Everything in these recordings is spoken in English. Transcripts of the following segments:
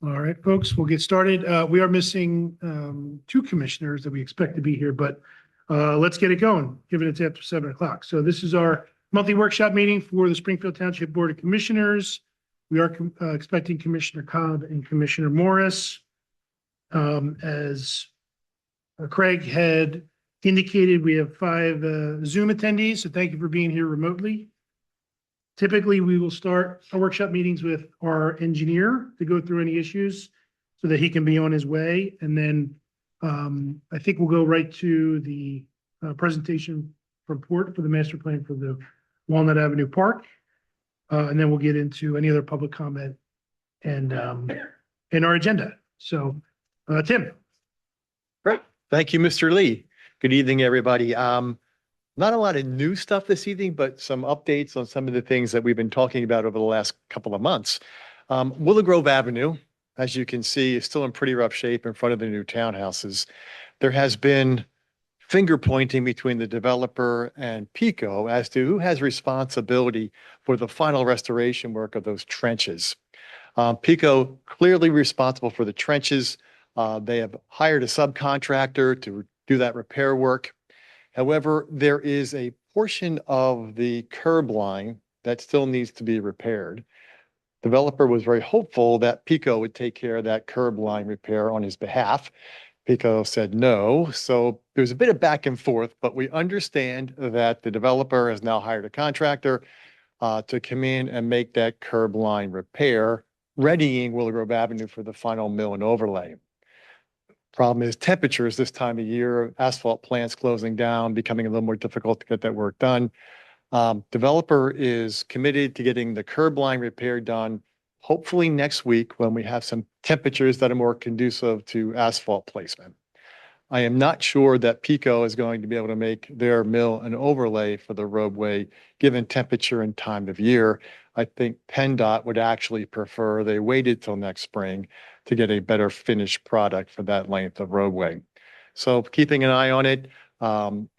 All right, folks, we'll get started. We are missing two commissioners that we expect to be here, but let's get it going, given it's after 7 o'clock. So this is our monthly workshop meeting for the Springfield Township Board of Commissioners. We are expecting Commissioner Cobb and Commissioner Morris. As Craig had indicated, we have 5 Zoom attendees, so thank you for being here remotely. Typically, we will start our workshop meetings with our engineer to go through any issues so that he can be on his way. And then I think we'll go right to the presentation report for the master plan for the Walnut Avenue Park. And then we'll get into any other public comment and in our agenda. So, Tim. Great. Thank you, Mr. Lee. Good evening, everybody. Not a lot of new stuff this evening, but some updates on some of the things that we've been talking about over the last couple of months. Willow Grove Avenue, as you can see, is still in pretty rough shape in front of the new townhouses. There has been finger pointing between the developer and PECO as to who has responsibility for the final restoration work of those trenches. PECO clearly responsible for the trenches. They have hired a subcontractor to do that repair work. However, there is a portion of the curb line that still needs to be repaired. Developer was very hopeful that PECO would take care of that curb line repair on his behalf. PECO said no. So there's a bit of back and forth, but we understand that the developer has now hired a contractor to come in and make that curb line repair, readying Willow Grove Avenue for the final mill and overlay. Problem is temperatures this time of year, asphalt plants closing down, becoming a little more difficult to get that work done. Developer is committed to getting the curb line repair done, hopefully next week when we have some temperatures that are more conducive to asphalt placement. I am not sure that PECO is going to be able to make their mill and overlay for the roadway given temperature and time of year. I think PennDOT would actually prefer they waited till next spring to get a better finished product for that length of roadway. So keeping an eye on it.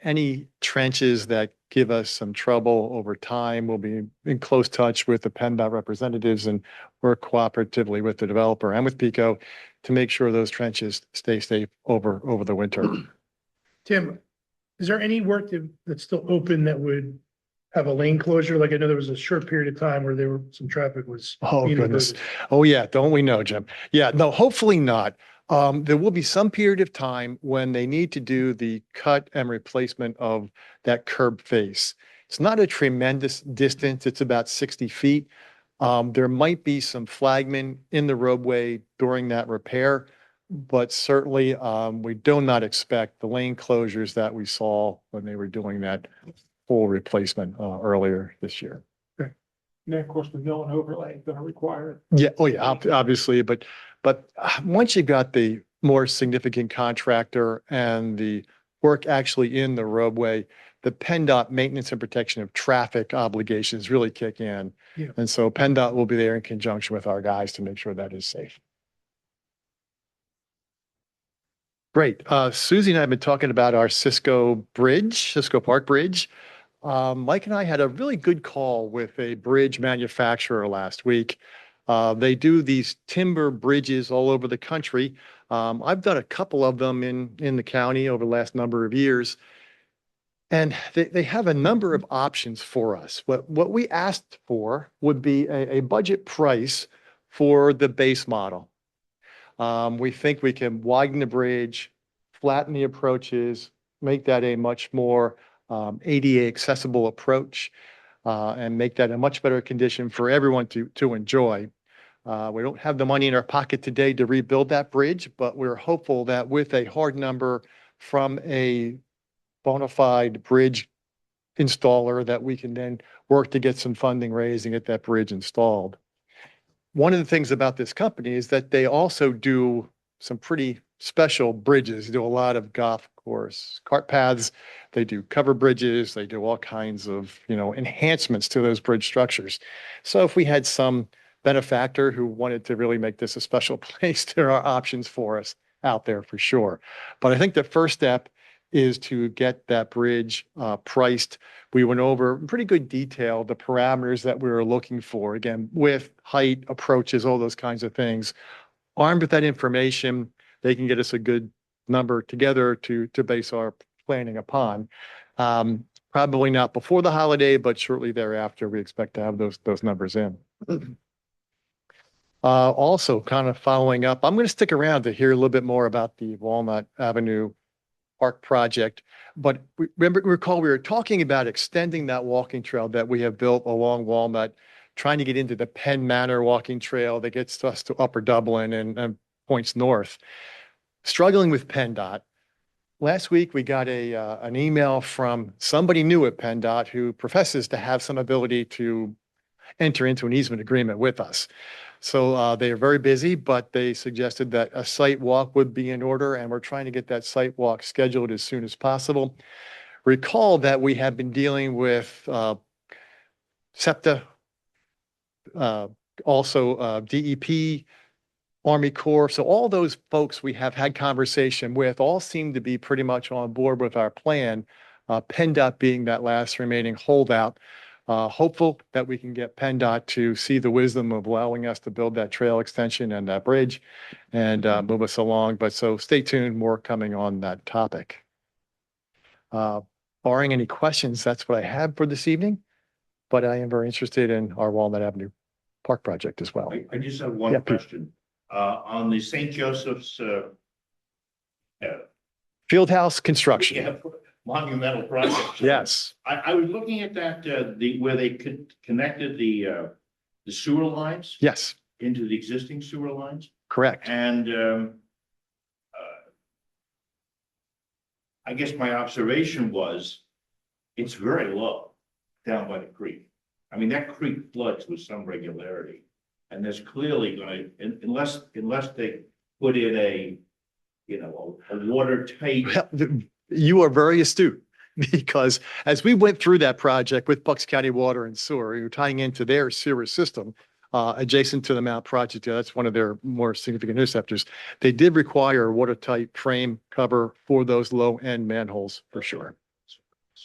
Any trenches that give us some trouble over time, we'll be in close touch with the PennDOT representatives and work cooperatively with the developer and with PECO to make sure those trenches stay safe over the winter. Tim, is there any work that's still open that would have a lane closure? Like I know there was a short period of time where there were some traffic was. Oh, goodness. Oh, yeah. Don't we know, Jim? Yeah, no, hopefully not. There will be some period of time when they need to do the cut and replacement of that curb face. It's not a tremendous distance. It's about 60 feet. There might be some flagmen in the roadway during that repair, but certainly we do not expect the lane closures that we saw when they were doing that full replacement earlier this year. Okay. And then, of course, the mill and overlay is going to require it. Yeah. Oh, yeah. Obviously, but once you got the more significant contractor and the work actually in the roadway, the PennDOT maintenance and protection of traffic obligations really kick in. Yeah. And so PennDOT will be there in conjunction with our guys to make sure that is safe. Great. Susie and I have been talking about our Cisco Park Bridge. Mike and I had a really good call with a bridge manufacturer last week. They do these timber bridges all over the country. I've done a couple of them in the county over the last number of years. And they have a number of options for us. What we asked for would be a budget price for the base model. We think we can widen the bridge, flatten the approaches, make that a much more ADA accessible approach, and make that a much better condition for everyone to enjoy. We don't have the money in our pocket today to rebuild that bridge, but we're hopeful that with a hard number from a bona fide bridge installer that we can then work to get some funding raised and get that bridge installed. One of the things about this company is that they also do some pretty special bridges. They do a lot of golf course cart paths. They do cover bridges. They do all kinds of, enhancements to those bridge structures. So if we had some benefactor who wanted to really make this a special place, there are options for us out there for sure. But I think the first step is to get that bridge priced. We went over in pretty good detail the parameters that we were looking for, again, width, height, approaches, all those kinds of things. armed with that information, they can get us a good number together to base our planning upon. Probably not before the holiday, but shortly thereafter, we expect to have those numbers in. Also kind of following up, I'm going to stick around to hear a little bit more about the Walnut Avenue Park project. But recall we were talking about extending that walking trail that we have built along Walnut, trying to get into the Penn Manor walking trail that gets us to Upper Dublin and points north. Struggling with PennDOT. Last week, we got an email from somebody new at PennDOT who professes to have some ability to enter into an easement agreement with us. So they are very busy, but they suggested that a site walk would be in order, and we're trying to get that site walk scheduled as soon as possible. Recall that we have been dealing with SEPTA, also DEP, Army Corps. So all those folks we have had conversation with all seem to be pretty much on board with our plan, PennDOT being that last remaining holdout. Hopeful that we can get PennDOT to see the wisdom of allowing us to build that trail extension and that bridge and move us along. But so stay tuned, more coming on that topic. Barring any questions, that's what I have for this evening. But I am very interested in our Walnut Avenue Park project as well. I just have one question. On the St. Joseph's Fieldhouse construction. yeah, monumental project. Yes. I was looking at that, where they connected the sewer lines Yes, into the existing sewer lines. correct. And I guess my observation was it's very low down by the creek. I mean, that creek floods with some regularity. And there's clearly gonna, unless they put in a watertight. Well, you are very astute because as we went through that project with Bucks County Water and Sewer, we were tying into their sewer system adjacent to the Mount Project. That's one of their more significant interceptors. They did require a watertight frame cover for those low end manholes for sure.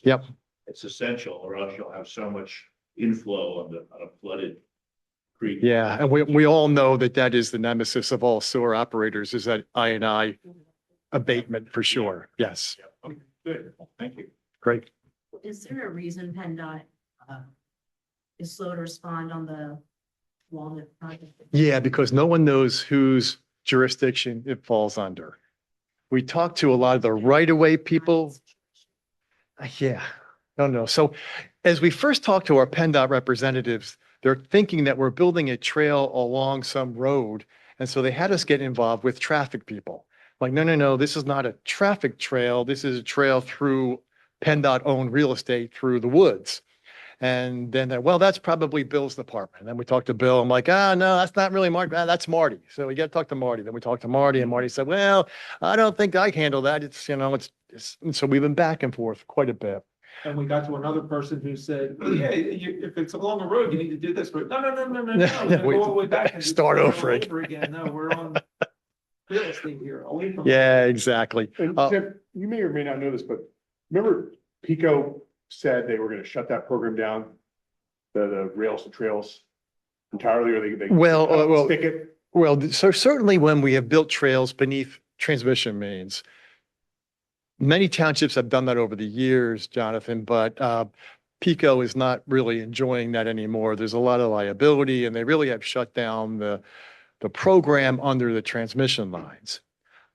Yep. It's essential, or else you'll have so much inflow on a flooded creek. Yeah, and we all know that that is the nemesis of all sewer operators, is that I&I abatement for sure. Yes, Yeah. Okay, good. Thank you. great. Is there a reason PennDOT is slow to respond on the Walnut project? Yeah, because no one knows whose jurisdiction it falls under. We talked to a lot of the right-of-way people. Yeah, no. So as we first talked to our PennDOT representatives, they're thinking that we're building a trail along some road. And so they had us get involved with traffic people. Like, no, this is not a traffic trail. This is a trail through PennDOT owned real estate through the woods. And then, well, that's probably Bill's department. And then we talked to Bill. I'm like, no, that's not really Marty. That's Marty. So we got to talk to Marty. Then we talked to Marty, and Marty said, well, I don't think I can handle that. It's, and so we've been back and forth quite a bit. And we got to another person who said, yeah, if it's along the road, you need to do this, but no. Go all the way back and Start over again. No, we're on real estate here, away from. Yeah, exactly. And Tim, you may or may not know this, but remember Pico said they were gonna shut that program down? The rails to trails entirely, or they Well, stick it? Well, so certainly when we have built trails beneath transmission mains, many townships have done that over the years, Jonathan, but Pico is not really enjoying that anymore. There's a lot of liability, and they really have shut down the program under the transmission lines.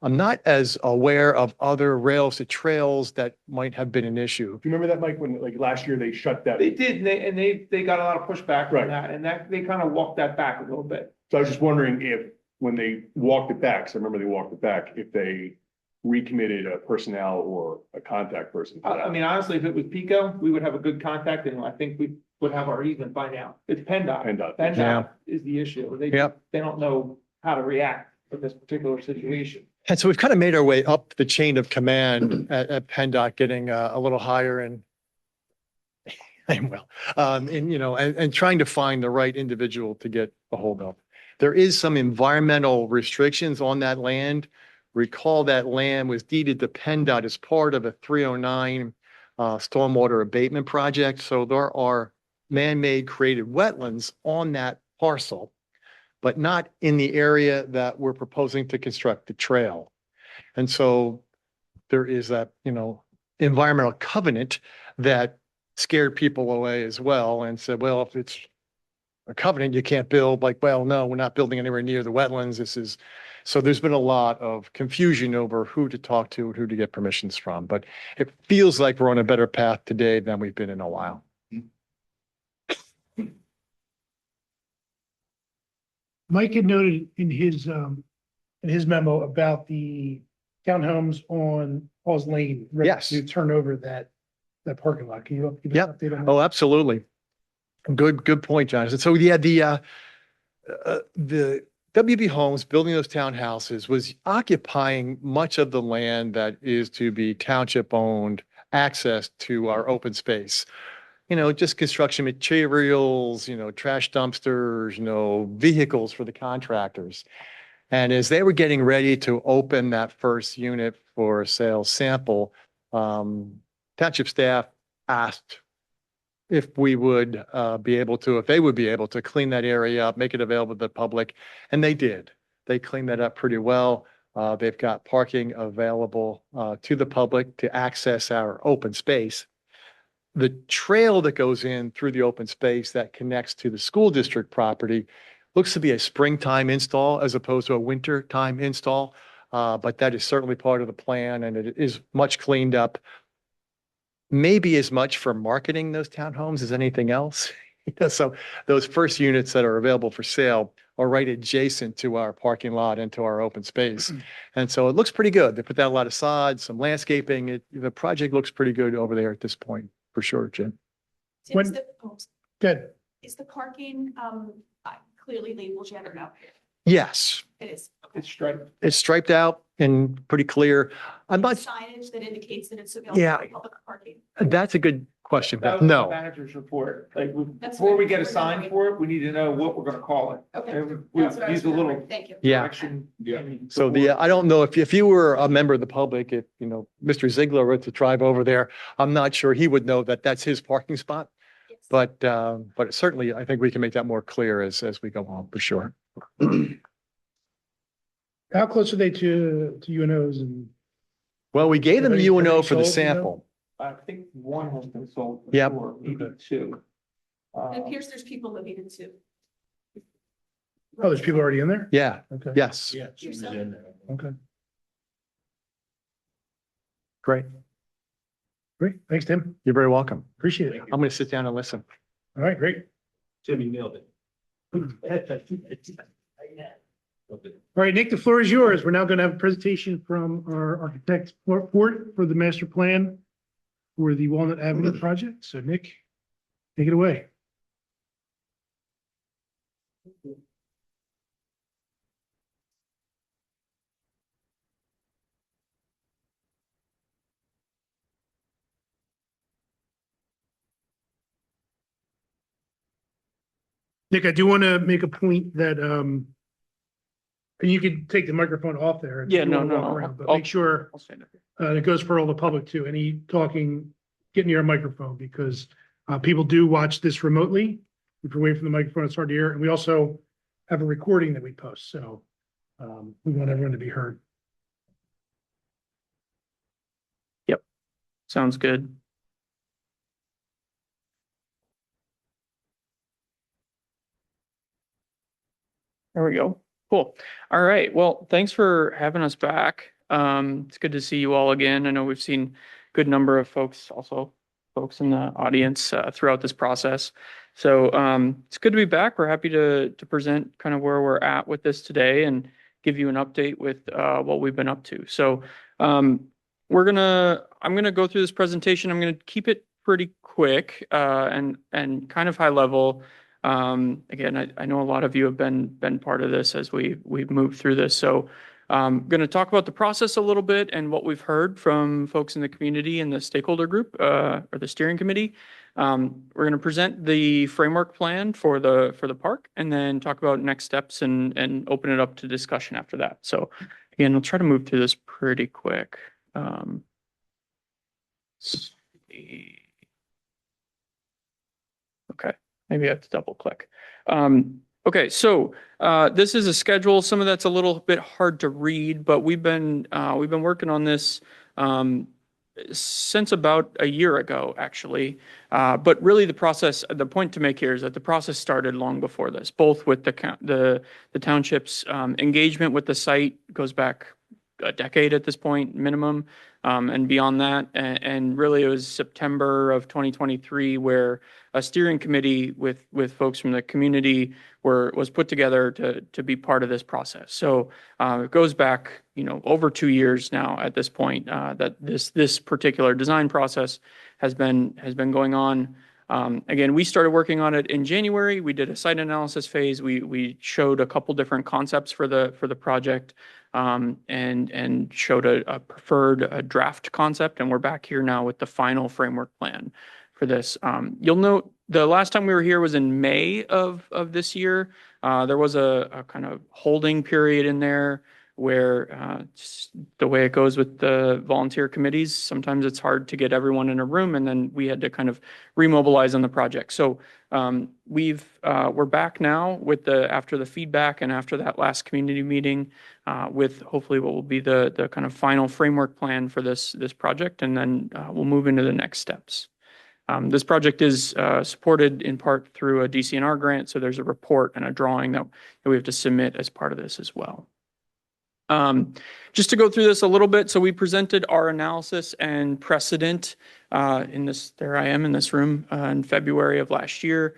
I'm not as aware of other rails to trails that might have been an issue. Do you remember that, Mike, when like last year they shut that? They did, and they got a lot of pushback Right. on that, and that they kind of walked that back a little bit. So I was just wondering if, when they walked it back, 'cause I remember they walked it back, if they recommitted a personnel or a contact person. for I that. mean, honestly, if it was Pico, we would have a good contact, and I think we would have our easement by now. It's PennDOT. PennDOT. PennDOT is the issue. Yep. They don't know how to react in this particular situation. And so we've kind of made our way up the chain of command at PennDOT, getting a little higher and and trying to find the right individual to get a hold of. There is some environmental restrictions on that land. Recall that land was deeded to PennDOT as part of a 309 stormwater abatement project. So there are man-made created wetlands on that parcel. but not in the area that we're proposing to construct the trail. And so there is that, environmental covenant that scared people away as well and said, well, if it's a covenant, you can't build. Like, well, no, we're not building anywhere near the wetlands. So there's been a lot of confusion over who to talk to and who to get permissions from, but it feels like we're on a better path today than we've been in a while. Mike had noted in his memo about the townhomes on Paul's Lane. Yes. To turn over that parking lot. Can you give us an Yep. update on that? Oh, absolutely. Good point, Jonathan. So yeah, the WB Homes building those townhouses was occupying much of the land that is to be township owned access to our open space. Just construction materials, trash dumpsters, vehicles for the contractors. And as they were getting ready to open that first unit for a sales sample, township staff asked if they would be able to clean that area up, make it available to the public. And they did. They cleaned that up pretty well. They've got parking available to the public to access our open space. The trail that goes in through the open space that connects to the school district property looks to be a springtime install as opposed to a winter time install. But that is certainly part of the plan and it is much cleaned up. Maybe as much for marketing those townhomes as anything else. So those first units that are available for sale are right adjacent to our parking lot and to our open space. And so it looks pretty good. They put down a lot of sod, some landscaping. The project looks pretty good over there at this point, for sure, Jim. Tim, When- Good. is the parking, clearly labeled yet or no? Yes, It is. It's striped. it's striped out and pretty clear. I'm not, Signage that indicates that it's available Yeah. for public parking. that's a good question, That but was the no. manager's report. Like, That's before what we get a we're sign doing. for it, we need to know what we're gonna call it. Okay. And we That's what I was use a little wondering. Thank you. Yeah. direction. Yeah. So I don't know if you were a member of the public, if, Mr. Ziegler were to drive over there, I'm not sure he would know that that's his parking spot. Yes. But certainly I think we can make that more clear as we go on, for sure. How close are they to UNOs and? Well, we gave them Already- UNO already for the sold, sample. I think one has been sold. Yep. before, maybe two. It appears there's people living in two. Oh, there's people already in there? Yeah, Okay. yes, Yeah. she was in there. Okay, great. great. Thanks, Tim. You're very welcome. Appreciate it. I'm going to sit down and listen. All right, great. Jimmy nailed it. All right, Nick, the floor is yours. We're now going to have a presentation from our architect report for the master plan for the Walnut Avenue project. So Nick, take it away. Nick, I do want to make a point that, and you could take the microphone off there. if Yeah, you no, wanna no, walk no. around, But I'll- make sure I'll stand up. it goes for all the public too. Any talking, get near a microphone because people do watch this remotely. If you're away from the microphone, it's hard to hear. And we also have a recording that we post. So we want everyone to be heard. Sounds good. There we go. Cool. All right. Well, thanks for having us back. It's good to see you all again. I know we've seen a good number of folks, also folks in the audience throughout this process. So it's good to be back. We're happy to present kind of where we're at with this today and give you an update with what we've been up to. So I'm gonna go through this presentation. I'm gonna keep it pretty quick and kind of high level. Again, I know a lot of you have been part of this as we've moved through this. So I'm going to talk about the process a little bit and what we've heard from folks in the community and the stakeholder group or the steering committee. We're going to present the framework plan for the park and then talk about next steps and open it up to discussion after that. So again, I'll try to move through this pretty quick. Okay, maybe I have to double click. Okay, so this is a schedule. Some of that's a little bit hard to read, but we've been working on this since about a year ago, actually. But really, the point to make here is that the process started long before this, both with the township's engagement with the site goes back a decade at this point, minimum, and beyond that. And really, it was September of 2023 where a steering committee with folks from the community was put together to be part of this process. So it goes back, over 2 years now at this point, that this particular design process has been going on. Again, we started working on it in January. We did a site analysis phase. We showed a couple different concepts for the project, and showed a preferred draft concept. And we're back here now with the final framework plan for this. You'll note the last time we were here was in May of this year. There was a kind of holding period in there where just the way it goes with the volunteer committees, sometimes it's hard to get everyone in a room, and then we had to kind of remobilize on the project. So we're back now with after the feedback and after that last community meeting, with hopefully what will be the kind of final framework plan for this project, and then we'll move into the next steps. This project is supported in part through a DCNR grant, so there's a report and a drawing that we have to submit as part of this as well. Just to go through this a little bit, so we presented our analysis and precedent there I am in this room in February of last year.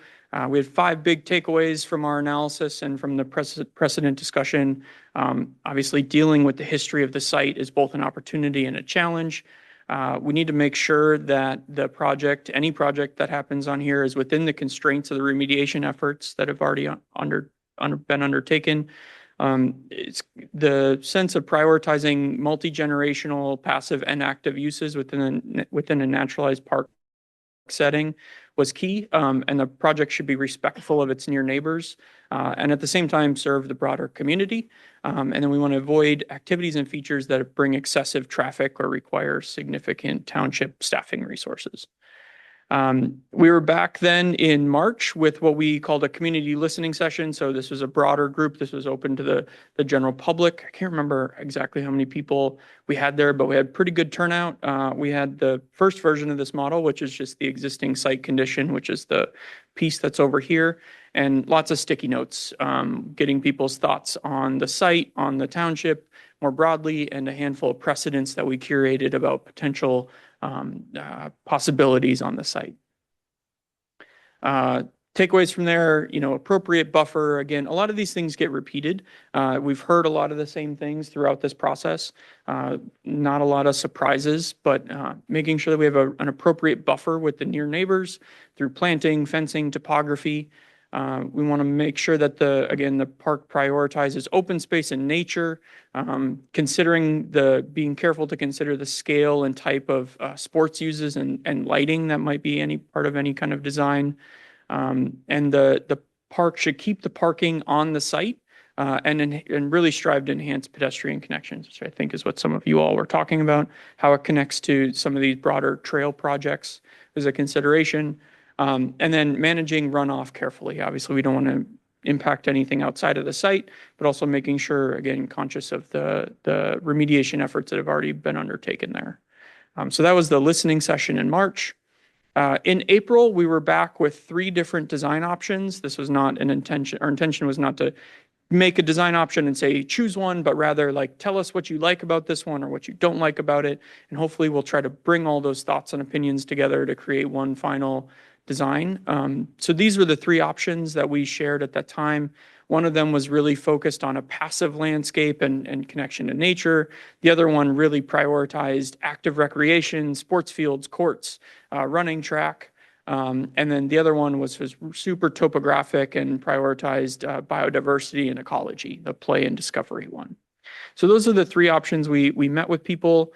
We had 5 big takeaways from our analysis and from the precedent discussion. Obviously, dealing with the history of the site is both an opportunity and a challenge. We need to make sure that any project that happens on here is within the constraints of the remediation efforts that have already been undertaken. It's the sense of prioritizing multi-generational passive and active uses within a naturalized park setting was key, and the project should be respectful of its near neighbors, and at the same time serve the broader community. And then we want to avoid activities and features that bring excessive traffic or require significant township staffing resources. We were back then in March with what we called a community listening session. So this was a broader group. This was open to the general public. I can't remember exactly how many people we had there, but we had pretty good turnout. We had the first version of this model, which is just the existing site condition, which is the piece that's over here, and lots of sticky notes, getting people's thoughts on the site, on the township more broadly, and a handful of precedents that we curated about potential possibilities on the site. Takeaways from there, appropriate buffer. Again, a lot of these things get repeated. We've heard a lot of the same things throughout this process. Not a lot of surprises, but making sure that we have an appropriate buffer with the near neighbors through planting, fencing, topography. We want to make sure that the park prioritizes open space and nature, being careful to consider the scale and type of sports uses and lighting that might be any part of any kind of design. And the park should keep the parking on the site, and really strive to enhance pedestrian connections, which I think is what some of you all were talking about, how it connects to some of these broader trail projects is a consideration. And then managing runoff carefully. Obviously, we don't want to impact anything outside of the site, but also making sure, again, conscious of the remediation efforts that have already been undertaken there. So that was the listening session in March. In April, we were back with 3 different design options. This was not an intention. Our intention was not to make a design option and say, choose one, but rather tell us what you like about this one or what you don't like about it. And hopefully we'll try to bring all those thoughts and opinions together to create one final design. So these were the 3 options that we shared at that time. One of them was really focused on a passive landscape and connection to nature. The other one really prioritized active recreation, sports fields, courts, running track. And then the other one was super topographic and prioritized biodiversity and ecology, the play and discovery one. So those are the 3 options. We met with people.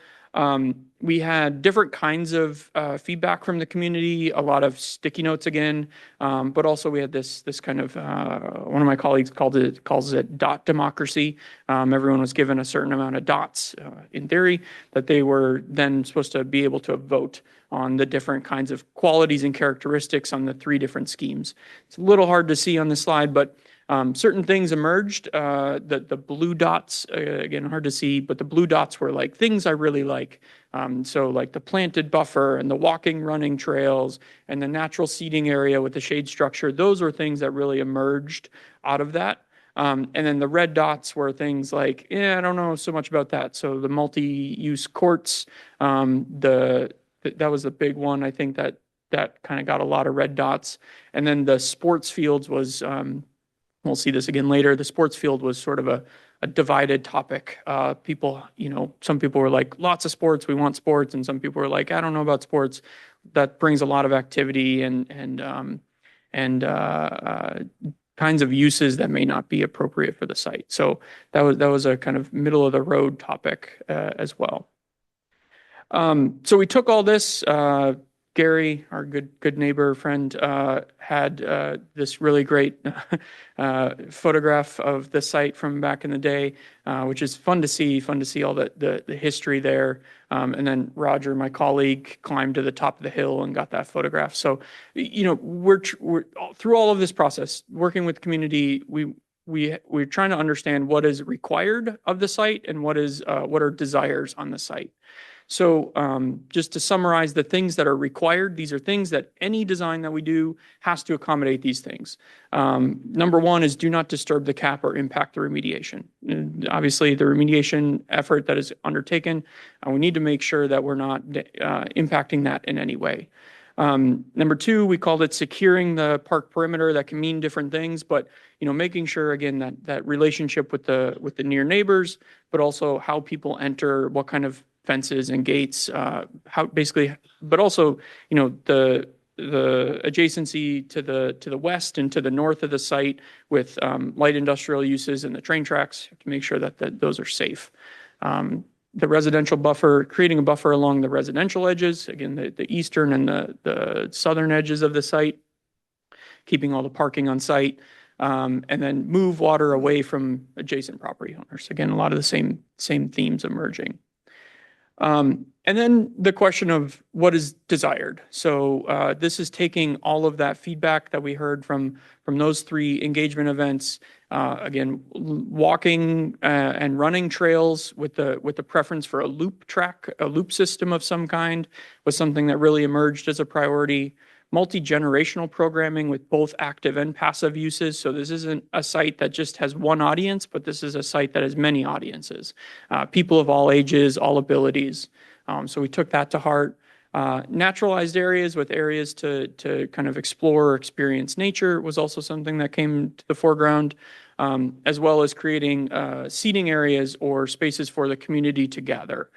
We had different kinds of feedback from the community, a lot of sticky notes again, but also we had this kind of, one of my colleagues calls it dot democracy. Everyone was given a certain amount of dots in theory that they were then supposed to be able to vote on the different kinds of qualities and characteristics on the 3 different schemes. It's a little hard to see on the slide, but Certain things emerged, the blue dots, again, hard to see, but the blue dots were like things I really like. So like the planted buffer and the walking, running trails and the natural seating area with the shade structure, those were things that really emerged out of that. And then the red dots were things like, I don't know so much about that. So the multi-use courts, that was the big one. I think that kind of got a lot of red dots. And then the sports fields was, we'll see this again later. The sports field was sort of a divided topic. People, some people were like, lots of sports, we want sports. And some people were like, I don't know about sports. That brings a lot of activity and kinds of uses that may not be appropriate for the site. So that was a kind of middle of the road topic as well. So we took all this, Gary, our good neighbor friend, had this really great photograph of the site from back in the day, which is fun to see all the history there. And then Roger, my colleague, climbed to the top of the hill and got that photograph. So, we're through all of this process, working with the community, we're trying to understand what is required of the site and what are desires on the site. So just to summarize the things that are required, these are things that any design that we do has to accommodate these things. Number one is do not disturb the cap or impact the remediation. And obviously, the remediation effort that is undertaken, we need to make sure that we're not impacting that in any way. Number two, we called it securing the park perimeter. That can mean different things, but making sure again that relationship with the near neighbors, but also how people enter, what kind of fences and gates, but also the adjacency to the west and to the north of the site with light industrial uses and the train tracks to make sure that those are safe. The residential buffer, creating a buffer along the residential edges, again, the eastern and the southern edges of the site, keeping all the parking on site, and then move water away from adjacent property owners. Again, a lot of the same themes emerging. And then the question of what is desired. So this is taking all of that feedback that we heard from those three engagement events. Again, walking and running trails with the preference for a loop track, a loop system of some kind was something that really emerged as a priority. Multi-generational programming with both active and passive uses. So this isn't a site that just has one audience, but this is a site that has many audiences, people of all ages, all abilities. So we took that to heart. Naturalized areas with areas to kind of explore or experience nature was also something that came to the foreground, as well as creating seating areas or spaces for the community to gather.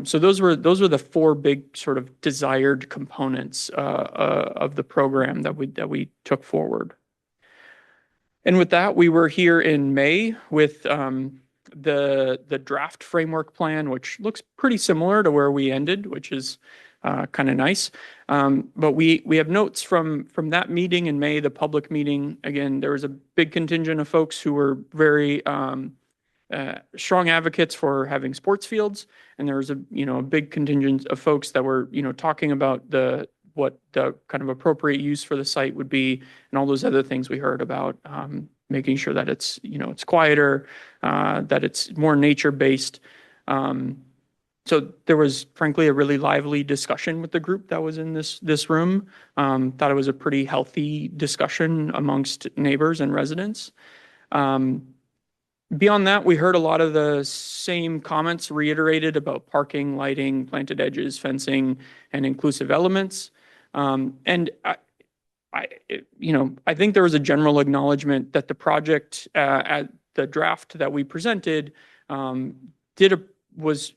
So those were the four big sort of desired components of the program that we took forward. And with that, we were here in May with the draft framework plan, which looks pretty similar to where we ended, which is kind of nice. But we have notes from that meeting in May, the public meeting. Again, there was a big contingent of folks who were very strong advocates for having sports fields, and there was a big contingent of folks that were talking about what the kind of appropriate use for the site would be, and all those other things we heard about, making sure that it's it's quieter, that it's more nature based. So there was frankly a really lively discussion with the group that was in this room. Thought it was a pretty healthy discussion amongst neighbors and residents. Beyond that, we heard a lot of the same comments reiterated about parking, lighting, planted edges, fencing, and inclusive elements. And I think there was a general acknowledgement that the project at the draft that we presented was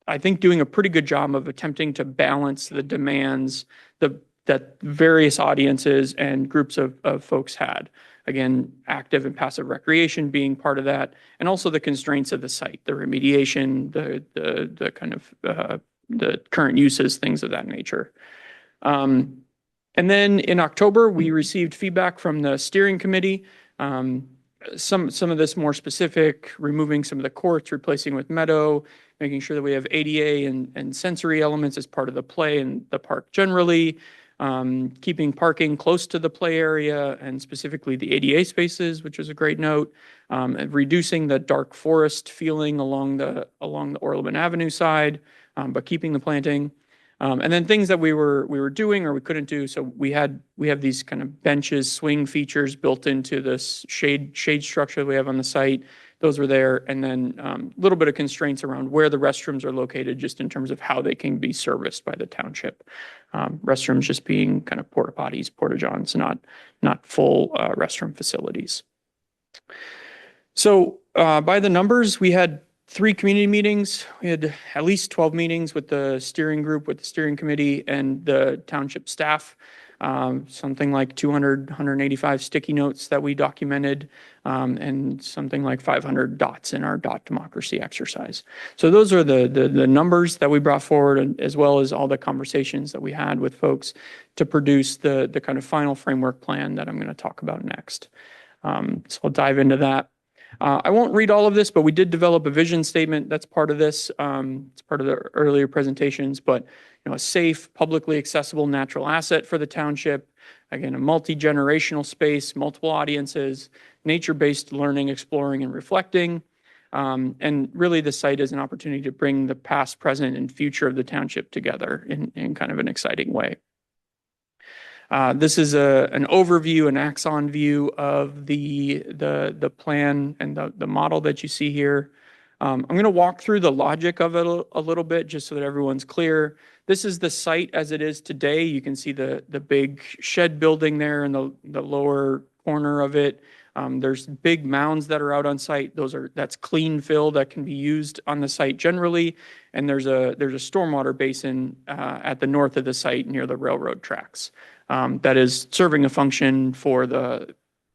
I think doing a pretty good job of attempting to balance the demands that various audiences and groups of folks had. Again, active and passive recreation being part of that, and also the constraints of the site, the remediation, the kind of the current uses, things of that nature. And then in October, we received feedback from the steering committee. Some of this more specific, removing some of the courts, replacing with meadow, making sure that we have ADA and sensory elements as part of the play and the park generally. keeping parking close to the play area and specifically the ADA spaces, which is a great note, and reducing the dark forest feeling along the Orleman Avenue side, but keeping the planting. And then things that we were doing or we couldn't do. So we have these kind of benches, swing features built into this shade structure that we have on the site. Those were there. And then a little bit of constraints around where the restrooms are located, just in terms of how they can be serviced by the township. Restrooms just being kind of porta potties, porta johns, not full restroom facilities. So by the numbers, we had 3 community meetings. We had at least 12 meetings with the steering group, with the steering committee and the township staff. Something like 185 sticky notes that we documented, and something like 500 dots in our dot democracy exercise. So those are the numbers that we brought forward, as well as all the conversations that we had with folks to produce the kind of final framework plan that I'm going to talk about next. So I'll dive into that. I won't read all of this, but we did develop a vision statement. That's part of this. It's part of the earlier presentations, but a safe, publicly accessible natural asset for the township. Again, a multi-generational space, multiple audiences, nature-based learning, exploring, and reflecting. And really the site is an opportunity to bring the past, present, and future of the township together in kind of an exciting way. This is an overview, an axon view of the plan and the model that you see here. I'm going to walk through the logic of it a little bit, just so that everyone's clear. This is the site as it is today. You can see the big shed building there in the lower corner of it. There's big mounds that are out on site. That's clean fill that can be used on the site generally. And there's a stormwater basin at the north of the site near the railroad tracks. That is serving a function for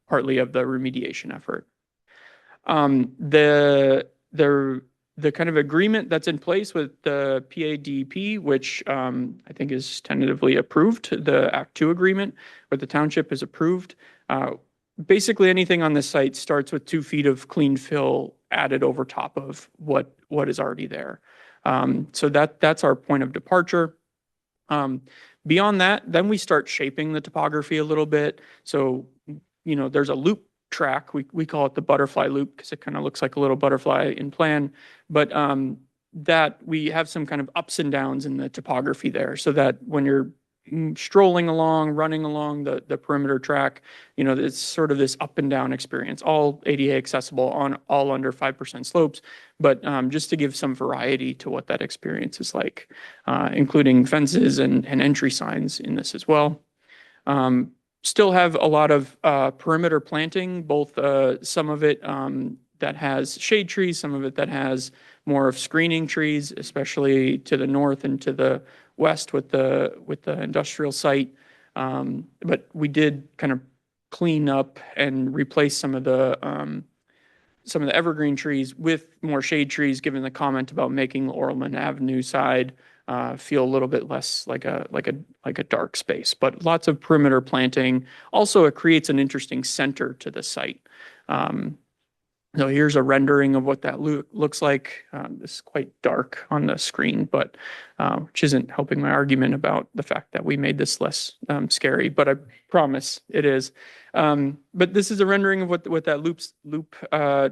partly of the remediation effort. The kind of agreement that's in place with the PADP, which I think is tentatively approved, the Act 2 agreement with the township is approved. Basically anything on this site starts with 2 feet of clean fill added over top of what is already there. So that's our point of departure. Beyond that, then we start shaping the topography a little bit. So, there's a loop track. We call it the butterfly loop because it kind of looks like a little butterfly in plan. But that we have some kind of ups and downs in the topography there, so that when you're strolling along, running along the perimeter track, it's sort of this up and down experience, all ADA accessible on all under 5% slopes, but just to give some variety to what that experience is like, including fences and entry signs in this as well. Still have a lot of perimeter planting, both some of it that has shade trees, some of it that has more of screening trees, especially to the north and to the west with the industrial site. But we did kind of clean up and replace some of the evergreen trees with more shade trees, given the comment about making the Orleman Avenue side feel a little bit less like a dark space. But lots of perimeter planting. Also, it creates an interesting center to the site. So here's a rendering of what that looks like. This is quite dark on the screen, but which isn't helping my argument about the fact that we made this less scary, but I promise it is. But this is a rendering of what that loop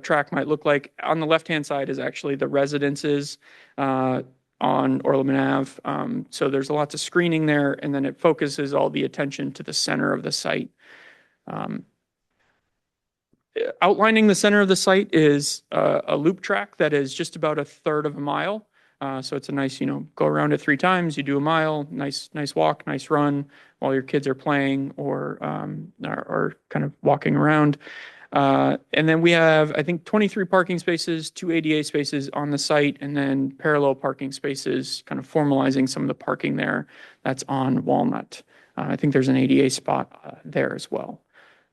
track might look like. On the left-hand side is actually the residences on Orleman Ave. So there's lots of screening there, and then it focuses all the attention to the center of the site. Outlining the center of the site is a loop track that is just about 1/3 of a mile. So it's a nice, go around it 3 times, you do a mile, nice walk, nice run while your kids are playing or kind of walking around. And then we have, I think, 23 parking spaces, 2 ADA spaces on the site, and then parallel parking spaces, kind of formalizing some of the parking there that's on Walnut. I think there's an ADA spot there as well.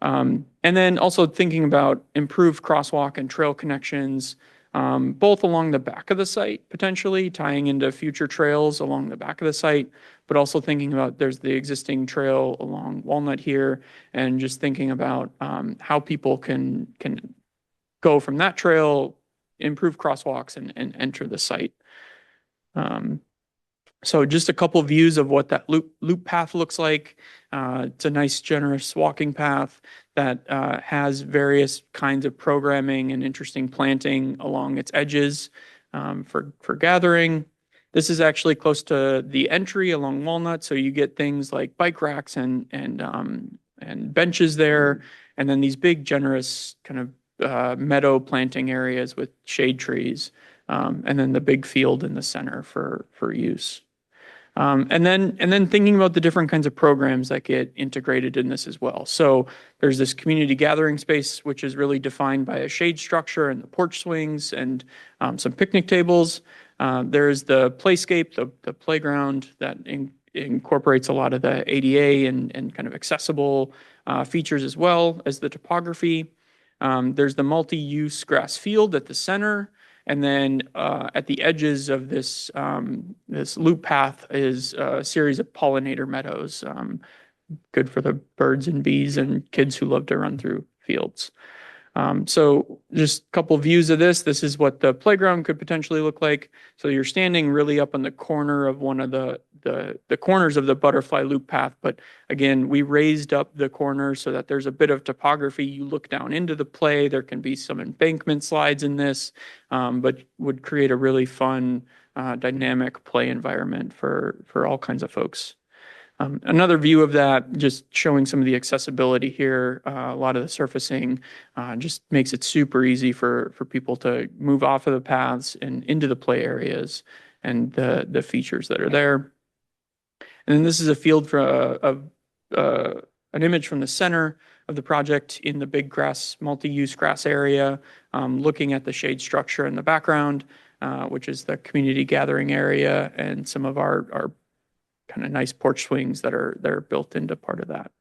And then also thinking about improved crosswalk and trail connections, both along the back of the site, potentially tying into future trails along the back of the site, but also thinking about there's the existing trail along Walnut here, and just thinking about how people can go from that trail, improve crosswalks, and enter the site. So just a couple views of what that loop path looks like. It's a nice, generous walking path that has various kinds of programming and interesting planting along its edges for gathering. This is actually close to the entry along Walnut, so you get things like bike racks and benches there, and then these big, generous kind of meadow planting areas with shade trees, and then the big field in the center for use. And then thinking about the different kinds of programs that get integrated in this as well. So there's this community gathering space, which is really defined by a shade structure and the porch swings and some picnic tables. There's the playscape, the playground that incorporates a lot of the ADA and kind of accessible features as well as the topography. There's the multi-use grass field at the center. And then at the edges of this this loop path is a series of pollinator meadows, good for the birds and bees and kids who love to run through fields. So just a couple views of this. This is what the playground could potentially look like. So you're standing really up on the corner of one of the corners of the butterfly loop path. But again, we raised up the corner so that there's a bit of topography. You look down into the play. There can be some embankment slides in this, but would create a really fun, dynamic play environment for all kinds of folks. Another view of that, just showing some of the accessibility here. A lot of the surfacing just makes it super easy for people to move off of the paths and into the play areas and the features that are there. And then this is a field for an image from the center of the project in the big grass, multi-use grass area, looking at the shade structure in the background, which is the community gathering area and some of our kind of nice porch swings that are built into part of that.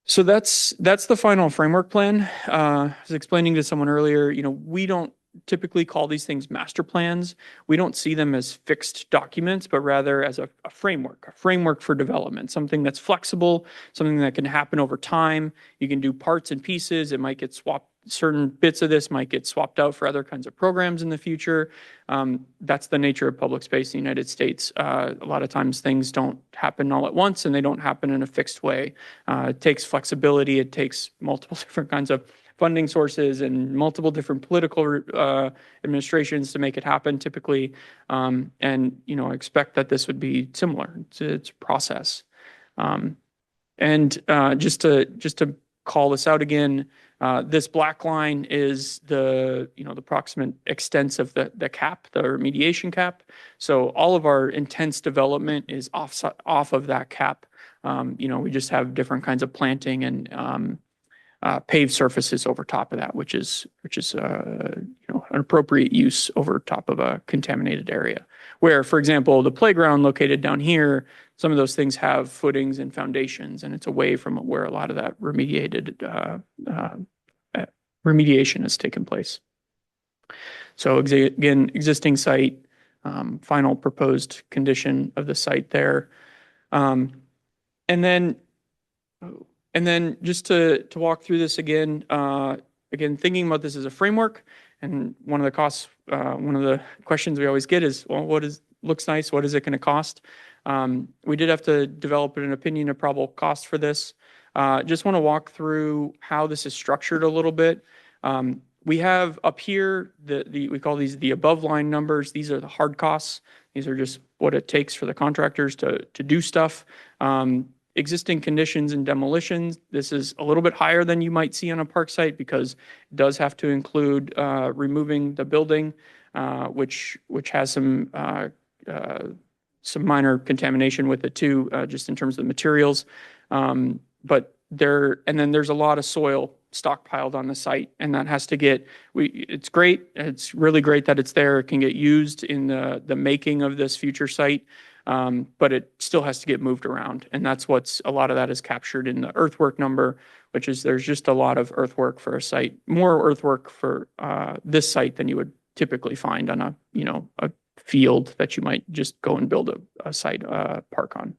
So that's the final framework plan. I was explaining to someone earlier, we don't typically call these things master plans. We don't see them as fixed documents, but rather as a framework for development, something that's flexible, something that can happen over time. You can do parts and pieces. It might get swapped. Certain bits of this might get swapped out for other kinds of programs in the future. That's the nature of public space in the United States. A lot of times things don't happen all at once and they don't happen in a fixed way. It takes flexibility. It takes multiple different kinds of funding sources and multiple different political administrations to make it happen typically. I expect that this would be similar. It's a process. Just to call this out again, this black line is the approximate extents of the cap, the remediation cap. So all of our intense development is off of that cap. We just have different kinds of planting and paved surfaces over top of that, which is an appropriate use over top of a contaminated area. Where, for example, the playground located down here, some of those things have footings and foundations, and it's away from where a lot of that remediation has taken place. So again, existing site, final proposed condition of the site there. And then just to walk through this again, thinking about this as a framework, and one of the questions we always get is, well, looks nice, what is it going to cost? We did have to develop an opinion of probable cost for this. Just want to walk through how this is structured a little bit. We have up here, we call these the above line numbers. These are the hard costs. These are just what it takes for the contractors to do stuff. Existing conditions and demolitions. This is a little bit higher than you might see on a park site because it does have to include removing the building, which has some minor contamination with it too, just in terms of the materials. And then there's a lot of soil stockpiled on the site, and that has to it's great. It's really great that it's there. It can get used in the making of this future site. But it still has to get moved around. And that's a lot of that is captured in the earthwork number, which is there's just a lot of earthwork for a site, more earthwork for this site than you would typically find on a field that you might just go and build a site park on.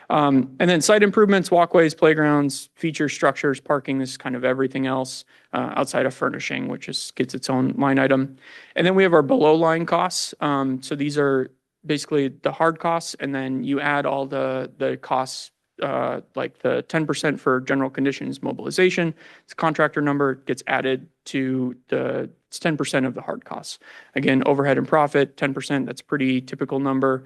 And then site improvements, walkways, playgrounds, features, structures, parking, this is kind of everything else outside of furnishing, which gets its own line item. And then we have our below line costs. So these are basically the hard costs, and then you add all the costs, like the 10% for general conditions mobilization. It's contractor number gets added to it's 10% of the hard costs. Again, overhead and profit, 10%, that's a pretty typical number.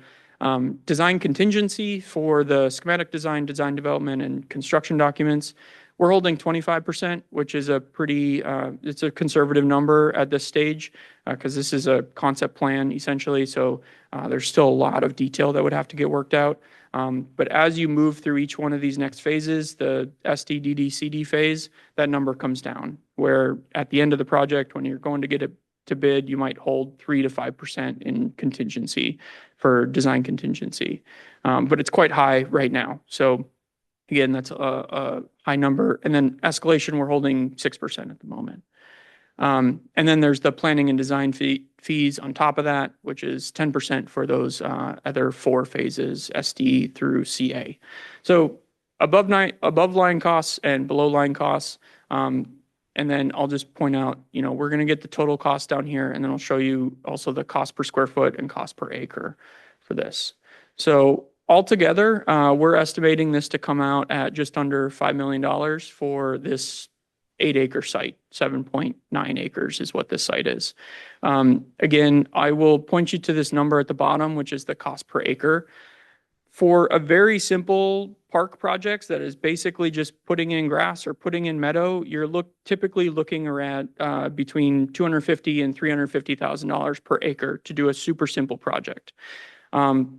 Design contingency for the schematic design, design development, and construction documents. We're holding 25%, which is it's a conservative number at this stage because this is a concept plan essentially. So there's still a lot of detail that would have to get worked out. But as you move through each one of these next phases, the SD, DD, CD phase, that number comes down. Where at the end of the project, when you're going to get it to bid, you might hold 3 to 5% in contingency for design contingency. But it's quite high right now. So again, that's a high number. And then escalation, we're holding 6% at the moment. And then there's the planning and design fees on top of that, which is 10% for those other 4 phases, SD through CA. So above line costs and below line costs. And then I'll just point out, we're going to get the total cost down here, and then I'll show you also the cost per square foot and cost per acre for this. So altogether, we're estimating this to come out at just under $5 million for this 8-acre site. 7.9 acres is what this site is. Again, I will point you to this number at the bottom, which is the cost per acre. For a very simple park projects that is basically just putting in grass or putting in meadow, you're typically looking around between $250,000 and $350,000 per acre to do a super simple project.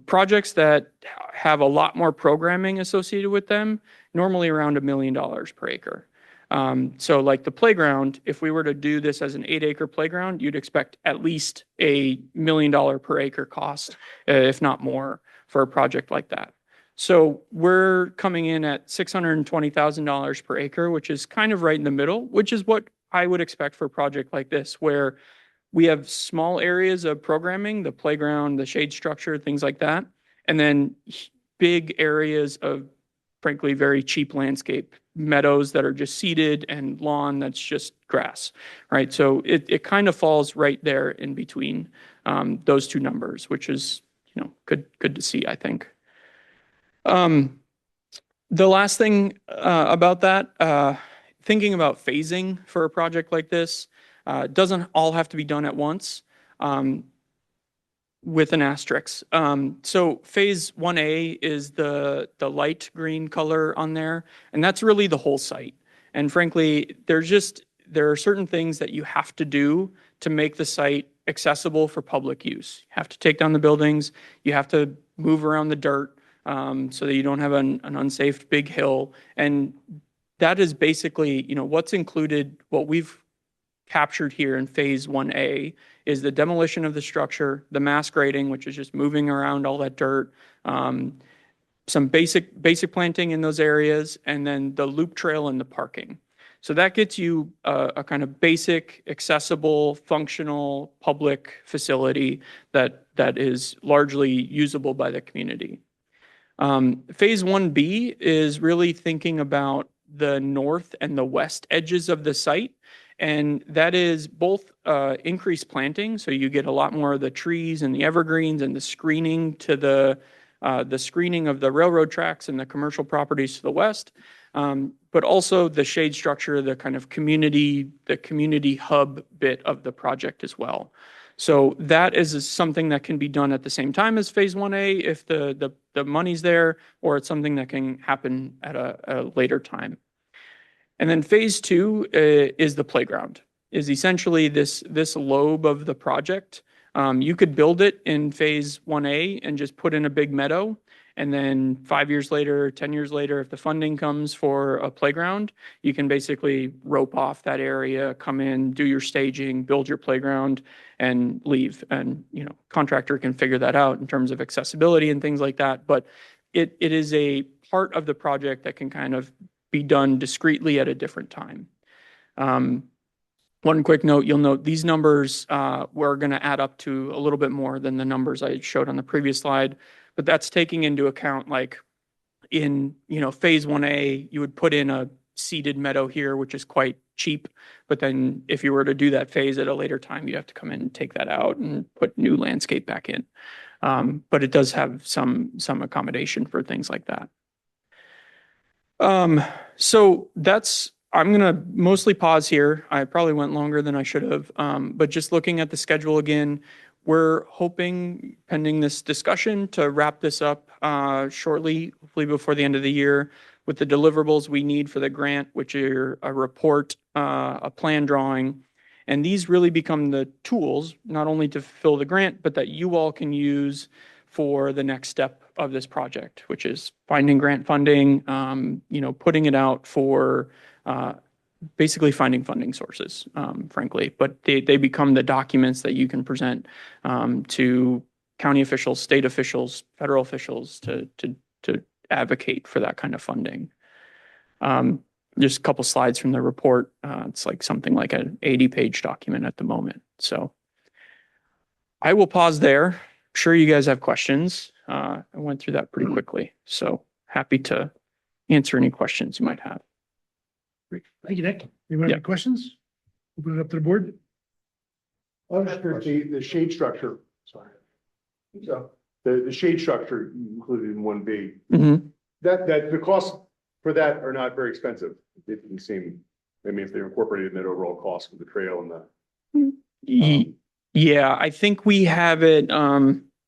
Projects that have a lot more programming associated with them, normally around $1 million per acre. So like the playground, if we were to do this as an 8-acre playground, you'd expect at least $1 million per acre cost, if not more, for a project like that. So we're coming in at $620,000 per acre, which is kind of right in the middle, which is what I would expect for a project like this, where we have small areas of programming, the playground, the shade structure, things like that, and then big areas of, frankly, very cheap landscape, meadows that are just seeded and lawn that's just grass, right? So it kind of falls right there in between those two numbers, which is, good to see, I think. The last thing about that, thinking about phasing for a project like this, doesn't all have to be done at once with an asterisk. So phase 1A is the light green color on there, and that's really the whole site. And frankly, there are certain things that you have to do to make the site accessible for public use. You have to take down the buildings, you have to move around the dirt so that you don't have an unsafe big hill. And that is basically, what's included, what we've captured here in phase 1A is the demolition of the structure, the mass grading, which is just moving around all that dirt, some basic planting in those areas, and then the loop trail and the parking. So that gets you a kind of basic, accessible, functional public facility that is largely usable by the community. Phase 1B is really thinking about the north and the west edges of the site. And that is both increased planting, so you get a lot more of the trees and the evergreens and the screening to the screening of the railroad tracks and the commercial properties to the west, but also the shade structure, the kind of community hub bit of the project as well. So that is something that can be done at the same time as phase 1A if the money's there, or it's something that can happen at a later time. And then phase 2 is the playground, is essentially this lobe of the project. You could build it in phase 1A and just put in a big meadow. And then 5 years later, 10 years later, if the funding comes for a playground, you can basically rope off that area, come in, do your staging, build your playground, and leave. And, contractor can figure that out in terms of accessibility and things like that. But it is a part of the project that can kind of be done discreetly at a different time. One quick note, you'll note these numbers were going to add up to a little bit more than the numbers I showed on the previous slide, but that's taking into account like in, phase 1A, you would put in a seeded meadow here, which is quite cheap. But then if you were to do that phase at a later time, you'd have to come in and take that out and put new landscape back in. But it does have some accommodation for things like that. So I'm going to mostly pause here. I probably went longer than I should have. But just looking at the schedule again, we're hoping, pending this discussion, to wrap this up shortly, hopefully before the end of the year, with the deliverables we need for the grant, which are a report, a plan drawing. And these really become the tools, not only to fill the grant, but that you all can use for the next step of this project, which is finding grant funding, putting it out for basically finding funding sources, frankly. But they become the documents that you can present to county officials, state officials, federal officials to advocate for that kind of funding. Just a couple slides from the report. It's like something like an 80-page document at the moment. So I will pause there. I'm sure you guys have questions. I went through that pretty quickly. So happy to answer any questions you might have. Great. Thank you, Nick. Anyone have any questions? Open it up to the board. I'm just curious, the shade structure, sorry. So the shade structure included in 1B, that the costs for that are not very expensive. It didn't seem, if they're incorporated in that overall cost of the trail and the. Yeah, I think we have it.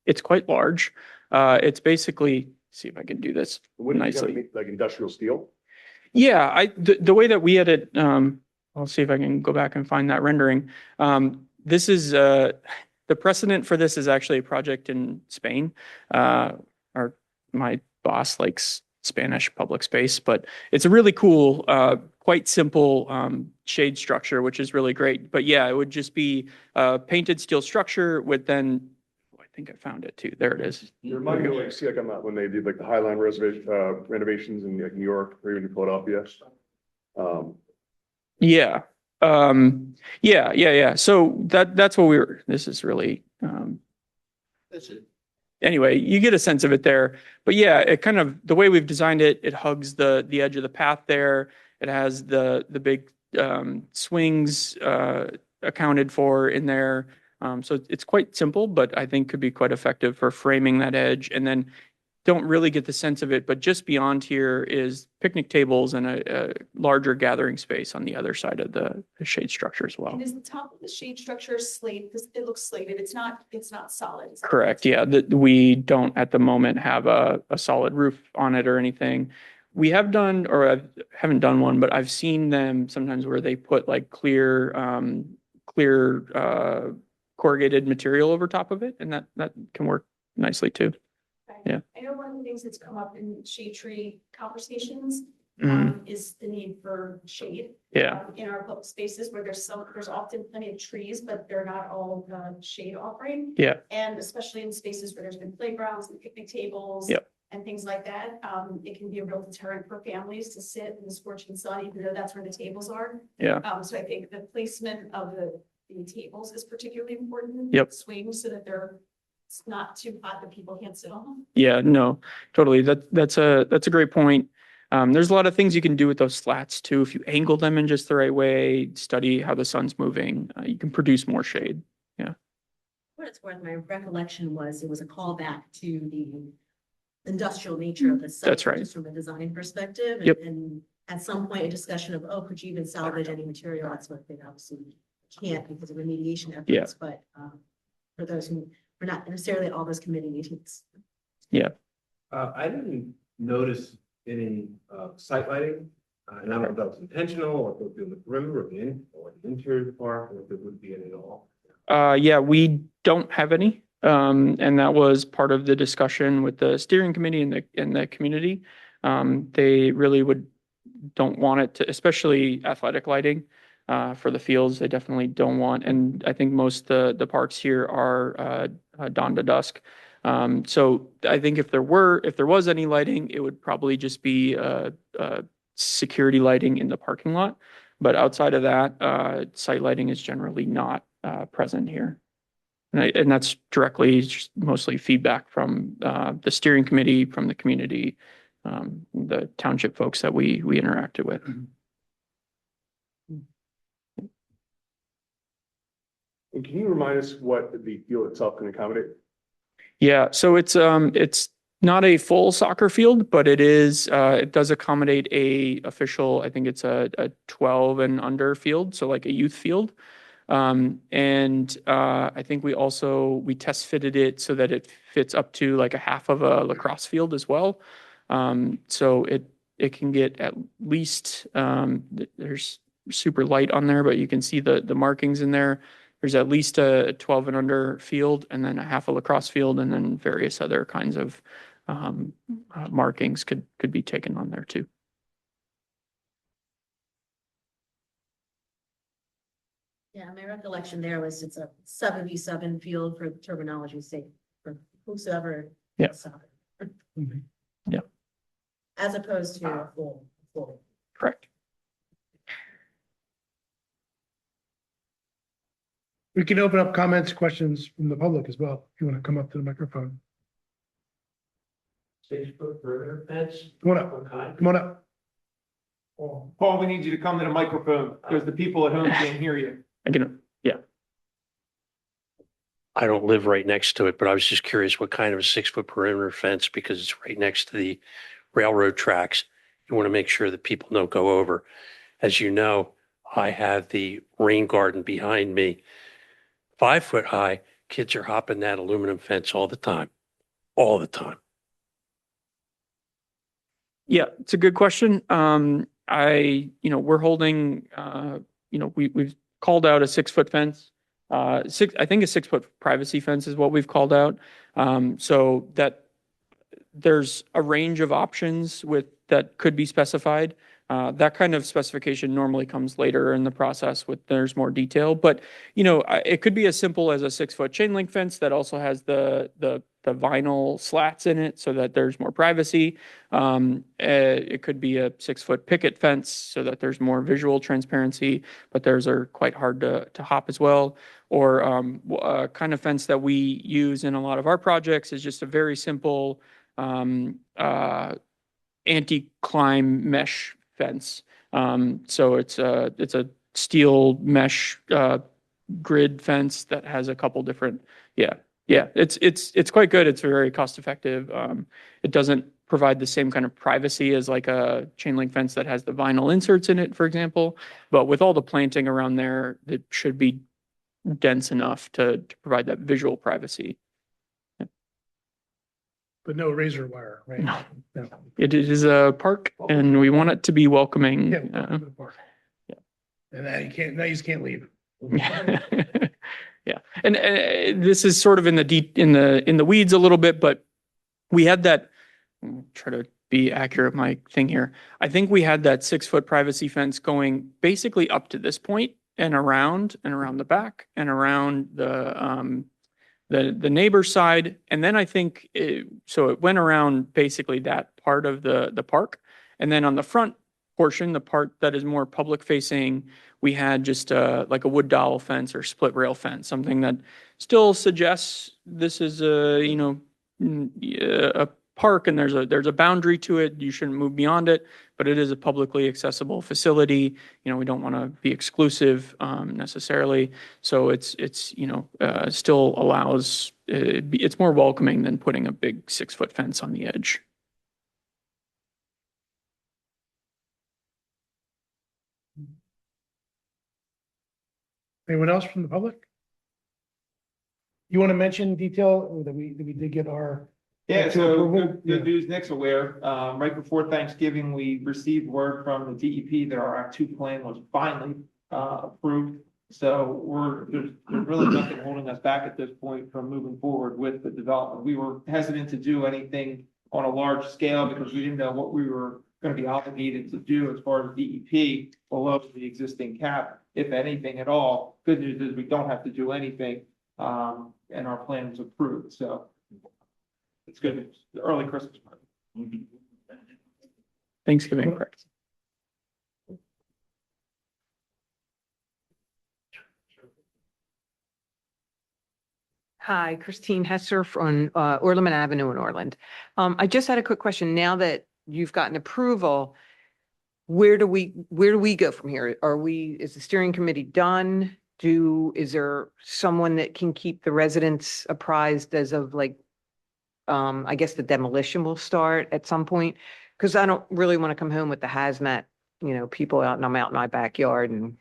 It's quite large. It's basically, see if I can do this nicely. Like industrial steel? Yeah, the way that we had it, I'll see if I can go back and find that rendering. This is the precedent for this is actually a project in Spain. My boss likes Spanish public space, but it's a really cool, quite simple shade structure, which is really great. But yeah, it would just be a painted steel structure with then, I think I found it too. There it is. You remind me of see like when they did like the Highline reservation renovations in like New York or even in Philadelphia. Yeah. So that's what this is really, anyway, you get a sense of it there, but yeah, it kind of, the way we've designed it, it hugs the edge of the path there. It has the big, swings, accounted for in there. So it's quite simple, but I think could be quite effective for framing that edge. And then don't really get the sense of it, but just beyond here is picnic tables and a larger gathering space on the other side of the shade structure as well. And is the top of the shade structure slate? It looks slated. It's not solid. Correct. Yeah. We don't at the moment have a solid roof on it or anything. We have done, or I haven't done one, but I've seen them sometimes where they put like clear corrugated material over top of it, and that can work nicely too. Yeah. I know one of the things that's come up in shade tree conversations is the need for shade. Yeah. In our public spaces where there's often plenty of trees, but they're not all shade offering. Yeah. And especially in spaces where there's been playgrounds and picnic tables. Yep. And things like that, it can be a real deterrent for families to sit in the scorching sun, even though that's where the tables are. Yeah. So I think the placement of the tables is particularly important. Yep. Swings so that it's not too hot that people can't sit on them. Yeah, no, totally. That's a great point. There's a lot of things you can do with those slats too. If you angle them in just the right way, study how the sun's moving, you can produce more shade. Yeah. What it's worth, my recollection was it was a callback to the industrial nature of the site. That's right. Just from a design perspective. Yep. And at some point, a discussion of, could you even salvage any material? That's what they obviously can't because of remediation efforts. Yeah. But for those who are not necessarily all those committee meetings. Yeah. I didn't notice any site lighting. And I don't know if that was intentional or if it would be on the perimeter or the interior of the park, or if it would be any at all. Yeah, we don't have any. And that was part of the discussion with the steering committee and the community. They really don't want it to, especially athletic lighting for the fields. They definitely don't want, and I think most the parks here are dawn to dusk. So I think if there was any lighting, it would probably just be security lighting in the parking lot. But outside of that, site lighting is generally not present here. And that's directly just mostly feedback from the steering committee, from the community, the township folks that we interacted with. And can you remind us what the field itself can accommodate? Yeah, so it's not a full soccer field, but it is, it does accommodate a official, I think it's a 12 and under field, so like a youth field. I think we test fitted it so that it fits up to like a half of a lacrosse field as well. So it can get at least, there's super light on there, but you can see the markings in there. There's at least a 12 and under field, and then a half a lacrosse field, and then various other kinds of markings could be taken on there too. Yeah, my recollection there was it's a 77 field for terminology's sake, for whosoever. Yeah. soccer, Yeah, As opposed to a full. correct. We can open up comments, questions from the public as well, if you want to come up to the microphone. 6-foot perimeter fence. Come on up, Okay. come on up. Paul, we need you to come to the microphone because the people at home can't hear you. I can, yeah. I don't live right next to it, but I was just curious what kind of a 6-foot perimeter fence, because it's right next to the railroad tracks. You want to make sure that people don't go over. As you know, I have the rain garden behind me, 5 foot high. Kids are hopping that aluminum fence all the time, all the time. Yeah, it's a good question. We're holding, we've called out a 6-foot fence. I think a 6-foot privacy fence is what we've called out. So that there's a range of options that could be specified. That kind of specification normally comes later in the process there's more detail, but it could be as simple as a 6-foot chain link fence that also has the vinyl slats in it so that there's more privacy. It could be a 6-foot picket fence so that there's more visual transparency, but theirs are quite hard to hop as well. Or a kind of fence that we use in a lot of our projects is just a very simple anti-climb mesh fence. So it's a steel mesh grid fence that has a couple different, it's quite good. It's very cost effective. It doesn't provide the same kind of privacy as like a chain link fence that has the vinyl inserts in it, for example. But with all the planting around there, it should be dense enough to provide that visual privacy. But no razor wire, right? No. No. It is a park and we want it to be welcoming. Yeah, welcome to the park. Yeah. And now you just can't leave. Yeah. And this is sort of in the weeds a little bit, but we had that, try to be accurate, my thing here. I think we had that 6-foot privacy fence going basically up to this point and around the back and around the neighbor's side. And then I think it went around basically that part of the park. And then on the front portion, the part that is more public facing, we had just like a wood dowel fence or split rail fence, something that still suggests this is a park and there's a boundary to it. You shouldn't move beyond it, but it is a publicly accessible facility. We don't want to be exclusive necessarily. So it's still allows, it's more welcoming than putting a big 6-foot fence on the edge. Anyone else from the public? You want to mention detail that we did get our. Yeah, actual so approval? good news, Nick's aware. Right before Thanksgiving, we received word from the DEP that our Act 2 plan was finally approved. So there's really nothing holding us back at this point from moving forward with the development. We were hesitant to do anything on a large scale because we didn't know what we were going to be obligated to do as far as DEP below the existing cap, if anything at all. Good news is we don't have to do anything, and our plan was approved. So it's good news. The early Christmas present. Thanksgiving, correct. Hi, Christine Hesser from Orleman Avenue in Orland. I just had a quick question. Now that you've gotten approval, where do we go from here? Is the steering committee done? Is there someone that can keep the residents apprised as of like, I guess the demolition will start at some point? Cause I don't really want to come home with the hazmat, people out and I'm out in my backyard and,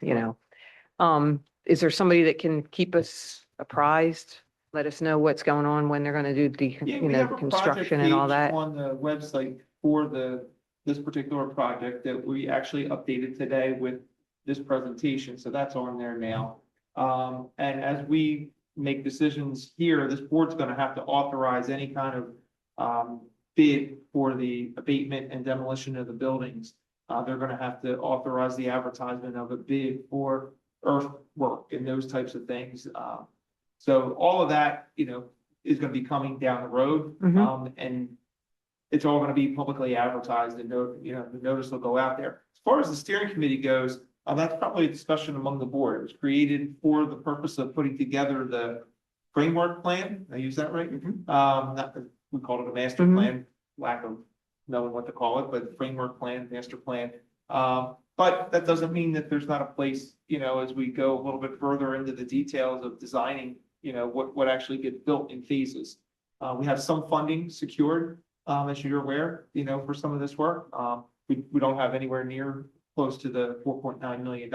is there somebody that can keep us apprised? Let us know what's going on when they're gonna do the, Yeah, we have a project construction and all page that. on the website for this particular project that we actually updated today with this presentation, so that's on there now. And as we make decisions here, this board's gonna have to authorize any kind of bid for the abatement and demolition of the buildings. They're gonna have to authorize the advertisement of a bid for earthwork and those types of things. So all of that, is gonna be coming down the road. And it's all gonna be publicly advertised and the notice will go out there. As far as the steering committee goes, that's probably a discussion among the board. It was created for the purpose of putting together the framework plan. I use that right? We called it a master plan, lack of knowing what to call it, but framework plan, master plan. But that doesn't mean that there's not a place, as we go a little bit further into the details of designing, what actually gets built in phases. We have some funding secured, as you're aware, for some of this work. We don't have anywhere near close to the $4.9 million.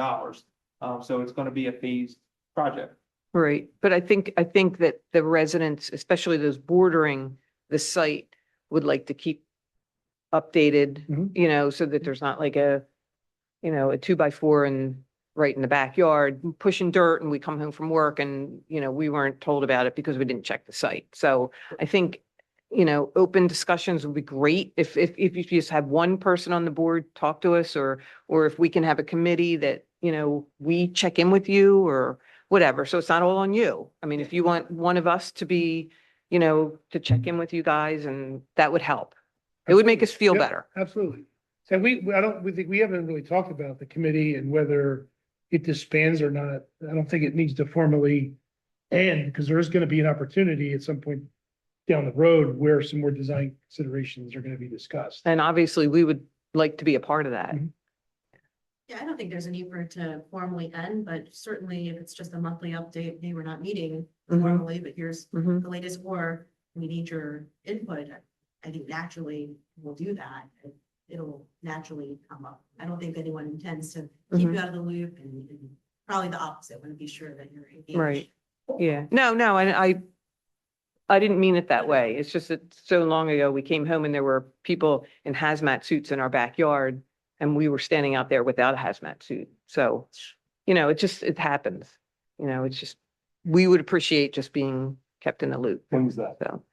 So it's going to be a phased project. Right, but I think that the residents, especially those bordering the site, would like to keep updated, so that there's not like a 2x4 and right in the backyard pushing dirt and we come home from work and, we weren't told about it because we didn't check the site. So I think, open discussions would be great if you just have one person on the board talk to us or if we can have a committee that, we check in with you or whatever. So it's not all on you. I mean, if you want one of us to be, to check in with you guys and that would help. It would make us feel Yep, better. Absolutely. So we haven't really talked about the committee and whether it disbands or not. I don't think it needs to formally end because there is going to be an opportunity at some point down the road where some more design considerations are going to be discussed. And obviously we would like to be a part of that. Yeah, I don't think there's a need for it to formally end, but certainly if it's just a monthly update, hey, we're not meeting formally, but here's Mhm. the latest, or we need your input. I think naturally we'll do that. It'll naturally come up. I don't think anyone intends to keep you out of the loop and probably the opposite, want to be sure that you're engaged. Right. Yeah. No, I didn't mean it that way. It's just that so long ago, we came home and there were people in hazmat suits in our backyard and we were standing out there without a hazmat suit. So, it happens. It's just, we would appreciate just being kept in the loop. When was that? So.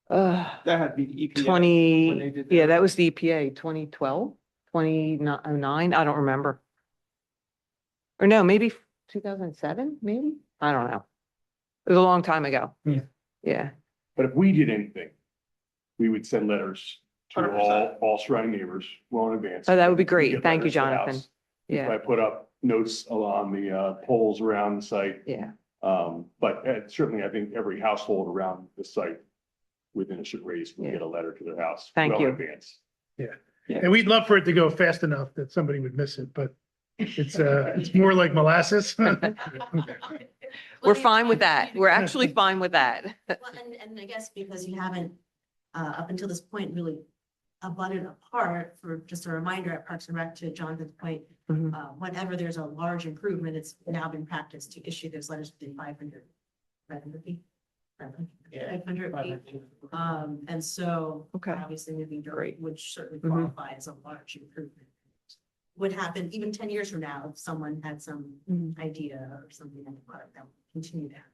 That had to be the EPA. 20, when they did yeah, their- that was the EPA, 2012, 2009, I don't remember. Or no, maybe 2007, maybe? I don't know. It was a long time ago. Yeah. Yeah. But if we did anything, we would send letters to 100%. all surrounding neighbors well in advance. Oh, that would be We great. get Thank you, letters to the Jonathan. house. If I Yeah, put up notes along the poles around the site. yeah. But certainly I think every household around the site within a certain radius will Yeah. get a letter to their house. Thank well you. in advance. And we'd love for it to go fast enough that somebody would miss it, but it's more like molasses. We're fine with that. We're actually fine with that. Well, and I guess because you haven't, up until this point, really abutted apart, for just a reminder at Parks and Rec, to Jonathan's point, Mhm. whenever there's a large improvement, it's now been practiced to issue those letters within 500 feet. Yeah. 500 feet. And so Okay. obviously moving Great. dirt would certainly Mhm. qualify as a large improvement. Would happen even 10 years from now if someone had some Mhm. idea or something that would continue to happen.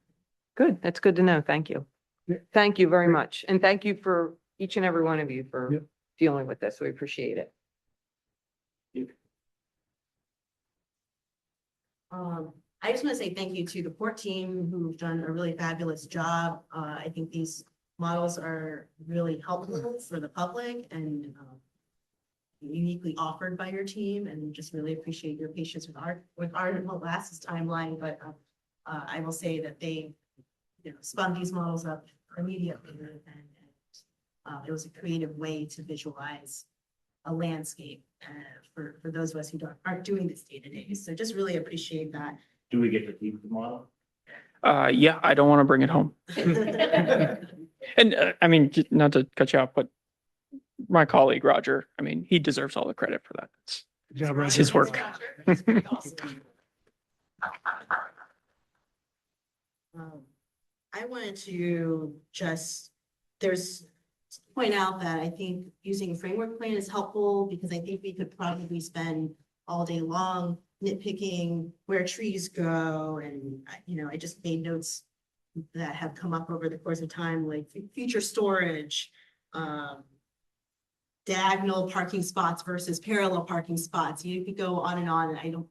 Good. That's good to know. Thank you. Yeah. Thank you very Great. much. And thank you for each and every one of you for Yep. dealing with this. We appreciate it. I just want to say thank you to the port team who've done a really fabulous job. I think these models are really helpful for the public and uniquely offered by your team, and just really appreciate your patience with our molasses timeline. But I will say that they, spun these models up immediately, and it was a creative way to visualize a landscape for those of us who aren't doing this day to day. So just really appreciate that. Do we get to keep the model? Yeah, I don't want to bring it home. And I mean, not to cut you off, but my colleague Roger, I mean, he deserves all the credit for that. Good job, It's Roger. his work. That's pretty awesome. I wanted to just, point out that I think using a framework plan is helpful because I think we could probably spend all day long nitpicking where trees go. And, I just made notes that have come up over the course of time, like future storage, diagonal parking spots versus parallel parking spots. You could go on, and I don't,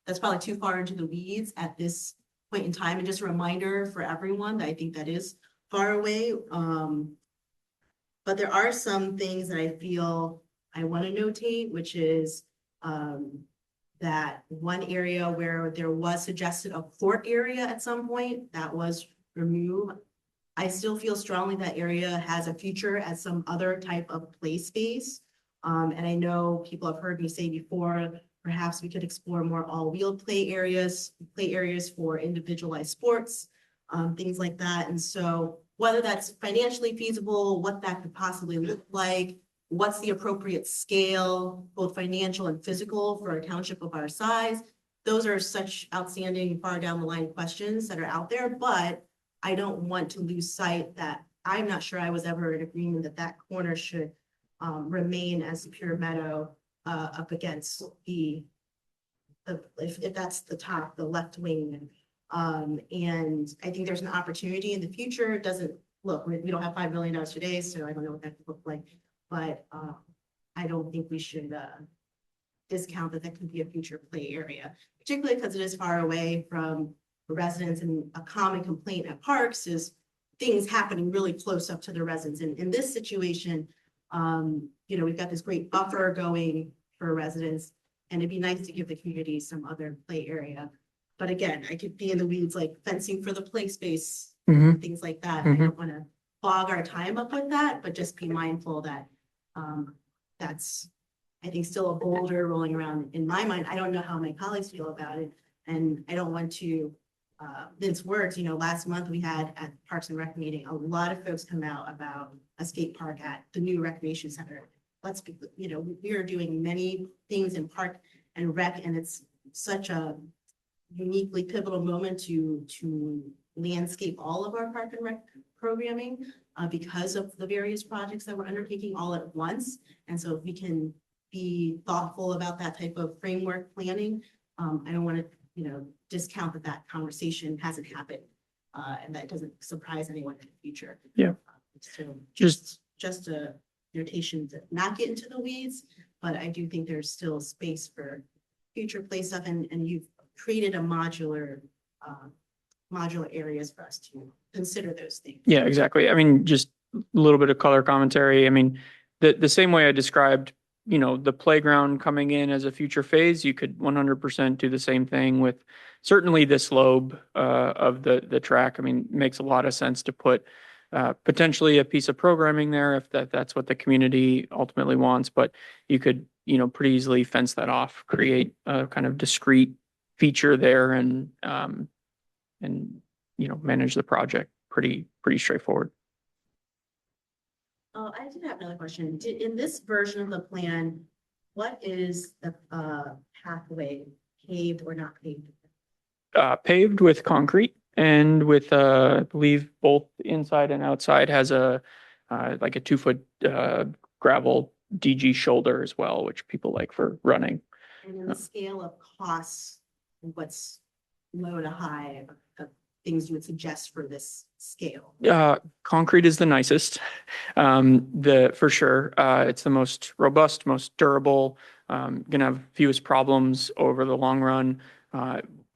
that's probably too far into the weeds at this point in time. And just a reminder for everyone that I think that is far away. But there are some things that I feel I want to notate, which is that one area where there was suggested a court area at some point that was removed. I still feel strongly that area has a future as some other type of play space. And I know people have heard me say before, perhaps we could explore more all-wheeled play areas for individualized sports, things like that. And so whether that's financially feasible, what that could possibly look like, what's the appropriate scale, both financial and physical for a township of our size, those are such outstanding far down the line questions that are out there, but I don't want to lose sight that I'm not sure I was ever in agreement that that corner should remain as pure meadow up against if that's the top, the left wing. And I think there's an opportunity in the future. It doesn't look, we don't have $5 million today, so I don't know what that could look like. But I don't think we should discount that could be a future play area, particularly because it is far away from the residents. And a common complaint at parks is things happening really close up to the residents. And in this situation, we've got this great buffer going for residents, and it'd be nice to give the community some other play area. But again, I could be in the weeds, like fencing for the play space, things like that. I don't want to bog our time up with that, but just be mindful that that's, I think, still a boulder rolling around in my mind. I don't know how my colleagues feel about it. And I don't want to mince words. Last month we had at Parks and Rec meeting, a lot of folks come out about a skate park at the new recreation center. Let's be, we are doing many things in Park and Rec, and it's such a uniquely pivotal moment to landscape all of our Park and Rec programming because of the various projects that we're undertaking all at once. And so if we can be thoughtful about that type of framework planning, I don't want to, discount that conversation hasn't happened and that doesn't surprise anyone in the future. Yeah. So just a notation to not get into the weeds, but I do think there's still space for future play stuff, and you've created a modular areas for us to consider those things. Yeah, exactly. I mean, just a little bit of color commentary. I mean, the same way I described, the playground coming in as a future phase, you could 100% do the same thing with certainly this lobe of the track. I mean, it makes a lot of sense to put potentially a piece of programming there if that's what the community ultimately wants, but you could, pretty easily fence that off, create a kind of discrete feature there and manage the project pretty straightforward. Oh, I did have another question. In this version of the plan, what is the pathway, paved or not paved? Paved with concrete and with, I believe both inside and outside has like a 2-foot gravel DG shoulder as well, which people like for running. And in the scale of costs, what's low to high of things you would suggest for this scale? Concrete is the nicest, for sure. It's the most robust, most durable, gonna have fewest problems over the long run.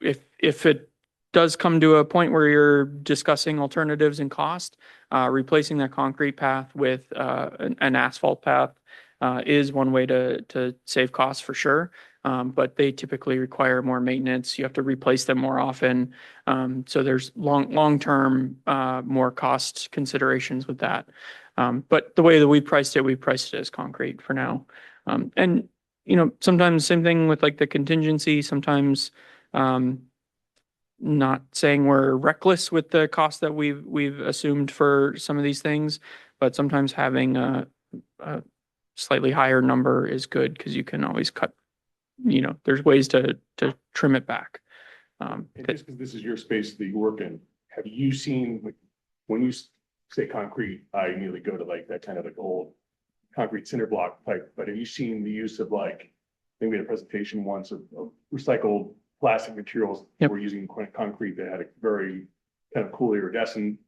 If it does come to a point where you're discussing alternatives and cost, replacing that concrete path with an asphalt path is one way to save costs for sure. But they typically require more maintenance. You have to replace them more often. So there's long-term, more cost considerations with that. But the way that we priced it as concrete for now. And, sometimes same thing with like the contingency, sometimes, not saying we're reckless with the cost that we've assumed for some of these things, but sometimes having a slightly higher number is good because you can always cut, there's ways to trim it back. And just because this is your space that you work in, have you seen, like, when you say concrete, I immediately go to like that kind of like old concrete cinder block type, but have you seen the use of like, I think we had a presentation once of recycled plastic materials? Yep. We're using concrete that had a very kind of cool iridescent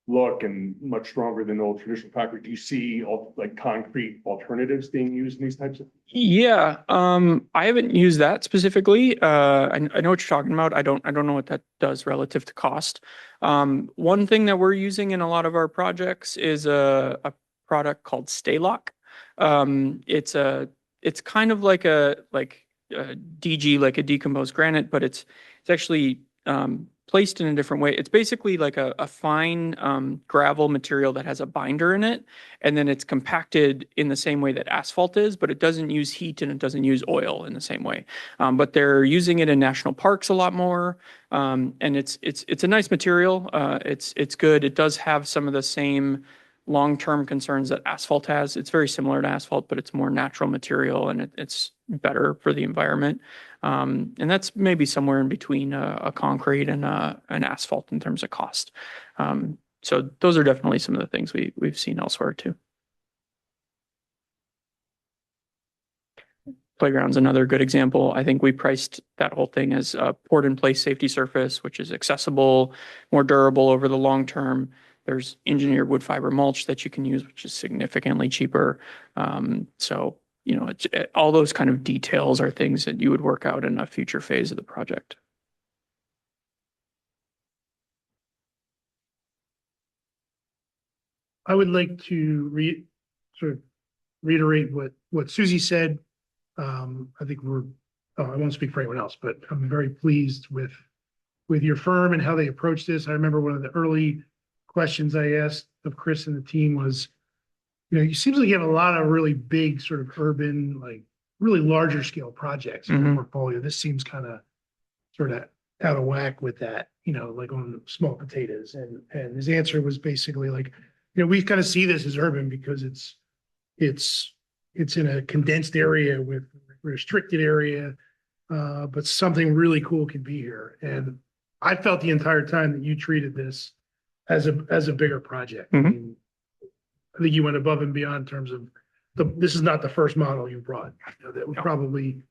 look and much stronger than old traditional concrete. Do you see like concrete alternatives being used in these types of? Yeah, I haven't used that specifically. I know what you're talking about. I don't know what that does relative to cost. One thing that we're using in a lot of our projects is a product called Staylock. It's kind of like a DG, like a decomposed granite, but it's actually placed in a different way. It's basically like a fine gravel material that has a binder in it, and then it's compacted in the same way that asphalt is, but it doesn't use heat and it doesn't use oil in the same way. But they're using it in national parks a lot more, and it's a nice material. It's good. It does have some of the same long-term concerns that asphalt has. It's very similar to asphalt, but it's more natural material and it's better for the environment. And that's maybe somewhere in between a concrete and an asphalt in terms of cost. So those are definitely some of the things we've seen elsewhere too. Playground's another good example. I think we priced that whole thing as a poured-in-place safety surface, which is accessible, more durable over the long term. There's engineered wood fiber mulch that you can use, which is significantly cheaper. So, all those kind of details are things that you would work out in a future phase of the project. I would like to sort of reiterate what Susie said. I think I won't speak for anyone else, but I'm very pleased with your firm and how they approach this. I remember one of the early questions I asked of Chris and the team was, it seems like you have a lot of really big sort of urban, like really larger scale projects in your portfolio. This seems kind of sort of out of whack with that, like on small potatoes. And his answer was basically like, we kind of see this as urban because it's in a condensed area with restricted area, but something really cool can be here. And I felt the entire time that you treated this as a bigger project. I mean, I think you went above and beyond in terms of this is not the first model you brought, that we probably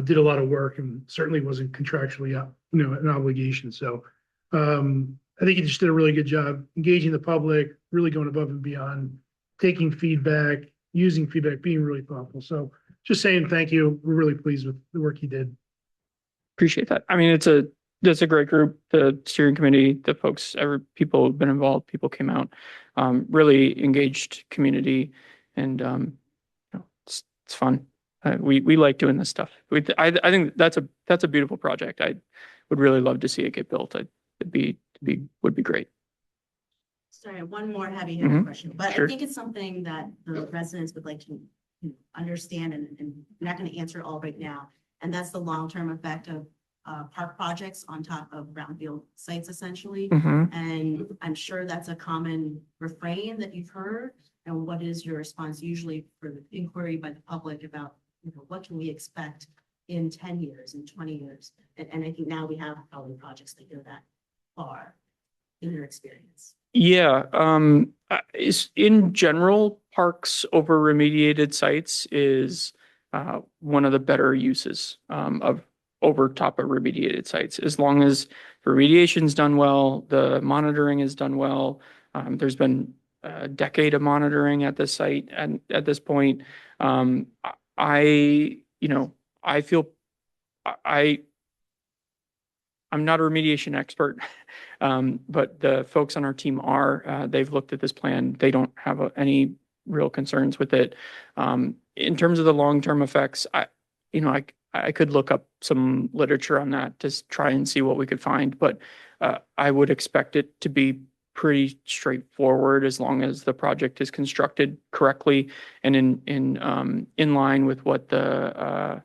did a lot of work and certainly wasn't contractually, an obligation. So I think you just did a really good job engaging the public, really going above and beyond, taking feedback, using feedback, being really thoughtful. So just saying thank you. We're really pleased with the work you did. Appreciate that. I mean, that's a great group, the steering committee, the folks, people who've been involved, people came out, really engaged community, and it's fun. We like doing this stuff. I think that's a beautiful project. I would really love to see it get built. Would be great. Sorry, one more heavy hitter question, but Sure. I think it's something that the residents would like to understand, and I'm not going to answer it all right now. And that's the long-term effect of park projects on top of brownfield sites, essentially. And I'm sure that's a common refrain that you've heard. And what is your response usually for the inquiry by the public about, what can we expect in 10 years, in 20 years? And I think now we have probably projects that go that far in your experience. Yeah, in general, parks over remediated sites is one of the better uses of over top of remediated sites. As long as the remediation is done well, the monitoring is done well. There's been a decade of monitoring at this site, and at this point, I'm not a remediation expert, but the folks on our team are. They've looked at this plan. They don't have any real concerns with it. In terms of the long-term effects, I could look up some literature on that to try and see what we could find, but I would expect it to be pretty straightforward as long as the project is constructed correctly and in line with what the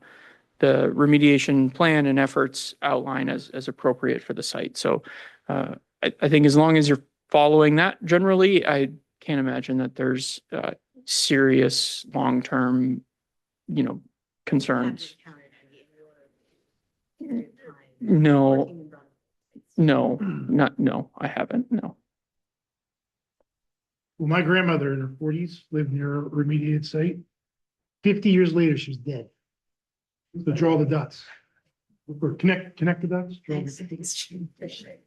remediation plan and efforts outline as appropriate for the site. So I think as long as you're following that, generally, I can't imagine that there's serious long-term, concerns. No, no, I haven't, no. Well, my grandmother in her 40s lived near a remediated site. 50 years later, she was dead. So draw the dots. Or connect the dots. Draw the-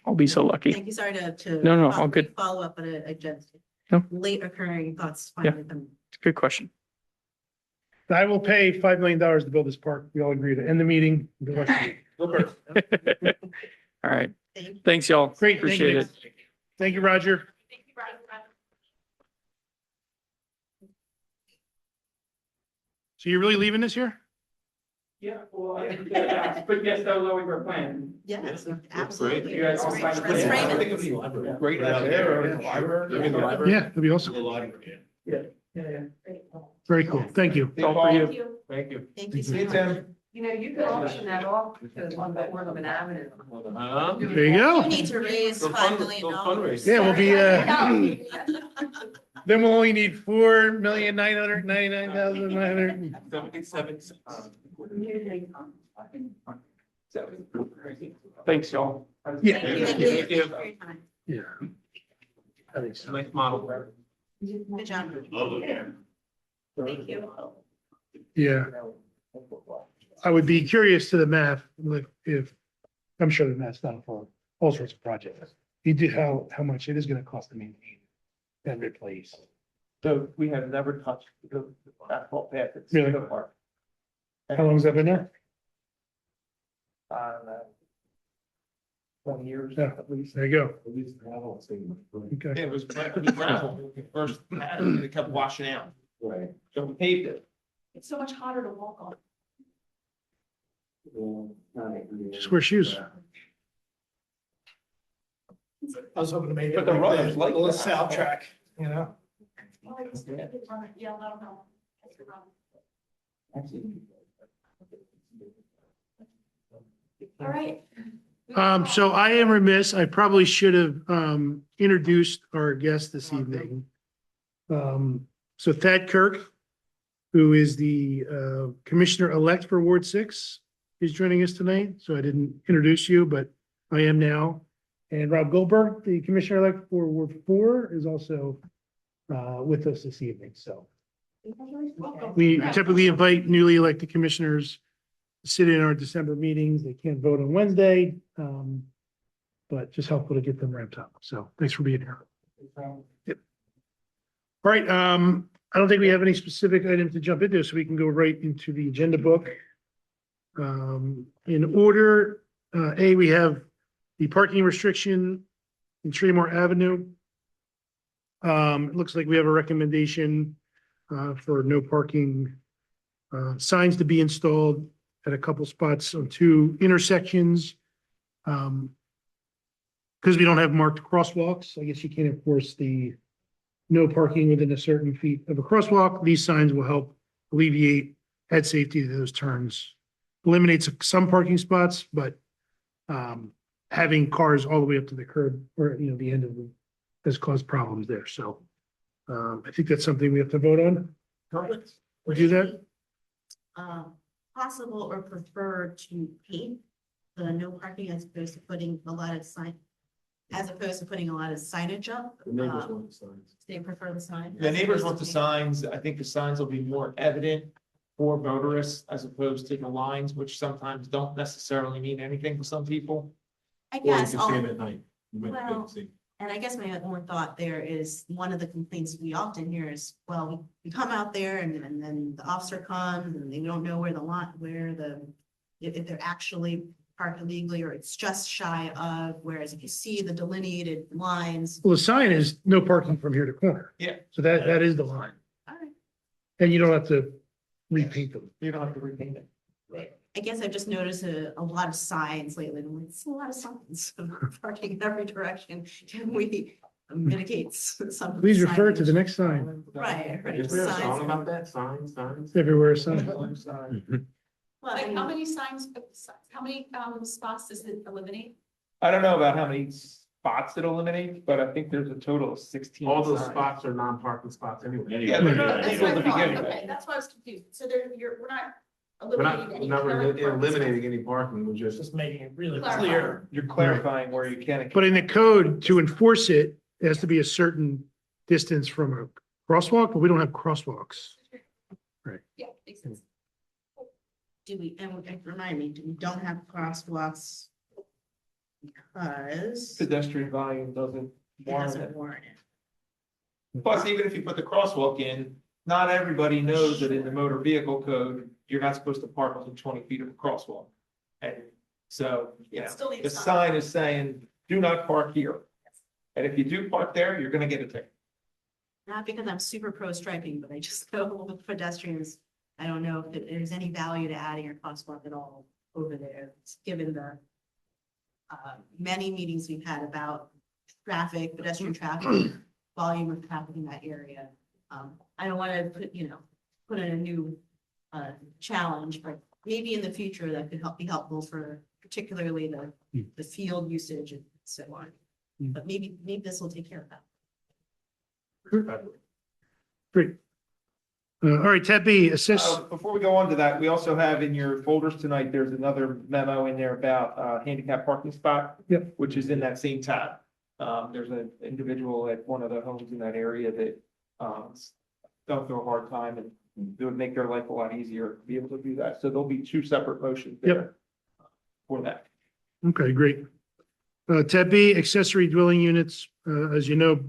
I'll be so lucky. Thank you, sorry to. No, all good. Follow up, but I just. No. Late occurring thoughts. Yeah. finally come. Good question. I will pay $5 million to build this park. We all agree to end the meeting. Good luck to you. All right. Thank you. Thanks, y'all. Great, thank Appreciate you. it. Thank you, Roger. Thank you, Brian. So you're really leaving this here? Yeah, well, but yes, that was always our plan. Yes, great. absolutely. You guys all Let's signed the let's plan. frame I it. think it'd be Great out there or in the library. Yeah, that'd be awesome. Yeah. Very cool. Thank you. It's all for you. Thank you. Thank you. Thank you so See you, much. Tim. You know, you could auction that off because on that one of an avenue. There you go. You need to raise $5 million. Yeah, we'll be, then we'll only need $4,999,900. 77. Thanks, y'all. Yeah. Thank you for your time. Yeah. I think so. Nice model. Good job. Thank you. Yeah. I would be curious to the math, like if, I'm sure the math's not for all sorts of projects. You do how much it is gonna cost to maintain and replace. So we have never touched the asphalt pad. It's Really? so far. How long has that been there? 20 years Yeah. at least. There you go. Yeah, Okay. it was gravel when we first had it, and it kept washing out. Right. So we paved it. It's so much harder to walk on. Just wear shoes. I was hoping to make it. But the runners like the south track, you know? Oh, I just did run it. Yeah, I don't know. I could run. All right. So I am remiss, I probably should have, introduced our guest this evening. So Thad Kirk, who is the, Commissioner-elect for Ward 6, is joining us tonight. So I didn't introduce you, but I am now. And Rob Goldberg, the Commissioner-elect for Ward 4, is also, with us this evening. So Welcome. we typically invite newly elected commissioners to sit in our December meetings. They can't vote on Wednesday. But just helpful to get them ramped up. So thanks for being here. Yep. All right, I don't think we have any specific items to jump into, so we can go right into the agenda book. In order, A, we have the parking restriction in Tremore Avenue. It looks like we have a recommendation for no parking signs to be installed at a couple spots on 2 intersections. Because we don't have marked crosswalks, I guess you can't enforce the no parking within a certain feet of a crosswalk. These signs will help alleviate head safety to those turns. Eliminates some parking spots, but having cars all the way up to the curb or, the end of the, has caused problems there. So I think that's something we have to vote on. We'll do that. Possible or prefer to paint the no parking as opposed to putting a lot of signage up. The neighbors want the signs. They prefer the sign. The as neighbors opposed want to the paint. signs. I think the signs will be more evident for motorists as opposed to the lines, which sometimes don't necessarily mean anything to some people. I Or you guess, can see them at night. You might not be able to see. and I guess my more thought there is, one of the complaints we often hear is, well, we come out there and then the officer comes and they don't know where the lot, if they're actually parked illegally or it's just shy of, whereas if you see the delineated lines. Well, the sign is no parking from here to corner. Yeah. So that is the line. All right. And you don't have to repaint them. You don't have to repaint it. I guess I've just noticed a lot of signs lately. I'm like, it's a lot of signs parking in every direction. Can we mitigate some? of the Please refer to the signage? next sign. Right, right. Is there a song Signs. about that? Signs? Everywhere a sign. Well, Like, and- how many signs, how many, spots does it eliminate? I don't know about how many spots it eliminates, but I think there's a total of 16. All those signs. spots are non-parking spots anyway. Yeah, they're not- That's It's what at I the thought. beginning. Okay, that's why I was confused. So we're not We're not, eliminating any. we're not current parking eliminating any parking, we're just. making it really spots. Clarify. You're clarifying where you can. and But in the code, to enforce it, it has to be a certain distance from a crosswalk, but we don't have crosswalks. Yeah, makes sense. Do we, and remind me, we don't have crosswalks because it Pedestrian volume doesn't warrant doesn't it. warrant it. Plus, even if you put the crosswalk in, not everybody knows that in the motor vehicle code, you're not supposed to park within 20 feet of a crosswalk. And so, you know, Still need the a sign. sign is saying, do not park here. And if you do park there, you're gonna get a ticket. Not because I'm super pro striping, but I just know with pedestrians, I don't know if there's any value to adding a crosswalk at all over there, given the many meetings we've had about traffic, pedestrian traffic, volume of traffic in that area. I don't want to put in a new challenge, but maybe in the future that could be helpful for particularly the field usage and so on. But maybe this will take care of that. Great. All right, tab B, assess, Before we go on to that, we also have in your folders tonight, there's another memo in there about handicap parking spot. Yep. Which is in that same tab. There's an individual at one of the homes in that area that going through a hard time, and it would make their life a lot easier to be able to do that. So there'll be two separate motions there for that. okay, great. Tab B, accessory dwelling units, as you know,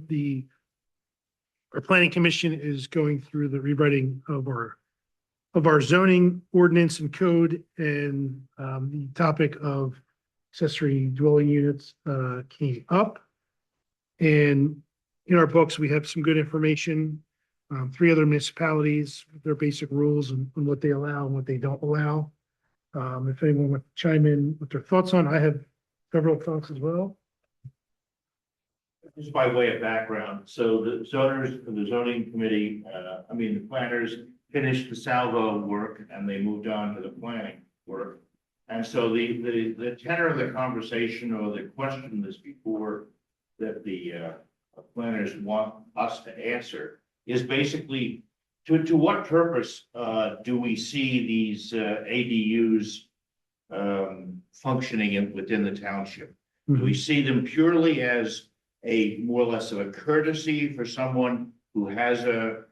our planning commission is going through the rewriting of our zoning ordinance and code, and the topic of accessory dwelling units came up. And in our books, we have some good information. 3 other municipalities, their basic rules and what they allow and what they don't allow. If anyone would chime in with their thoughts on, I have several thoughts as well. Just by way of background, so the zoners, the zoning committee, the planners finished the salvo work and they moved on to the planning work. And so the tenor of the conversation or the question that's before that the planners want us to answer is basically to what purpose do we see these ADUs functioning within the township? Do we see them purely as a more or less of a courtesy for someone who has an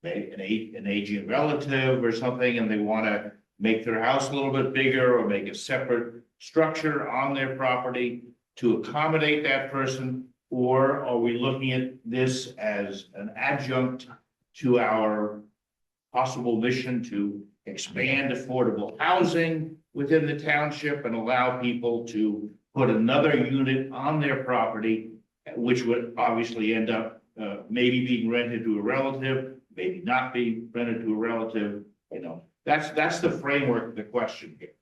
aging relative or something, and they want to make their house a little bit bigger or make a separate structure on their property to accommodate that person? Or are we looking at this as an adjunct to our possible mission to expand affordable housing within the township and allow people to put another unit on their property, which would obviously end up maybe being rented to a relative, maybe not being rented to a relative? That's the framework of the question here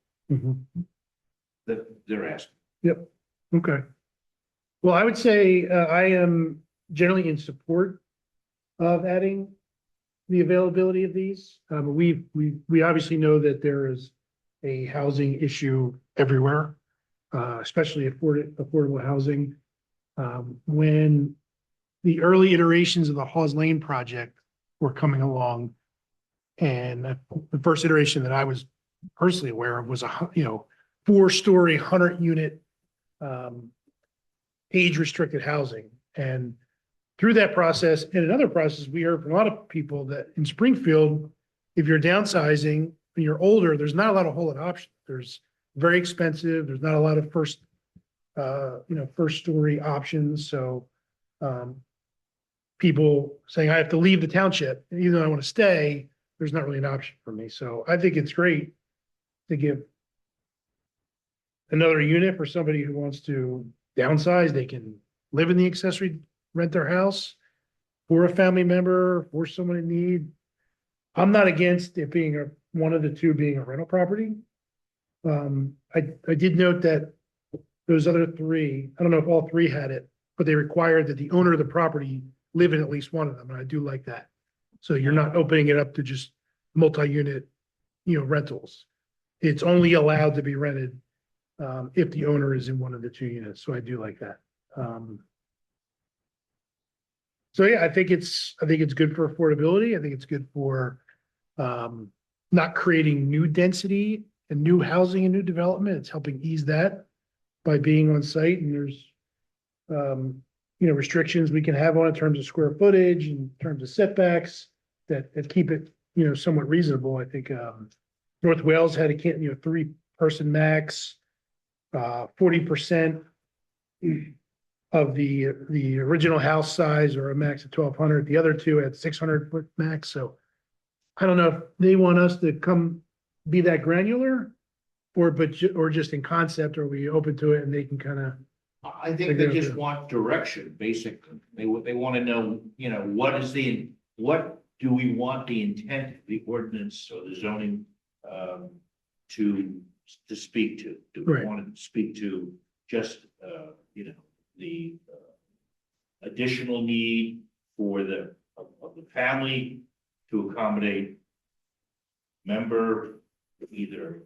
that they're asking. Yep, okay. Well, I would say I am generally in support of adding the availability of these. We obviously know that there is a housing issue everywhere, especially affordable housing. When the early iterations of the Hawes Lane project were coming along, and the first iteration that I was personally aware of was 4-story, 100-unit age-restricted housing. And through that process and another process, we heard from a lot of people that in Springfield, if you're downsizing and you're older, there's not a whole lot of options. There's very expensive. There's not a lot of first-story options. So people saying I have to leave the township, and even though I want to stay, there's not really an option for me. So I think it's great to give another unit for somebody who wants to downsize. They can live in the accessory, rent their house for a family member, for someone in need. I'm not against it being one of the two being a rental property. I did note that those other three, I don't know if all three had it, but they required that the owner of the property live in at least one of them, and I do like that. So you're not opening it up to just multi-unit, rentals. It's only allowed to be rented if the owner is in one of the two units, so I do like that. So yeah, I think it's good for affordability. I think it's good for not creating new density and new housing and new development. It's helping ease that by being on site, and there's restrictions we can have on in terms of square footage, in terms of setbacks that keep it, somewhat reasonable. I think North Wales had a 3-person max, 40% of the original house size, or a max of 1,200. The other two had 600-foot max. So I don't know if they want us to come be that granular, or just in concept, or we open to it and they can kind of. I think they just want direction, basically. They want to know, what do we want the intent of the ordinance or the zoning to speak to? Do we Right. want to speak to just, the additional need for the family to accommodate member, either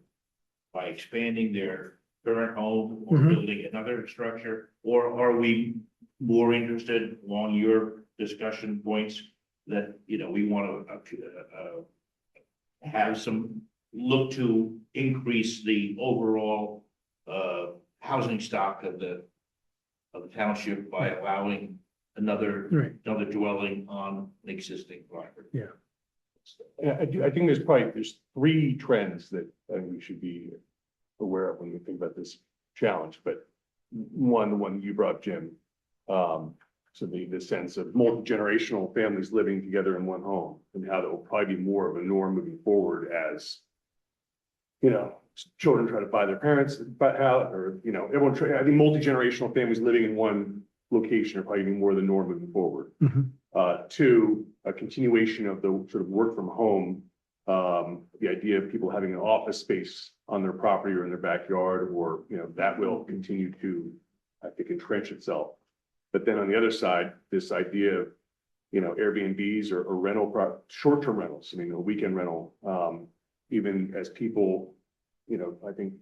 by expanding their current home or Mhm. building another structure? Or are we more interested along your discussion points that, we want to have some look to increase the overall housing stock of the township by allowing another dwelling on an existing property? Yeah. Yeah, I think there's 3 trends that I think we should be aware of when we think about this challenge, but the one you brought, Jim. So the sense of multi-generational families living together in one home, and how that will probably be more of a norm moving forward as, children try to buy their parents' house, or, I think multi-generational families living in one location are probably be more the norm moving forward. Mhm. 2, a continuation of the sort of work from home, the idea of people having an office space on their property or in their backyard, or, that will continue to, I think, entrench itself. But then on the other side, this idea of, Airbnbs or short-term rentals, a weekend rental, even as people, I think,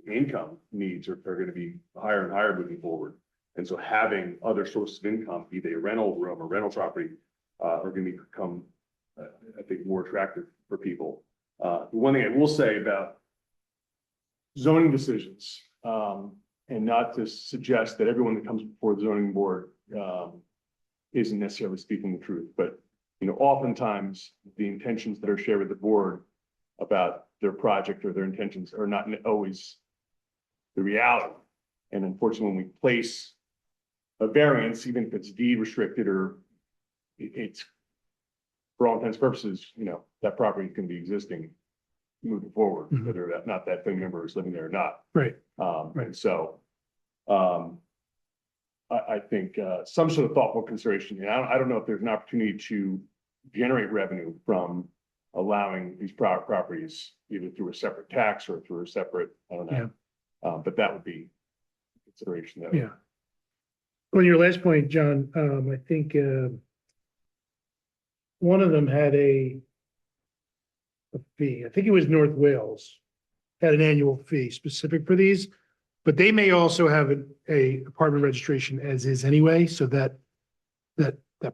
income needs are going to be higher and higher moving forward. And so having other sources of income, be they a rental room or rental property, are going to become, I think, more attractive for people. The one thing I will say about zoning decisions, and not to suggest that everyone that comes before the zoning board isn't necessarily speaking the truth, but oftentimes the intentions that are shared with the board about their project or their intentions are not always the reality. And unfortunately, when we place a variance, even if it's deed restricted, or it's, for all intents and purposes, that property can be existing moving forward, Mhm. whether or not that family member is living there or not. Right. And so, I think some sort of thoughtful consideration, and I don't know if there's an opportunity to generate revenue from allowing these properties either through a separate tax or through a separate, I don't know. But that would be a consideration. Yeah. On your last point, John, I think one of them had a fee. I think it was North Wales had an annual fee specific for these, but they may also have a apartment registration as is anyway, so that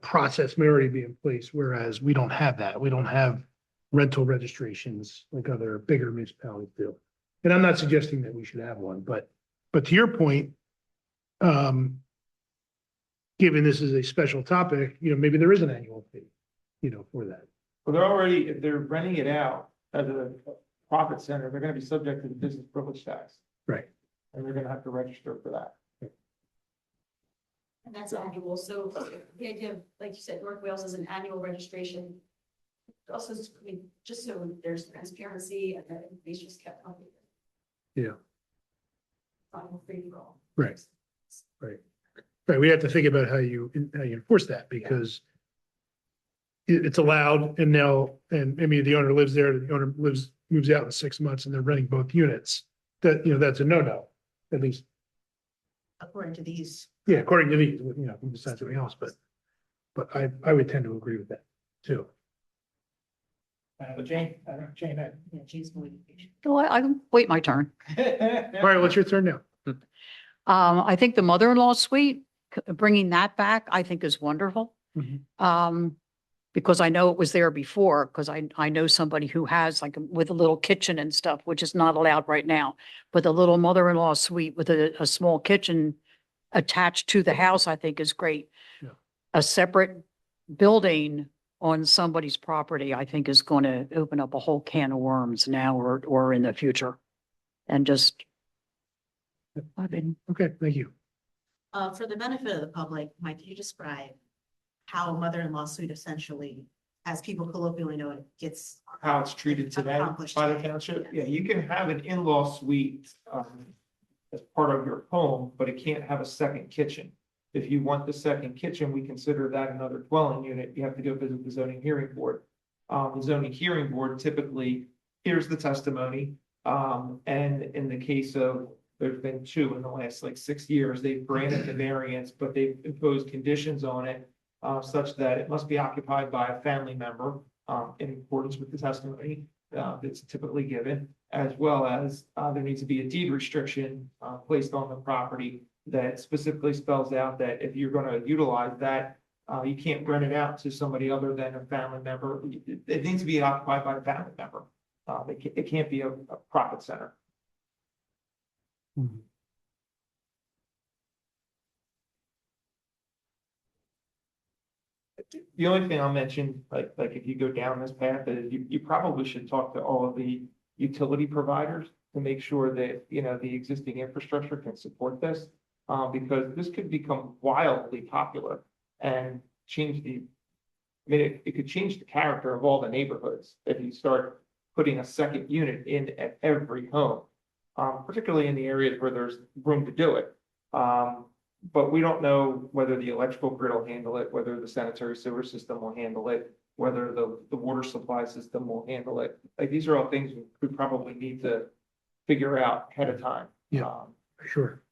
process may already be in place, whereas we don't have that. We don't have rental registrations like other bigger municipalities do. And I'm not suggesting that we should have one, but to your point, given this is a special topic, maybe there is an annual fee, for that. Well, they're already, if they're renting it out as a profit center, they're gonna be subject to the business privilege tax. Right. And they're gonna have to register for that. And that's annual, so the idea of, like you said, North Wales is an annual registration. Also, just so there's transparency and that information is kept on. Yeah. Final free for all. Right. Right. Right. We have to think about how you enforce that, because it's allowed and and maybe the owner lives there, the owner moves out in 6 months and they're renting both units. That's a no-no, at least, According to these, yeah, according to these, besides something else, but I would tend to agree with that too. Jane, yeah, Jane's going to be. Oh, I can wait my turn. All right, what's your turn now? I think the mother-in-law suite, bringing that back, I think is wonderful. Mhm. Because I know it was there before, because I know somebody who has like with a little kitchen and stuff, which is not allowed right now. But the little mother-in-law suite with a small kitchen attached to the house, I think is great. Yeah. A separate building on somebody's property, I think is going to open up a whole can of worms now or in the future. And just, I mean, Okay, thank you. For the benefit of the public, Mike, can you describe how a mother-in-law suite essentially, as people colloquially know it, gets how it's treated today accomplished by the today? township. Yeah, you can have an in-law suite as part of your home, but it can't have a second kitchen. If you want the second kitchen, we consider that another dwelling unit. You have to go visit the zoning hearing board. The zoning hearing board typically hears the testimony. And in the case of, there's been 2 in the last like 6 years, they've granted the variance, but they've imposed conditions on it such that it must be occupied by a family member in accordance with the testimony that's typically given, as well as there needs to be a deed restriction placed on the property that specifically spells out that if you're going to utilize that, you can't rent it out to somebody other than a family member. It needs to be occupied by a family member. It can't be a profit center. The only thing I'll mention, like if you go down this path, is you probably should talk to all of the utility providers to make sure that, the existing infrastructure can support this. Because this could become wildly popular and change it could change the character of all the neighborhoods if you start putting a second unit in at every home. Particularly in the areas where there's room to do it. But we don't know whether the electrical grid will handle it, whether the sanitary sewer system will handle it, whether the water supply system will handle it. Like, these are all things we probably need to figure out ahead of time. Yeah. Sure.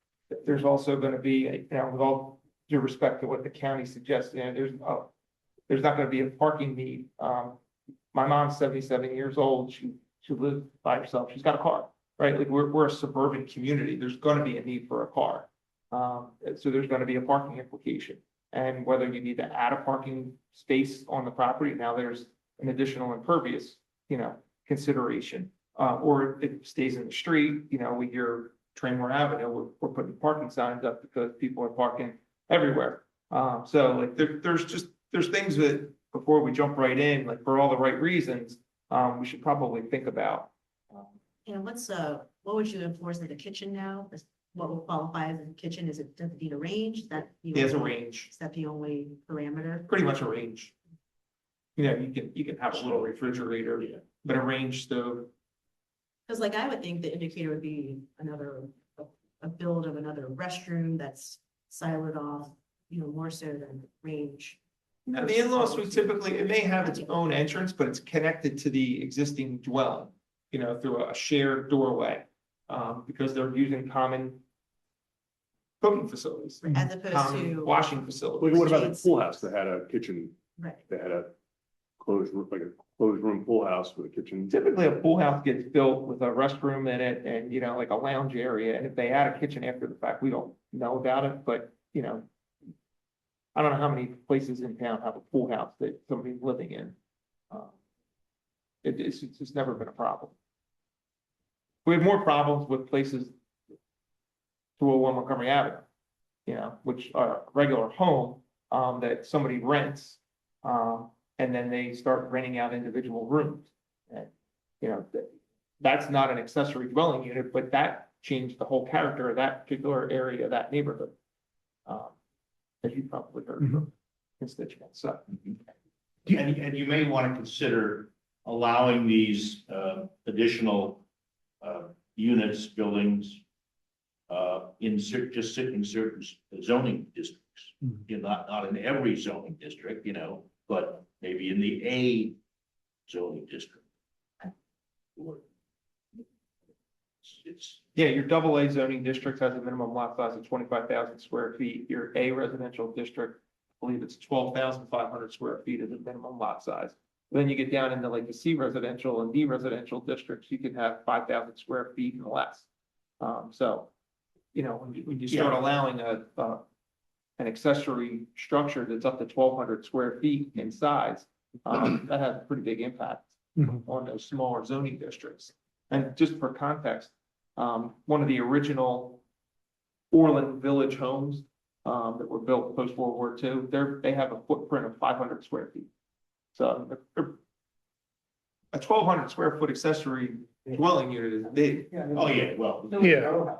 There's also going to be, with all due respect to what the county suggests, there's not going to be a parking need. My mom's 77 years old. She lives by herself. She's got a car, right? Like, we're a suburban community. There's going to be a need for a car. So there's going to be a parking implication, and whether you need to add a parking space on the property, now there's an additional impervious, consideration, or it stays in the street. We hear Trainmore Avenue, we're putting parking signs up because people are parking everywhere. So like there's things that before we jump right in, like for all the right reasons, we should probably think about. What would you enforce in the kitchen now? What will qualify as a kitchen? Does it need a range? There's a range, Is that the only parameter? pretty much a range. You can have a little refrigerator, but a range stove. Because like I would think the indicator would be a build of another restroom that's siloed off, more so than range. No, the in-law suite typically, it may have its own entrance, but it's connected to the existing dwelling, through a shared doorway. Because they're using common cooking facilities, As opposed common to. washing Like, facilities. what about a pool house that had a kitchen, Right. that had a closed room pool house with a kitchen? Typically, a pool house gets built with a restroom in it and, like a lounge area. And if they add a kitchen after the fact, we don't know about it, but, I don't know how many places in town have a pool house that somebody's living in. It's never been a problem. We have more problems with places 201 Montgomery Avenue, which are a regular home, that somebody rents, and then they start renting out individual rooms. And, that's not an accessory dwelling unit, but that changed the whole character of that particular area, that neighborhood. As you probably heard from constituents, so. And you may want to consider allowing these additional units, buildings, in certain zoning districts. Not in every zoning district, but maybe in the A zoning district. It's, Yeah, your double A zoning district has a minimum lot size of 25,000 square feet. Your A residential district, I believe it's 12,500 square feet is the minimum lot size. Then you get down into like the C residential and D residential districts, you can have 5,000 square feet and less. So, you know, when you start allowing an accessory structure that's up to 1,200 square feet in size, that has a pretty big impact on those smaller zoning districts. And just for context, one of the original Orland Village homes that were built post World War II, they have a footprint of 500 square feet. So a 1,200 square foot accessory dwelling unit is big. oh, yeah, well, Yeah.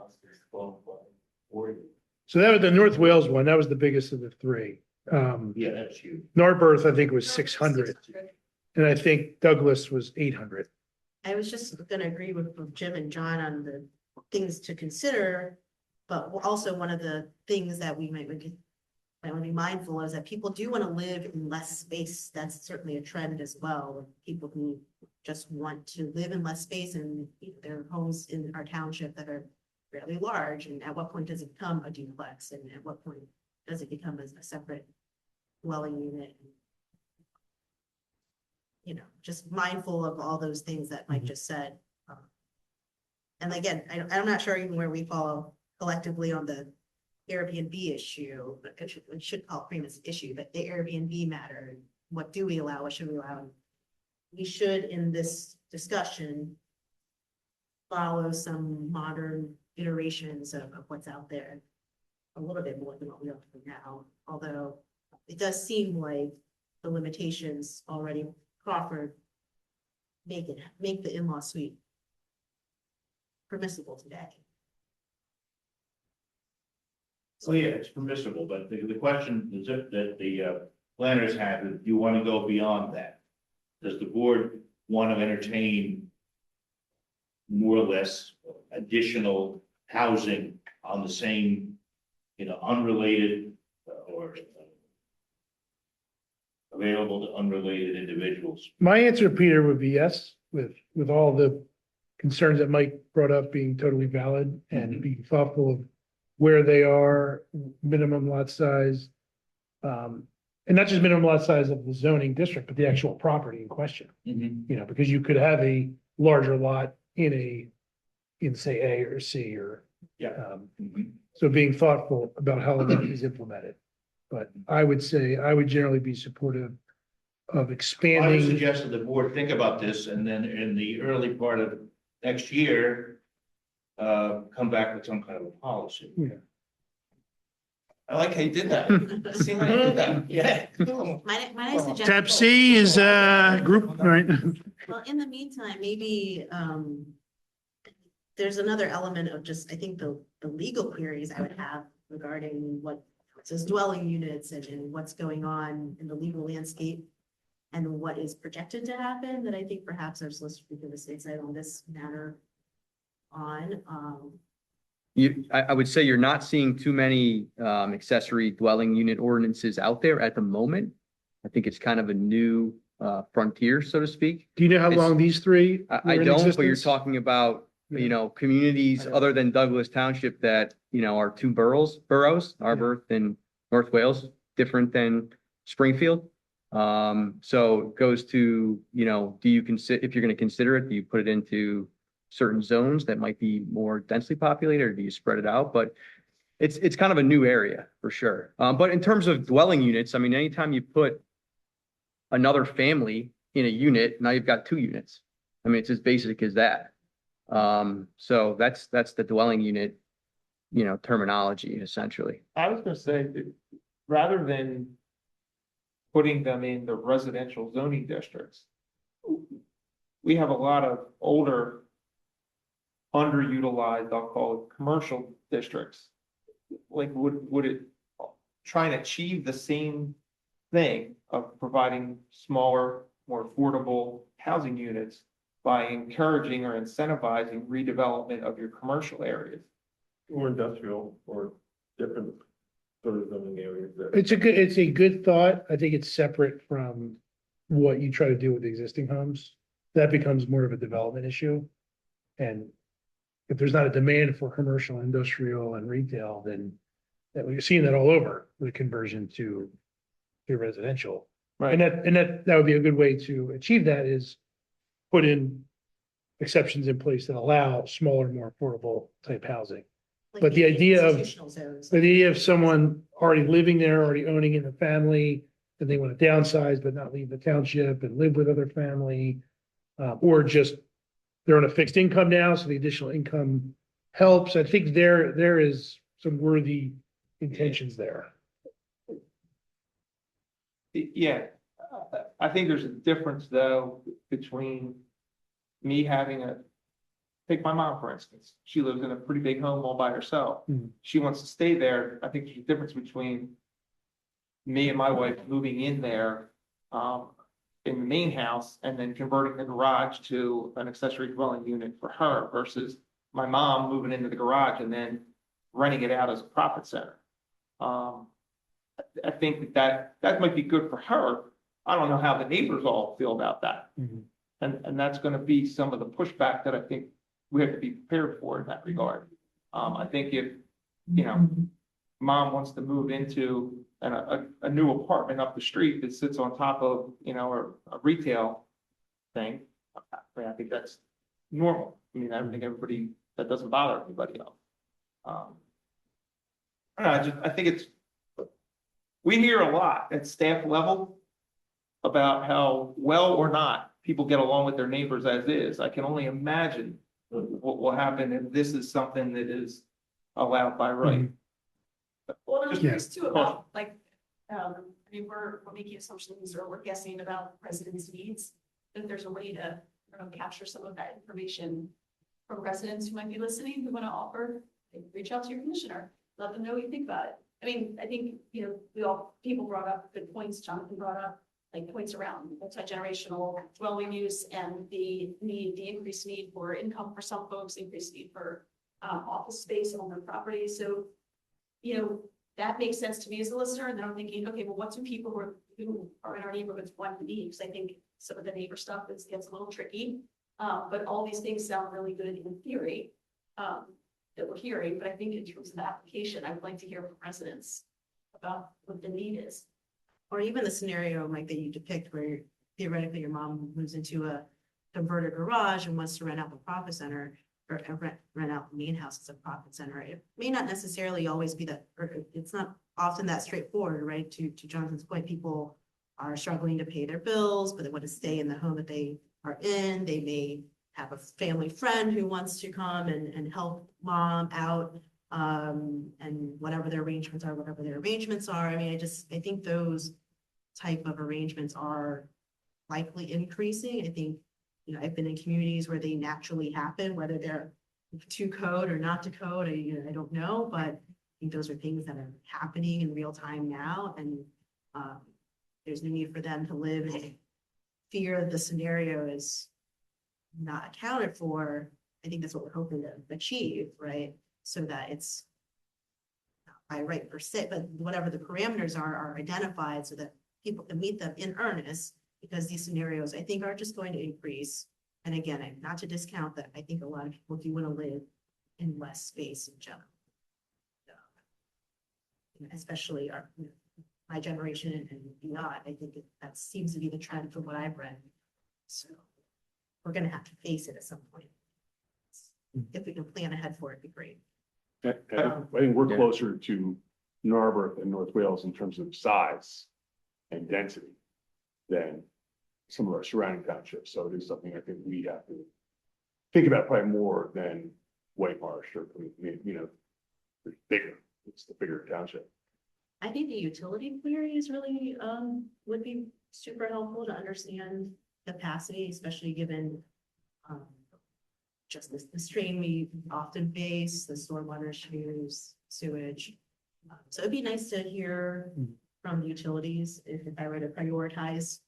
So that was the North Wales one. That was the biggest of the three. yeah, that's huge. Narberth, I think, was 600, and I think Douglas was 800. I was just gonna agree with Jim and John on the things to consider, but also one of the things that we might want to be mindful of is that people do want to live in less space. That's certainly a trend as well. People who just want to live in less space, and there are homes in our township that are fairly large. And at what point does it become a duplex? And at what point does it become a separate dwelling unit? You know, just mindful of all those things that Mike just said. And again, I'm not sure even where we fall collectively on the Airbnb issue, but we should call it previous issue, but the Airbnb matter. What do we allow? What should we allow? We should, in this discussion, follow some modern iterations of what's out there. A little bit more than what we are doing now, although it does seem like the limitations already Crawford make the in-law suite permissible today. Oh, yeah, it's permissible, but the question is that the planners have, is, do you want to go beyond that? Does the board want to entertain more or less additional housing on the same, unrelated or available to unrelated individuals? My answer, Peter, would be yes, with all the concerns that Mike brought up being totally valid and being thoughtful of where they are, minimum lot size. And not just minimum lot size of the zoning district, but the actual property in question. Because you could have a larger lot in say A or C or. So being thoughtful about how that is implemented. But I would say, I would generally be supportive of I would expanding. suggest that the board think about this and then in the early part of next year, come back with some kind of a policy. Yeah. I like how you did that. See how you did that? Yeah. Might I suggest? Tab C is group, all right? Well, in the meantime, maybe there's another element of just, I think the legal queries I would have regarding what says dwelling units and what's going on in the legal landscape and what is projected to happen, that I think perhaps our solicitor could give us insight on this matter on. I would say you're not seeing too many accessory dwelling unit ordinances out there at the moment. I think it's kind of a new frontier, so to speak. Do you know how It's- long these three? I were in don't, but you're existence? talking about, Yeah. communities other than Douglas Township that, are two boroughs, Narberth and North Wales, different than Springfield. So it goes to, do you consider, if you're going to consider it, do you put it into certain zones that might be more densely populated, or do you spread it out? But it's kind of a new area for sure. But in terms of dwelling units, I mean, anytime you put another family in a unit, now you've got two units. I mean, it's as basic as that. So that's the dwelling unit, terminology essentially. I was gonna say, that rather than putting them in the residential zoning districts, we have a lot of older, underutilized, I'll call it, commercial districts. Like, would it try and achieve the same thing of providing smaller, more affordable housing units by encouraging or incentivizing redevelopment of your commercial areas? Or industrial or different sort of zoning areas that. It's a good thought. I think it's separate from what you try to do with the existing homes. That becomes more of a development issue. And if there's not a demand for commercial, industrial and retail, then that we're seeing that all over the conversion to residential. And that would be a good way to achieve that is put in exceptions in place that allow smaller, more affordable type housing. Like But the idea of, institutional zones. the idea of someone already living there, already owning it in a family, and they want to downsize but not leave the township and live with other family, or just they're on a fixed income now, so the additional income helps. I think there is some worthy intentions there. Yeah, I think there's a difference though between me having take my mom, for instance. She lives in a pretty big home all by herself. Mhm. She wants to stay there. I think there's a difference between me and my wife moving in there, in the main house and then converting the garage to an accessory dwelling unit for her versus my mom moving into the garage and then renting it out as a profit center. I think that might be good for her. I don't know how the neighbors all feel about that. Mhm. And that's gonna be some of the pushback that I think we have to be prepared for in that regard. I think if, mom wants to move into a new apartment up the street that sits on top of, a retail thing, I think that's normal. I mean, I don't think everybody, that doesn't bother anybody else. I don't know, I think we hear a lot at staff level about how well or not people get along with their neighbors as is. I can only imagine what will happen if this is something that is allowed by right. Well, I'm Yeah. curious too about, like, I mean, we're making assumptions or we're guessing about residents' needs. If there's a way to capture some of that information from residents who might be listening, who want to offer, reach out to your commissioner, let them know what you think about it. I mean, I think, people brought up good points, Jonathan brought up, like points around multi-generational dwelling use and the increased need for income for some folks, increased need for office space on their property. So, that makes sense to me as a listener. And then I'm thinking, okay, well, what do people who are in our neighborhoods want to need? Because I think some of the neighbor stuff gets a little tricky. But all these things sound really good in theory that we're hearing. But I think in terms of the application, I would like to hear from residents about what the need is. Or even the scenario, Mike, that you depict where theoretically your mom moves into a converted garage and wants to rent out the profit center or rent out the main house as a profit center. It may not necessarily always be that, or it's not often that straightforward, right? To Jonathan's point, people are struggling to pay their bills, but they want to stay in the home that they are in. They may have a family friend who wants to come and help mom out. And whatever their arrangements are, I mean, I think those type of arrangements are likely increasing. I think, I've been in communities where they naturally happen, whether they're to code or not to code, I don't know, but I think those are things that are happening in real time now. And there's no need for them to live in fear that the scenario is not accounted for. I think that's what we're hoping to achieve, right? So that it's not by right per se, but whatever the parameters are identified so that people can meet them in earnest, because these scenarios, I think, are just going to increase. And again, not to discount that, I think a lot of people do want to live in less space in general. Especially my generation and beyond, I think that seems to be the trend from what I've read. So we're going to have to face it at some point. If we can plan ahead for it, it'd be great. I think we're closer to Narberth and North Wales in terms of size and density than some of our surrounding townships. So it is something I think we have to think about probably more than White Marsh or, it's bigger. It's the bigger township. I think the utility query is really, would be super helpful to understand capacity, especially given just the strain we often face, the stormwater issues, sewage. So it'd be nice to hear from the utilities if I were to prioritize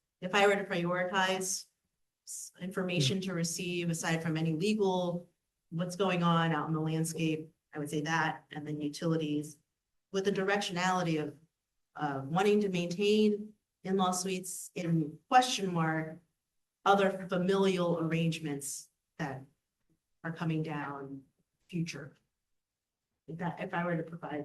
information to receive aside from any legal, what's going on out in the landscape, I would say that, and then utilities with the directionality of wanting to maintain in-law suites in question mark, other familial arrangements that are coming down future. If I were to provide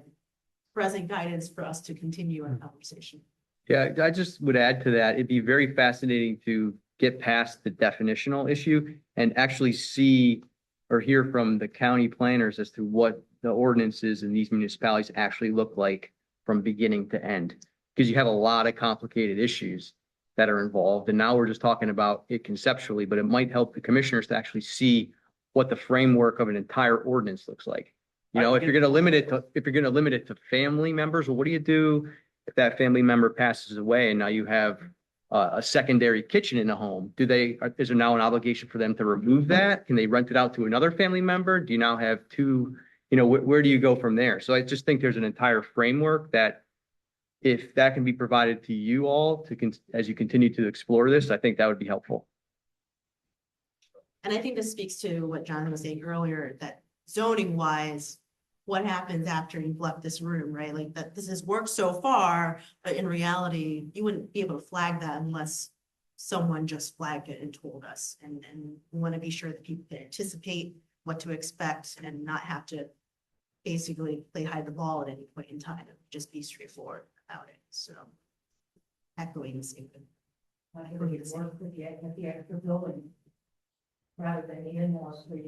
present guidance for us to continue our conversation. Yeah, I just would add to that, it'd be very fascinating to get past the definitional issue and actually see or hear from the county planners as to what the ordinances in these municipalities actually look like from beginning to end. Because you have a lot of complicated issues that are involved. And now we're just talking about it conceptually, but it might help the commissioners to actually see what the framework of an entire ordinance looks like. You know, if you're going to limit it to family members, well, what do you do if that family member passes away and now you have a secondary kitchen in the home? Is there now an obligation for them to remove that? Can they rent it out to another family member? Do you now have two, where do you go from there? So I just think there's an entire framework that if that can be provided to you all as you continue to explore this, I think that would be helpful. And I think this speaks to what John was saying earlier, that zoning wise, what happens after you've left this room, right? Like that this has worked so far, but in reality, you wouldn't be able to flag that unless someone just flagged it and told us. And we want to be sure that people can anticipate what to expect and not have to basically play hide the ball at any point in time. Just be straightforward about it. So echoing the statement. I think we could work with the extra building rather than the in-law suite.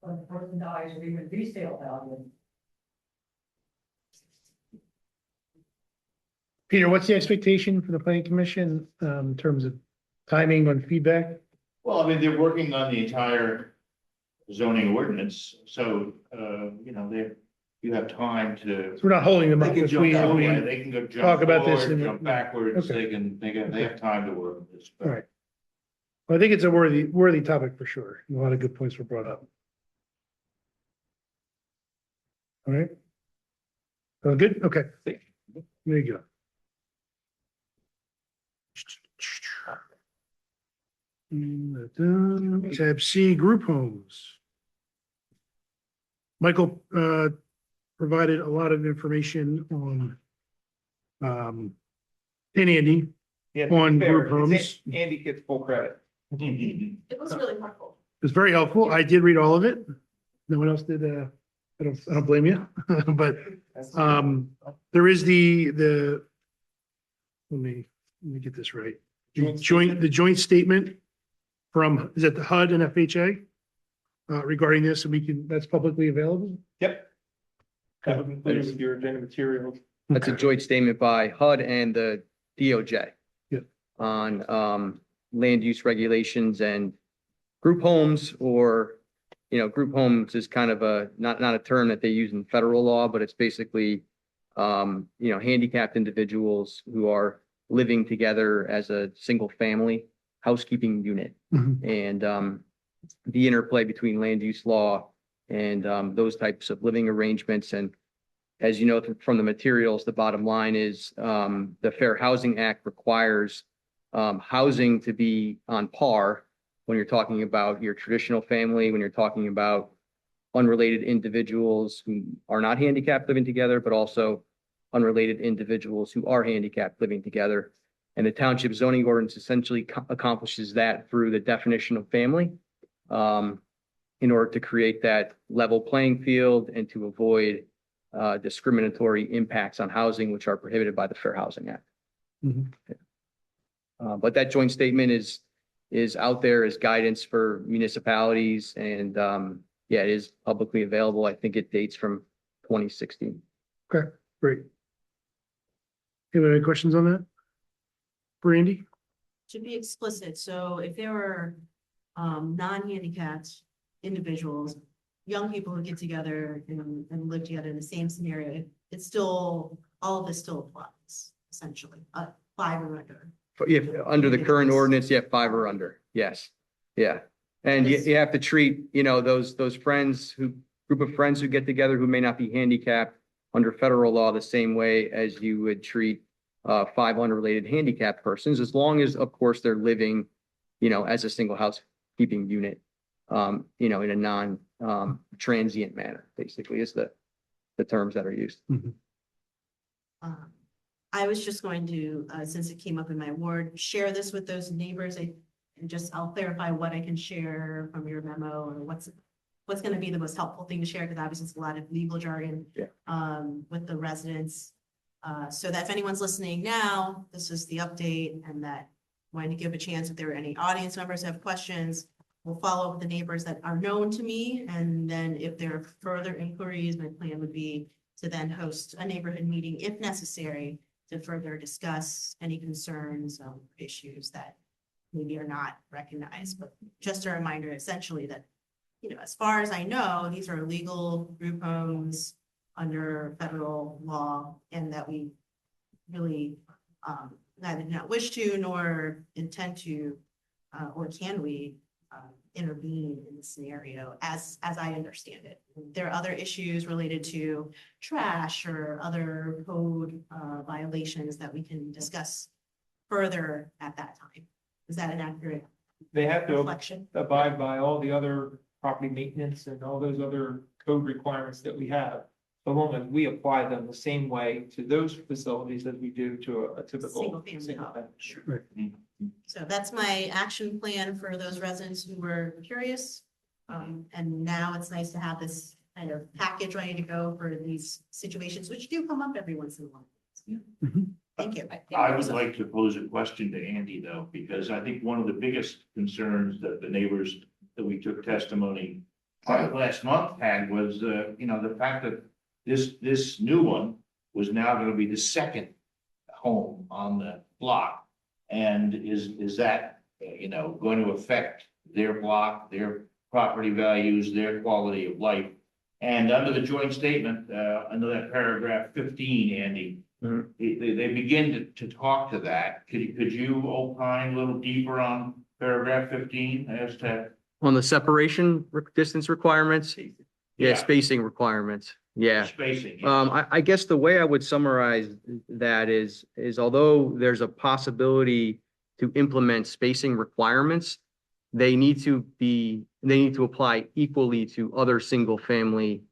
When the person dies, or even resale value. Peter, what's the expectation for the planning commission in terms of timing on feedback? Well, I mean, they're working on the entire zoning ordinance, so, you have time to. So we're not holding them They up. can if jump we- that if we- way, they can go jump talk about this forward, and- jump backwards, Okay. they have time to work with this. All right. Well, I think it's a worthy topic for sure. A lot of good points were brought up. All right. Good? Okay. There you go. Tab C, group homes. Michael provided a lot of information on and Andy Yeah, to be on fair, group homes. Andy gets full credit. It was really helpful. It was very helpful. I did read all of it. No one else did. I don't blame you, but there is the let me get this right. The joint statement from, is it the HUD and FHA regarding this, and that's publicly available? Yep. That was included with your agenda materials. That's a joint statement by HUD and the DOJ. Yep. On land use regulations and group homes, or group homes is kind of not a term that they use in federal law, but it's basically handicapped individuals who are living together as a single family housekeeping unit. Mhm. And the interplay between land use law and those types of living arrangements. And as you know from the materials, the bottom line is the Fair Housing Act requires housing to be on par when you're talking about your traditional family, when you're talking about unrelated individuals who are not handicapped living together, but also unrelated individuals who are handicapped living together. And the township zoning ordinance essentially accomplishes that through the definition of family in order to create that level playing field and to avoid discriminatory impacts on housing, which are prohibited by the Fair Housing Act. Mhm. But that joint statement is out there as guidance for municipalities, and it is publicly available. I think it dates from 2016. Okay, great. Any questions on that? Brandy? To be explicit, so if there were non-handicapped individuals, young people who get together and live together in the same scenario, it's still, all of this still applies, essentially, 5 or under. If under the current ordinance, 5 or under, yes, yeah. And you have to treat, those friends group of friends who get together who may not be handicapped under federal law the same way as you would treat 5 unrelated handicapped persons, as long as, of course, they're living, as a single housekeeping unit, in a non-transient manner, basically, is the terms that are used. Mhm. I was just going to, since it came up in my ward, share this with those neighbors. And just, I'll clarify what I can share from your memo or what's going to be the most helpful thing to share, because obviously it's a lot of legal jargon. Yeah. With the residents. So that if anyone's listening now, this is the update, and that wanting to give a chance if there are any audience members who have questions. We'll follow up with the neighbors that are known to me, and then if there are further inquiries, my plan would be to then host a neighborhood meeting if necessary to further discuss any concerns, issues that maybe are not recognized, but just a reminder essentially that, as far as I know, these are legal group homes under federal law, and that we really neither do not wish to nor intend to, or can we intervene in the scenario as I understand it. There are other issues related to trash or other code violations that we can discuss further at that time. Is that an accurate They have to reflection? abide by all the other property maintenance and all those other code requirements that we have. So long as we apply them the same way to those facilities as we do to a typical. Single-family home. So that's my action plan for those residents who were curious. And now it's nice to have this kind of package ready to go for these situations, which do come up every once in a while. Thank you. I would like to pose a question to Andy though, because I think one of the biggest concerns that the neighbors that we took testimony last month had was, the fact that this new one was now going to be the second home on the block. And is that, going to affect their block, their property values, their quality of life? And under the joint statement, under that paragraph 15, Andy, they begin to talk to that. Could you opine a little deeper on paragraph 15 as to? On the separation distance requirements? Yeah, spacing requirements. Yeah. Spacing. I guess the way I would summarize that is although there's a possibility to implement spacing requirements, they need to apply equally to other single family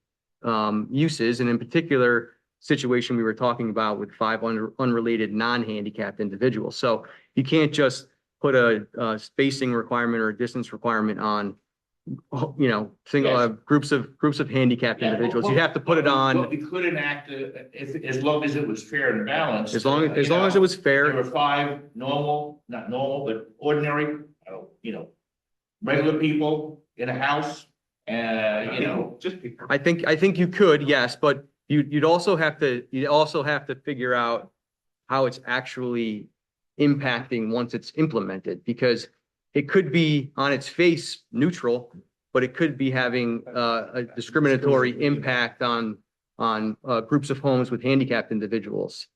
uses. And in particular situation we were talking about with 5 unrelated non-handicapped individuals. So you can't just put a spacing requirement or a distance requirement on single groups of handicapped individuals. You have to put it on. But we could enact as long as it was fair and balanced. As long as it was fair. There were 5 normal, not normal, but ordinary, regular people in a house, Just people. I think you could, yes, but you'd also have to figure out how it's actually impacting once it's implemented, because it could be on its face neutral, but it could be having a discriminatory impact on groups of homes with handicapped individuals.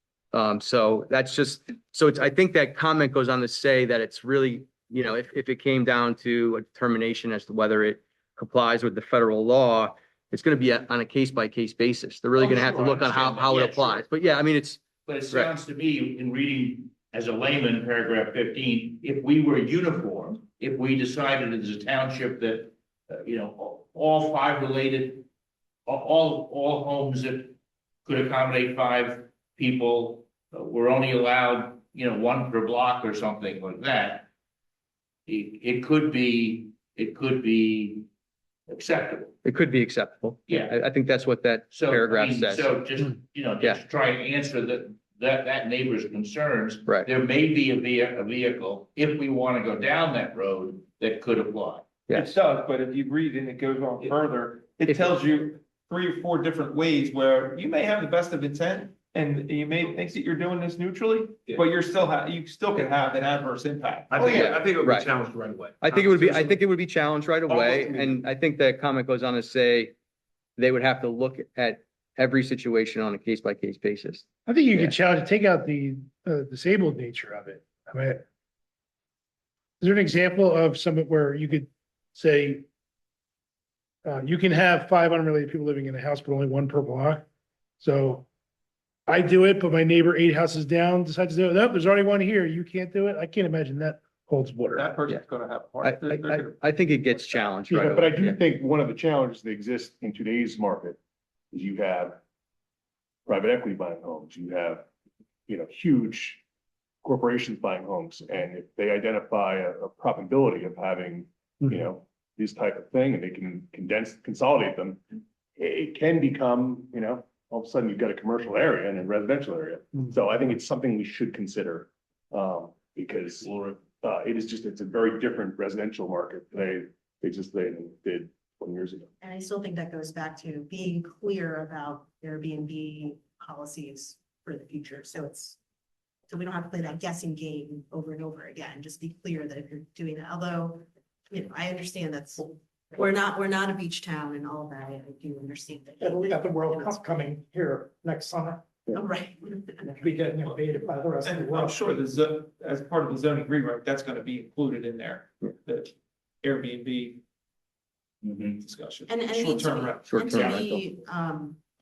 So that's just, I think that comment goes on to say that it's really, if it came down to a determination as to whether it complies with the federal law, it's going to be on a case by case basis. They're really going to have to look on how it applies. But yeah, I mean, But it sounds to me, in reading as a layman, paragraph 15, if we were uniform, if we decided as a township that, all 5 related, all homes that could accommodate 5 people were only allowed, 1 per block or something like that, it could be acceptable. it could be acceptable. Yeah. I think that's what that So, paragraph says. So just try and answer that neighbor's concerns. Right. There may be a vehicle, if we want to go down that road, that could apply. It does, but if you read and it goes on further, it tells you 3 or 4 different ways where you may have the best of intent and you may think that you're doing this neutrally, but you still can have an adverse impact. I think it would Right. be challenged right away. I think it would be challenged right away. And I think that comment goes on to say they would have to look at every situation on a case by case basis. I think you could challenge, take out the disabled nature of it. I mean, is there an example of something where you could say, you can have 5 unrelated people living in a house, but only 1 per block? So I do it, but my neighbor 8 houses down decides to do it. Nope, there's already 1 here. You can't do it. I can't imagine that holds water. That person's gonna have a hard. I think it gets challenged right Yeah, away. but I do think one of the challenges that exist in today's market is you have private equity buying homes, you have, huge corporations buying homes. And if they identify a probability of having, these type of thing, and they can consolidate them, it can become, all of a sudden you've got a commercial area and a residential area. So I think it's something we should consider, because it's a very different residential market today. They did 20 years ago. And I still think that goes back to being clear about Airbnb policies for the future. So we don't have to play that guessing game over and over again. Just be clear that if you're doing that, although, I understand we're not a beach town and all that. I do understand that. And we got the World Cup coming here next summer. Oh, right. We get invaded by the rest of the And world. I'm sure as part of the zoning rewrite, that's gonna be included in there, the Airbnb discussion. And Short-term rental. to be,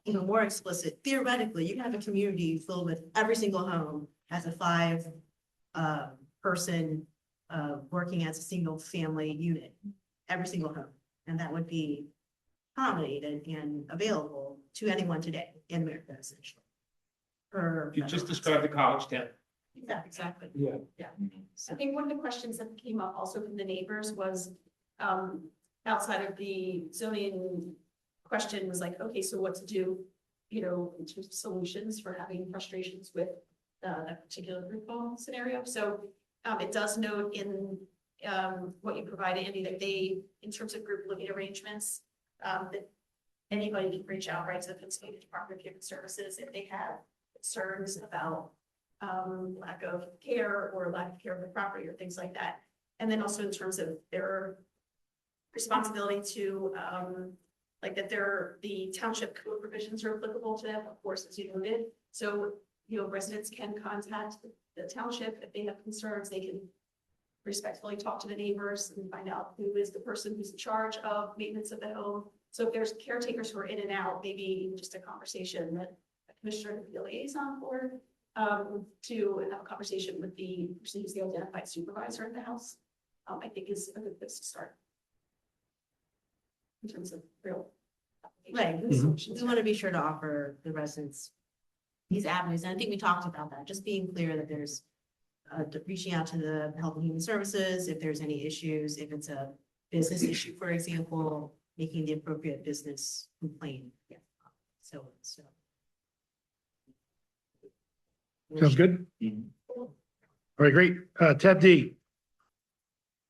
even more explicit, theoretically, you can have a community filled with every single home has a 5 person working as a single family unit, every single home. And that would be accommodated and available to anyone today in America, essentially. You just described the college town. Yeah, exactly. Yeah. I think one of the questions that came up also from the neighbors was, outside of the zoning question was like, okay, so what to do, in terms of solutions for having frustrations with that particular group home scenario. So it does note in what you provided, Andy, that they, in terms of group living arrangements, that anybody can reach out right to the Pennsylvania Department of Human Services if they have concerns about lack of care or lack of care of the property or things like that. And then also in terms of their responsibility to, like that the township code provisions are applicable to them, of course, as you noted. So, residents can contact the township if they have concerns. They can respectfully talk to the neighbors and find out who is the person who's in charge of maintenance of the home. So if there's caretakers who are in and out, maybe just a conversation that a commissioner could be a liaison for, to have a conversation with the person who's the identified supervisor in the house, I think is a good place to start. In terms of real. Right, we want to be sure to offer the residents these avenues. And I think we talked about that, just being clear that there's reaching out to the Health and Human Services if there's any issues, if it's a business issue, for example, making the appropriate business complaint. Yeah. So. Sounds good. All right, great. Tab D.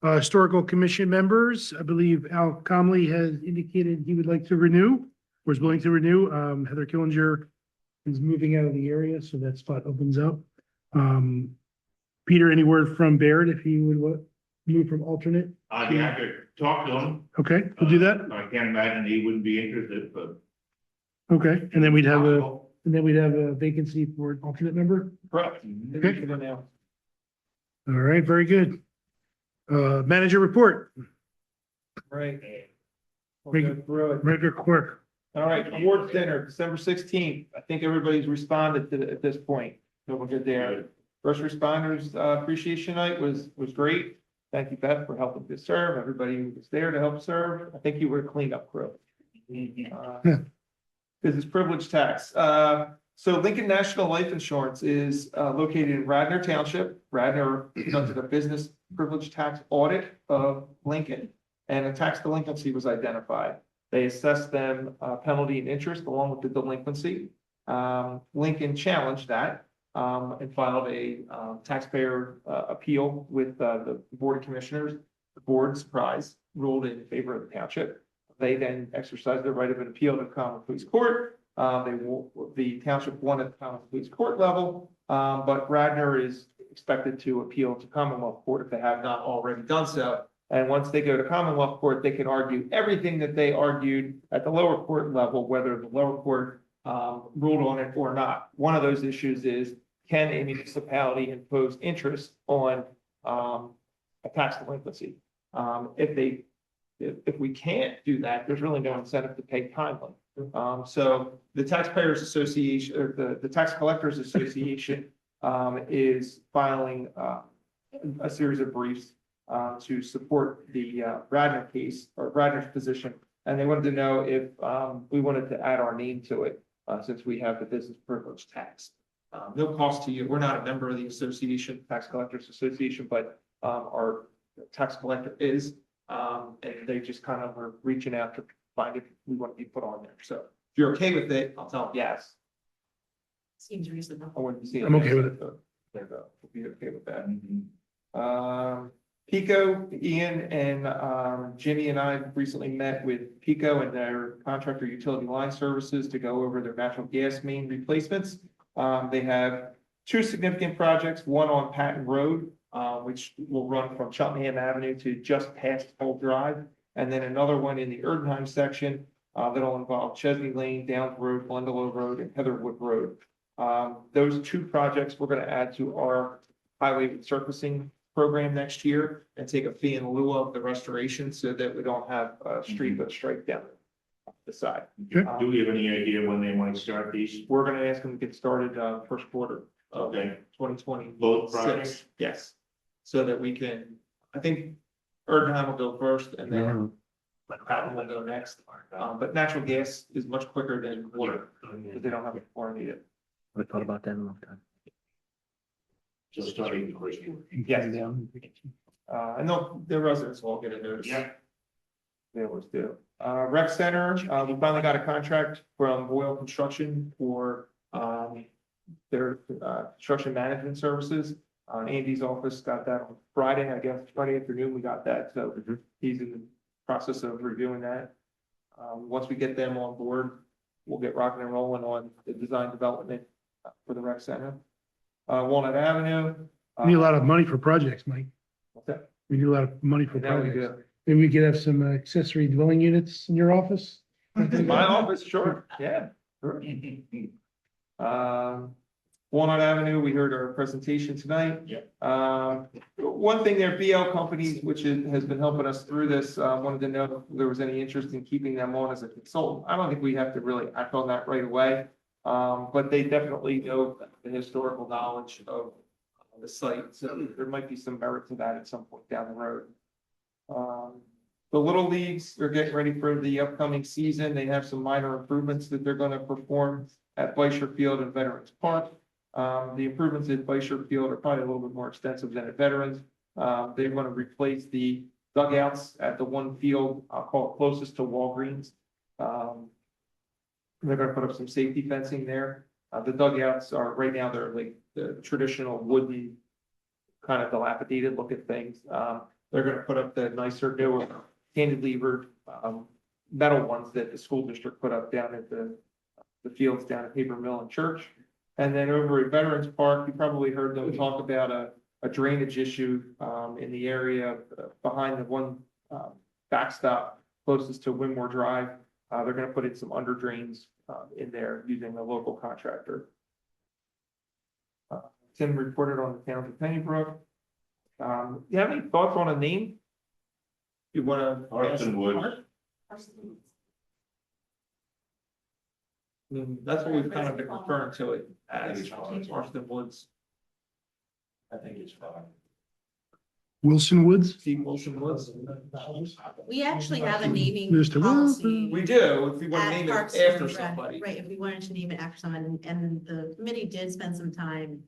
Historical Commission members, I believe Al Comley has indicated he would like to renew, or is willing to renew. Heather Killinger is moving out of the area, so that spot opens up. Peter, any word from Baird if he would move from alternate? Yeah, I could talk to him. Okay, we'll do that. I can't imagine he wouldn't be interested, but. Okay, and then we'd have a vacancy for an alternate member. Correct. Okay. All right, very good. Manager report. Right. Make- We'll go through it. Manager Quirk. All right, awards dinner, December 16th. I think everybody's responded to at this point. So we'll get there. First responders appreciation night was great. Thank you, Beth, for helping to serve. Everybody who was there to help serve. I think you were a cleanup crew. Business privilege tax. So Lincoln National Life Insurance is located in Radnor Township. Radnor conducted a business privilege tax audit of Lincoln, and a tax delinquency was identified. They assessed them penalty and interest along with the delinquency. Lincoln challenged that and filed a taxpayer appeal with the Board of Commissioners. The board, surprise, ruled in favor of the township. They then exercised their right of an appeal to the Common Pleas Court. The township won at the Common Pleas Court level, but Radnor is expected to appeal to Commonwealth Court if they have not already done so. And once they go to Commonwealth Court, they can argue everything that they argued at the lower court level, whether the lower court ruled on it or not. One of those issues is, can a municipality impose interest on a tax delinquency? If we can't do that, there's really no incentive to pay timely. So the Taxpayers Association, or the Tax Collectors Association is filing a series of briefs to support the Radnor case, or Radnor's position. And they wanted to know if we wanted to add our name to it, since we have the business privilege tax. No cost to you. We're not a member of the association, Tax Collectors Association, but our tax collector is. And they just kind of are reaching out to find if we want to be put on there. So if you're okay with it, I'll tell them yes. Seems reasonable. I wouldn't see. I'm okay with it. There you go. We'll be okay with that. Pico, Ian and Jimmy and I recently met with Pico and their contractor utility line services to go over their natural gas main replacements. They have two significant projects, one on Patton Road, which will run from Cheltenham Avenue to just past Old Drive. And then another one in the Erdenheim section, that'll involve Chesney Lane, Downs Road, Glendalough Road, and Heatherwood Road. Those two projects we're gonna add to our highway resurfacing program next year and take a fee in lieu of the restoration so that we don't have a street go straight down the side. Okay. Do we have any idea when they might start these? We're gonna ask them to get started, first quarter of Okay. 2020. Both projects? Yes, so that we can, I think Erdenheim will go first and then Patton will go next. But natural gas is much quicker than water, because they don't have a water needed. I thought about that in a long time. Just starting the first one. Yes. And their residents will all get a notice. Yeah. They always do. Rec Center, we finally got a contract from Boyle Construction for, their, construction management services. Andy's office got that on Friday, I guess, Friday afternoon, we got that, so he's in the process of reviewing that. Once we get them on board, we'll get rocking and rolling on the design development for the rec center. Walnut Avenue. We need a lot of money for projects, Mike. What's that? We need a lot of money for And now we projects. do. Maybe we could have some accessory dwelling units in your office? My office, sure, yeah. Sure. Walnut Avenue, we heard our presentation tonight. Yeah. One thing there, BL Companies, which has been helping us through this, wanted to know if there was any interest in keeping them on as a consultant. I don't think we have to really act on that right away. But they definitely know the historical knowledge of the site, so there might be some merit to that at some point down the road. The Little Leagues are getting ready for the upcoming season. They have some minor improvements that they're gonna perform at Beischer Field and Veterans Park. The improvements at Beischer Field are probably a little bit more extensive than at Veterans. They're gonna replace the dugouts at the one field, I'll call it closest to Walgreens. They're gonna put up some safety fencing there. The dugouts are, right now, they're like the traditional wooden, kind of dilapidated looking things. They're gonna put up the nicer, newer, cantilevered, metal ones that the school district put up down at the fields down at Paper Mill and Church. And then over at Veterans Park, you probably heard them talk about a drainage issue, in the area behind the one, backstop closest to Winmore Drive. They're gonna put in some under drains, in there using a local contractor. Tim reported on the town of Pennybrook. You have any thoughts on a name? You wanna? Harston Woods. That's what we've kind of been referring to it as, Harston Woods. I think it's fine. Wilson Woods? Steve Wilson Woods. We actually have a naming Mr. policy. We do, if you want to at name it Parks and after Rec, somebody. Right, if we wanted to name it after someone, and the committee did spend some time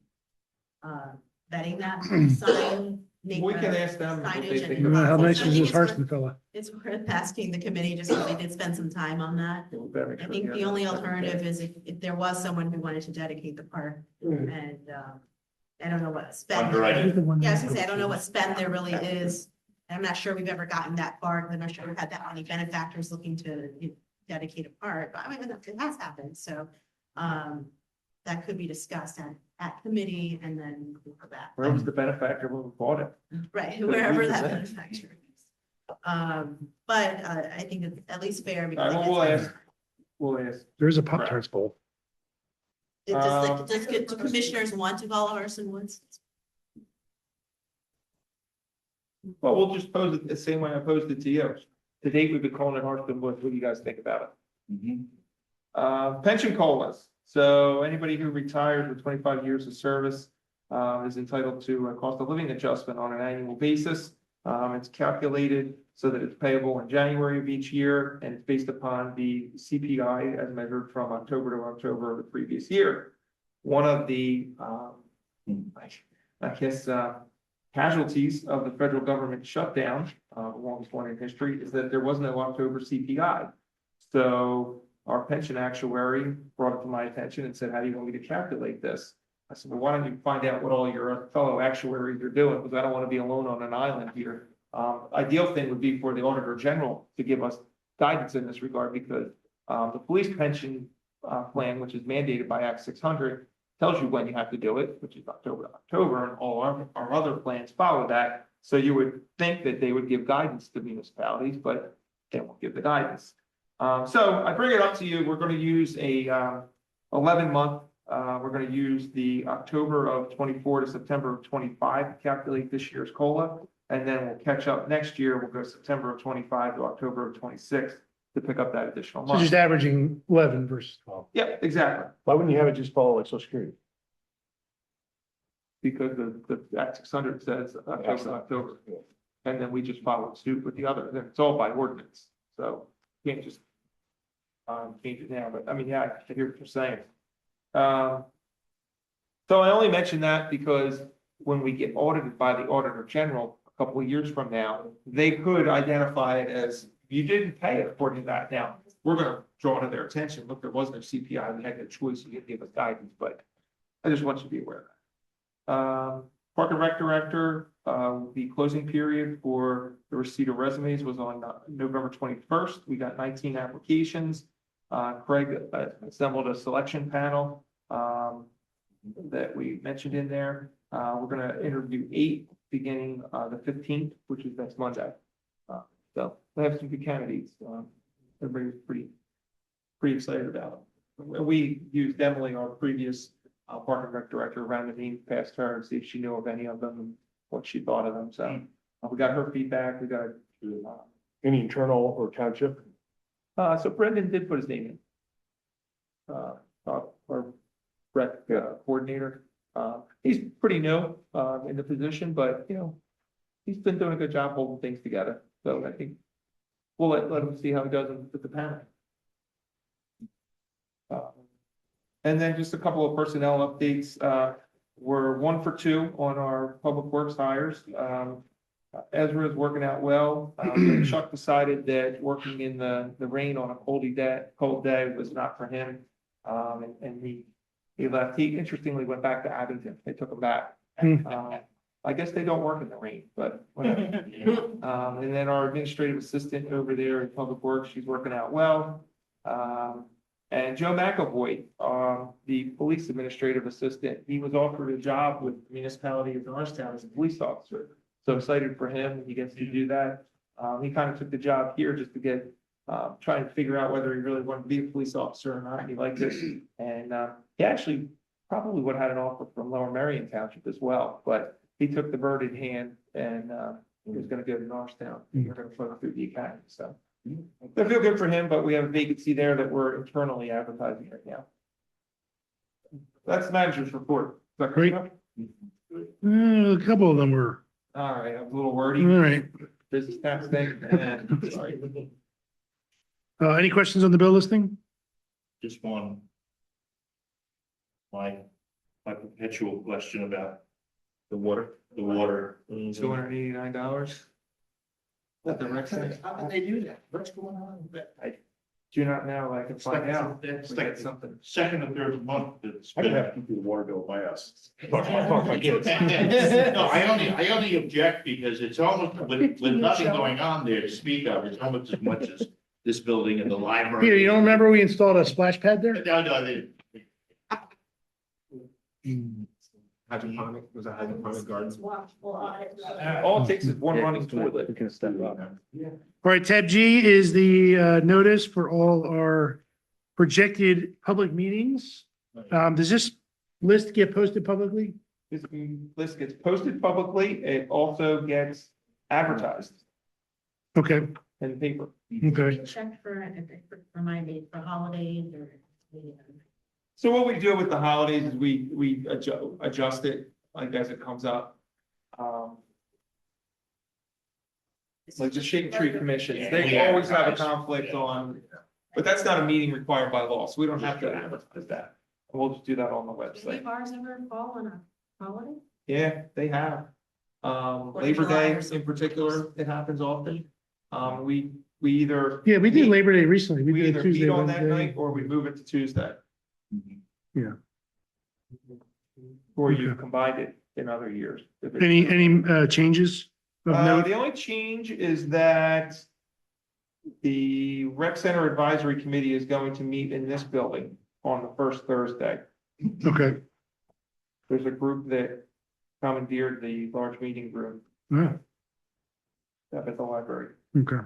vetting that sign. We can ask them what they signage think and about How nice I is think this it's worth- Harston fella? It's worth asking the committee, just because they did spend some time on that. I think the only alternative is if there was someone who wanted to dedicate the park, and I don't know what spend. Underwriting. Yeah, I was gonna say, I don't know what spend there really is. I'm not sure we've ever gotten that far, I'm not sure we've had that many benefactors looking to dedicate a park, but I mean, it has happened, so. That could be discussed at committee and then for that. Where was the benefactor when we bought it? Right, Could wherever use that that. benefactor is. But I think it's at least fair All because. right, well, we'll ask. There's a Pop-Tarts bowl. Does do commissioners want to follow Harston Woods? Well, we'll just pose it the same way I posed it to you. To date, we've been calling it Harston Woods. What do you guys think about it? Pension colas. So anybody who retires with 25 years of service is entitled to a cost of living adjustment on an annual basis. It's calculated so that it's payable in January of each year, and it's based upon the CPI as measured from October to October of the previous year. one of the, I guess, casualties of the federal government shutdown, the longest one in history, is that there was no October CPI. So our pension actuary brought it to my attention and said, how do you want me to calculate this? I said, well, why don't you find out what all your fellow actuaries are doing? Because I don't want to be alone on an island here. Ideal thing would be for the Auditor General to give us guidance in this regard, because the police pension plan, which is mandated by Act 600, tells you when you have to do it, which is October to October, and all our other plans follow that. So you would think that they would give guidance to municipalities, but they won't give the guidance. So I bring it up to you. We're going to use a 11-month. We're going to use the October of 24 to September of 25 to calculate this year's COLA, and then we'll catch up next year. We'll go September of 25 to October of 26 to pick up that additional So month. just averaging 11 versus 12. Yeah, exactly. Why wouldn't you have it just follow like Social Security? Because the Act 600 says October to October. And then we just follow suit with the other. Then it's all by ordinance. So you can't just change it now. But I mean, yeah, I hear what you're saying. So I only mention that because when we get audited by the Auditor General a couple of years from now, they could identify it as you didn't pay it according to that. Now, we're going to draw to their attention. Look, there was no CPI. We had no choice. You didn't give us guidance, but I just want you to be aware of that. Park and Rec Director, the closing period for the receipt of resumes was on November 21st. We got 19 applications. Craig assembled a selection panel that we mentioned in there. We're going to interview 8 beginning the 15th, which is next Monday. So we have some good candidates. Everybody's pretty excited about it. We used Emily, our previous Park and Rec Director, around the names past her and see if she knew of any of them and what she thought of them. So we got her feedback. We got Any internal or township? so Brendan did put his name in. Our rec coordinator. He's pretty new in the position, but you know, he's been doing a good job holding things together. So I think we'll let him see how he does with the panel. And then just a couple of personnel updates. We're 1 for 2 on our public works hires. Ezra is working out well. Chuck decided that working in the rain on a cold day was not for him. And he left. He interestingly went back to Abington. They took him back. I guess they don't work in the rain, but whatever. And then our administrative assistant over there in Public Works, she's working out well. And Joe McAvoy, the police administrative assistant, he was offered a job with the municipality of Norristown as a police officer. So excited for him. He gets to do that. He kind of took the job here just to get, trying to figure out whether he really wanted to be a police officer or not. He liked it. And he actually probably would have had an offer from Lower Merion Township as well, but he took the bird in hand and he was going to go to Norristown. We're going to put him through the academy. So I feel good for him, but we have a vacancy there that we're internally advertising right now. That's the manager's report. Is that Great. A couple of them were, All right, I'm a little wordy. all right. Business tax thing. And, sorry. Any questions on the bill listing? Just one. My perpetual question about the water. $289. That the rec center? How did they do that? What's going on with that? I do not know. I can find out. It's We like got something. second or third month. I could have to do the water bill by us. No, I only object because it's almost, with nothing going on there to speak of, it's almost as much as this building and the library. Peter, you don't remember we installed a splash pad there? No, they. Hydroponic, was a hydroponic garden. All it takes is one running toilet. We can step up. All right, tab G is the notice for all our projected public meetings. Does this list get posted publicly? This list gets posted publicly. It also gets advertised Okay, in the paper. okay. Check for, remind me, for holidays or. So what we do with the holidays is we adjust it like as it comes up. Like the Shade Tree Commission, they always have a conflict on, but that's not a meeting required by law, so we don't have to advertise that. We'll just do that on the Any website. bars ever fall on a holiday? Yeah, they have. Or Labor July Day or in something. particular, it happens often. We either. Yeah, we did meet- Labor Day recently. We We did either Tuesday, meet on that Wednesday. night or we move it to Tuesday. Yeah. Or Okay. you've combined it in other years. if it's- Any changes of note? The only change is that the Rec Center Advisory Committee is going to meet in this building on the first Thursday. Okay. There's a group that commandeered the large meeting room Yeah, up at the library. okay.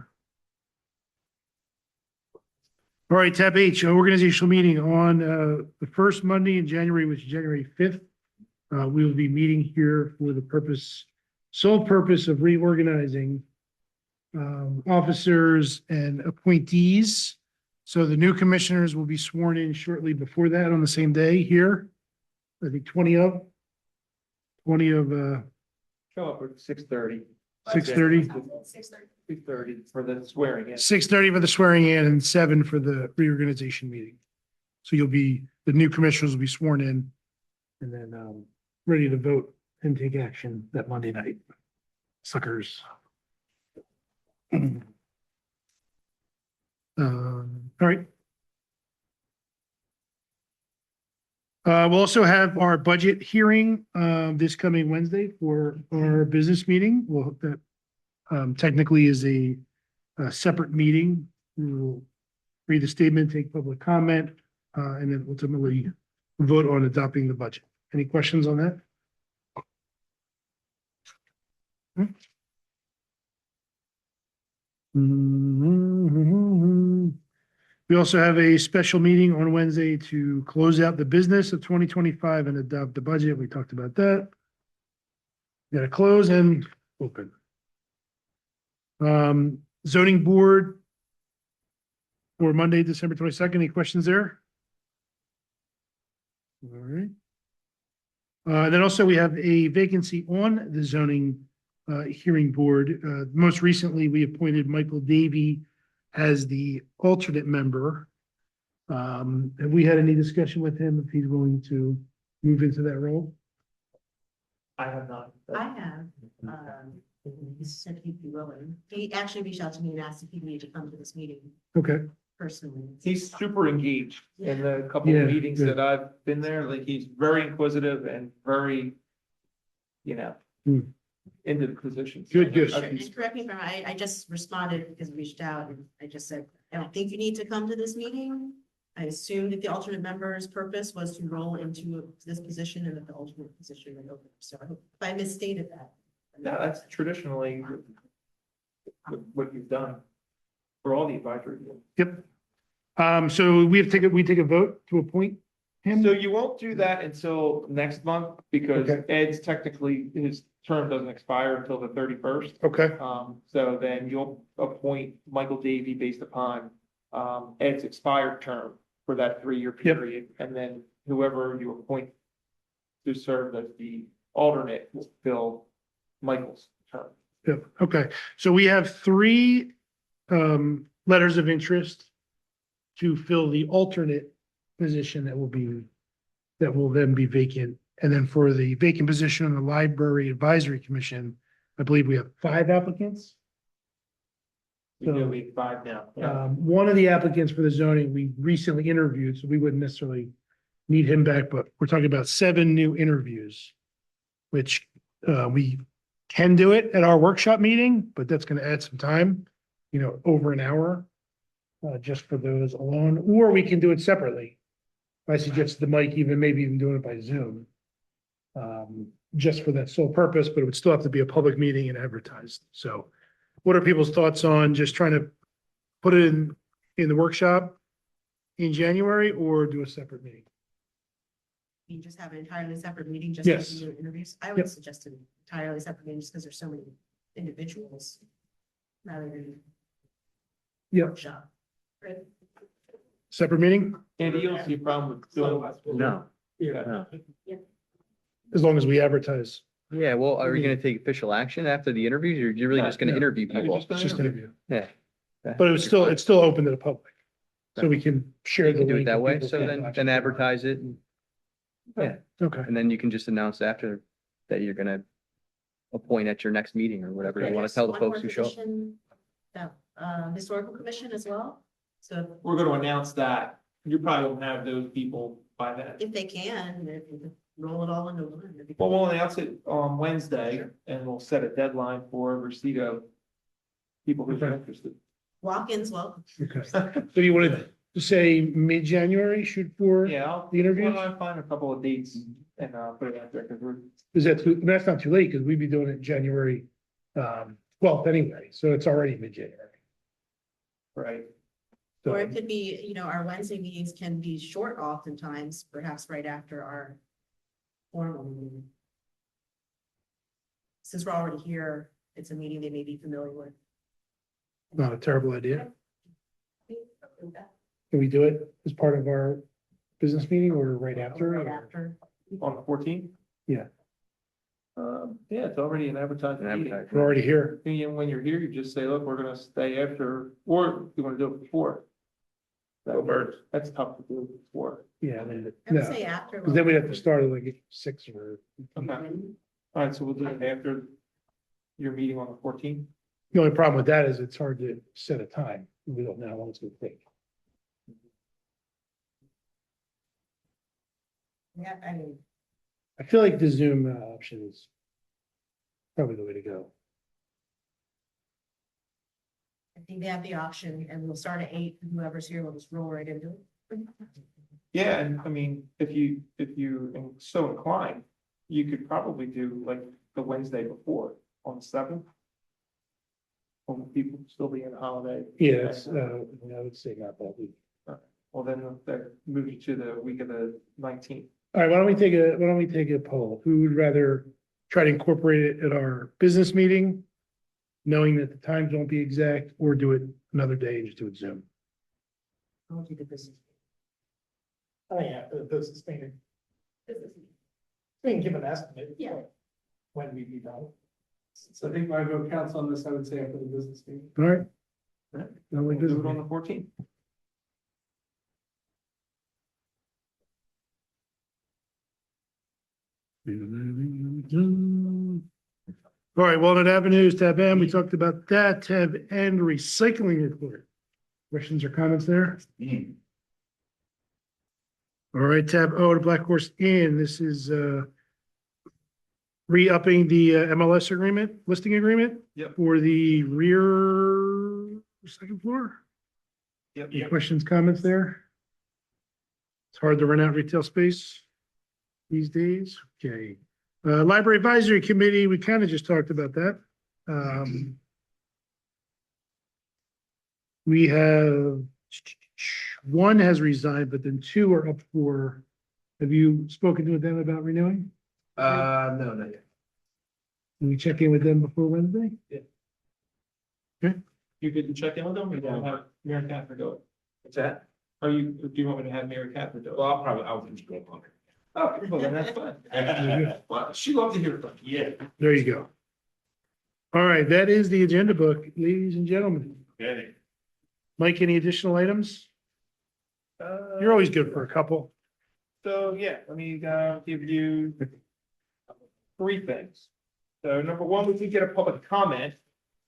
All right, tab H, organizational meeting on the first Monday in January, which is January 5th. We will be meeting here for the sole purpose of reorganizing officers and appointees. So the new commissioners will be sworn in shortly before that on the same day here. I think 20 of. Show up at 6:30. 6:30? 6:30 for the swearing in. 6:30 for the swearing in and 7 for the reorganization meeting. So the new commissioners will be sworn in and then ready to vote and take action that Monday night. Suckers. All right. We'll also have our budget hearing this coming Wednesday for our business meeting. Well, that technically is a separate meeting. We will read the statement, take public comment, and then ultimately vote on adopting the budget. Any questions on that? We also have a special meeting on Wednesday to close out the business of 2025 and adopt the budget. We talked about that. Got to close and open. Zoning board for Monday, December 22nd. Any questions there? All right. Then also we have a vacancy on the zoning hearing board. Most recently, we appointed Michael Davey as the alternate member. Have we had any discussion with him if he's willing to move into that role? I have not. I have, he said he'd be willing. He actually reached out to me and asked if he'd need to come to this meeting Okay. personally. He's super engaged in the couple Yeah, of meetings good. that I've been there. Like, he's very inquisitive and very, Hmm. into the position. Good, good. And correct me if I'm, I just responded because we reached out and I just said, I don't think you need to come to this meeting. I assumed that the alternate member's purpose was to roll into this position and that the alternate position would open. So I hope if I misstated that. No, that's traditionally what you've done for all the advisory boards. Yep. So we take a vote to appoint him? So you won't do that until next month because Okay. Ed's technically, his term doesn't expire until the 31st. Okay, So then you'll appoint Michael Davey based upon Ed's expired term for that 3-year Yep. period. And then whoever you appoint to serve as the alternate will fill Michael's term. yep, okay. So we have 3 letters of interest to fill the alternate position that will then be vacant. And then for the vacant position on the Library Advisory Commission, I believe we have 5 applicants. We do, we have 5 now. One of the applicants for the zoning, we recently interviewed, so we wouldn't necessarily need him back, but we're talking about 7 new interviews, which we can do it at our workshop meeting, but that's going to add some time, over an hour, just for those alone, or we can do it separately. I suggest the Mike maybe even doing it by Zoom, just for that sole purpose, but it would still have to be a public meeting and advertised. So what are people's thoughts on just trying to put it in the workshop in January or do a separate meeting? You just have an entirely separate meeting just Yes. to do interviews. I Yep. would suggest an entirely separate meeting just because there's so many individuals rather than Yep. workshop. Right? Separate meeting, Andy, you don't see a problem with doing No. Yeah. as long as we advertise. Yeah, well, are you gonna take official action after the interviews, or you're really just gonna No. interview You're people? just gonna It's just interview. interview. Yeah. But it's still open to the public. So we can share You the can do it link. that and way, people so can- then advertise it, and Yeah, Okay. and then you can just announce after that you're gonna appoint at your next meeting or whatever you want to There's tell the one folks more who show up. position, the, historical commission as well. So We're gonna announce that. You probably won't have those people by then. if they can, if you could roll it all into one. it'd be Well, great. we'll announce it on Wednesday and we'll set a deadline for receipt of people who are interested. Okay. Walk-ins welcome. So you wanted to say mid-January, shoot for? Yeah, I'll, The interviews? I'll find a couple of dates and put it out there because we're, Is that too, that's not too late, because we'd be doing it January, 12th anyway, so it's already mid-January. right. So, Or it could be, our Wednesday meetings can be short oftentimes, perhaps right after our formal meeting. Since we're already here, it's a meeting they may be familiar with. not a terrible idea. Can we do it as part of our business meeting or right after? Right after. On the 14th? Yeah. Yeah, it's already an advertised An meeting. advertised. We're already here. And when you're here, you just say, look, we're gonna stay after, or you wanna do it before. That's tough to do before. Yeah. I would No, say after. because then we'd have to start at like 6 or. Okay, all right, so we'll do it after your meeting on the 14th. The only problem with that is it's hard to set a time. We don't know how long it's gonna take. Yeah, I mean, I feel like the Zoom option is probably the way to go. I think they have the option and we'll start at 8, and whoever's here will just roll right into it. Yeah, and I mean, if you are so inclined, you could probably do like the Wednesday before on the 7th. When people still be in a holiday. Yeah, that's, I would say not that week. Well, then that moves you to the week of the 19th. All right, why don't we take a poll? Who would rather try to incorporate it at our business meeting, knowing that the times won't be exact, or do it another day and just do it Zoom? I'll do the business. Oh, yeah, the business meeting. Business meeting. We can give an estimate. Yeah. When we be done. So I think my vote counts on this, I would say after the business meeting. All right. Right. No, we We'll do business it on meeting. the 14th. All right, Walnut Avenues, tab M, we talked about that, tab N, recycling report. Questions or comments there? All right, tab O, the Black Horse Inn, this is re-upping the MLS agreement, listing agreement. Yep. For the rear second floor. Yep. Any questions, comments there? It's hard to rent out retail space these days. Okay. Library Advisory Committee, we kind of just talked about that. We have, one has resigned, but then 2 are up for, have you spoken to them about renewing? No, not yet. Can we check in with them before Wednesday? You could check in with them, or you want to have Mary Catherine do it? What's that? Or do you want me to have Mary Catherine do it? Well, I'll just go on. Oh, well, then that's fine. Well, she loved to hear from you. Yeah. There you go. All right, that is the agenda book, ladies and gentlemen. Okay. Mike, any additional items? You're always good for a couple. So, yeah, let me give you 3 things. So number 1, we did get a public comment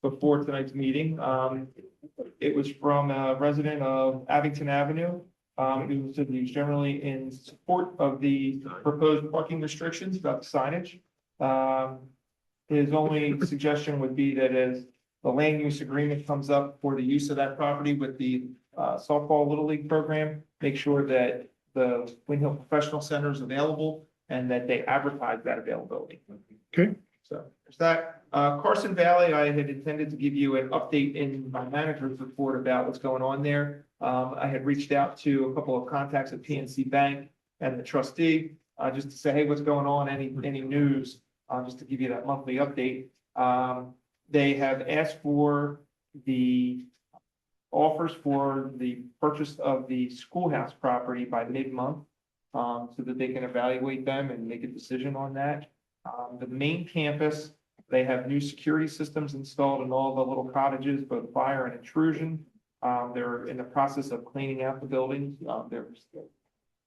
before tonight's meeting. It was from a resident of Abington Avenue. Who said he was generally in support of the proposed parking restrictions about the signage. His only suggestion would be that as the land use agreement comes up for the use of that property with the softball Little League program, make sure that the Wing Hill Professional Center is available and that they advertise that availability. Okay. So there's that. Carson Valley, I had intended to give you an update in my manager's report about what's going on there. I had reached out to a couple of contacts at PNC Bank and the trustee, just to say, hey, what's going on? Any news? Just to give you that monthly update. They have asked for the offers for the purchase of the schoolhouse property by mid-month, so that they can evaluate them and make a decision on that. The main campus, they have new security systems installed in all the little cottages, both fire and intrusion. They're in the process of cleaning out the buildings. There's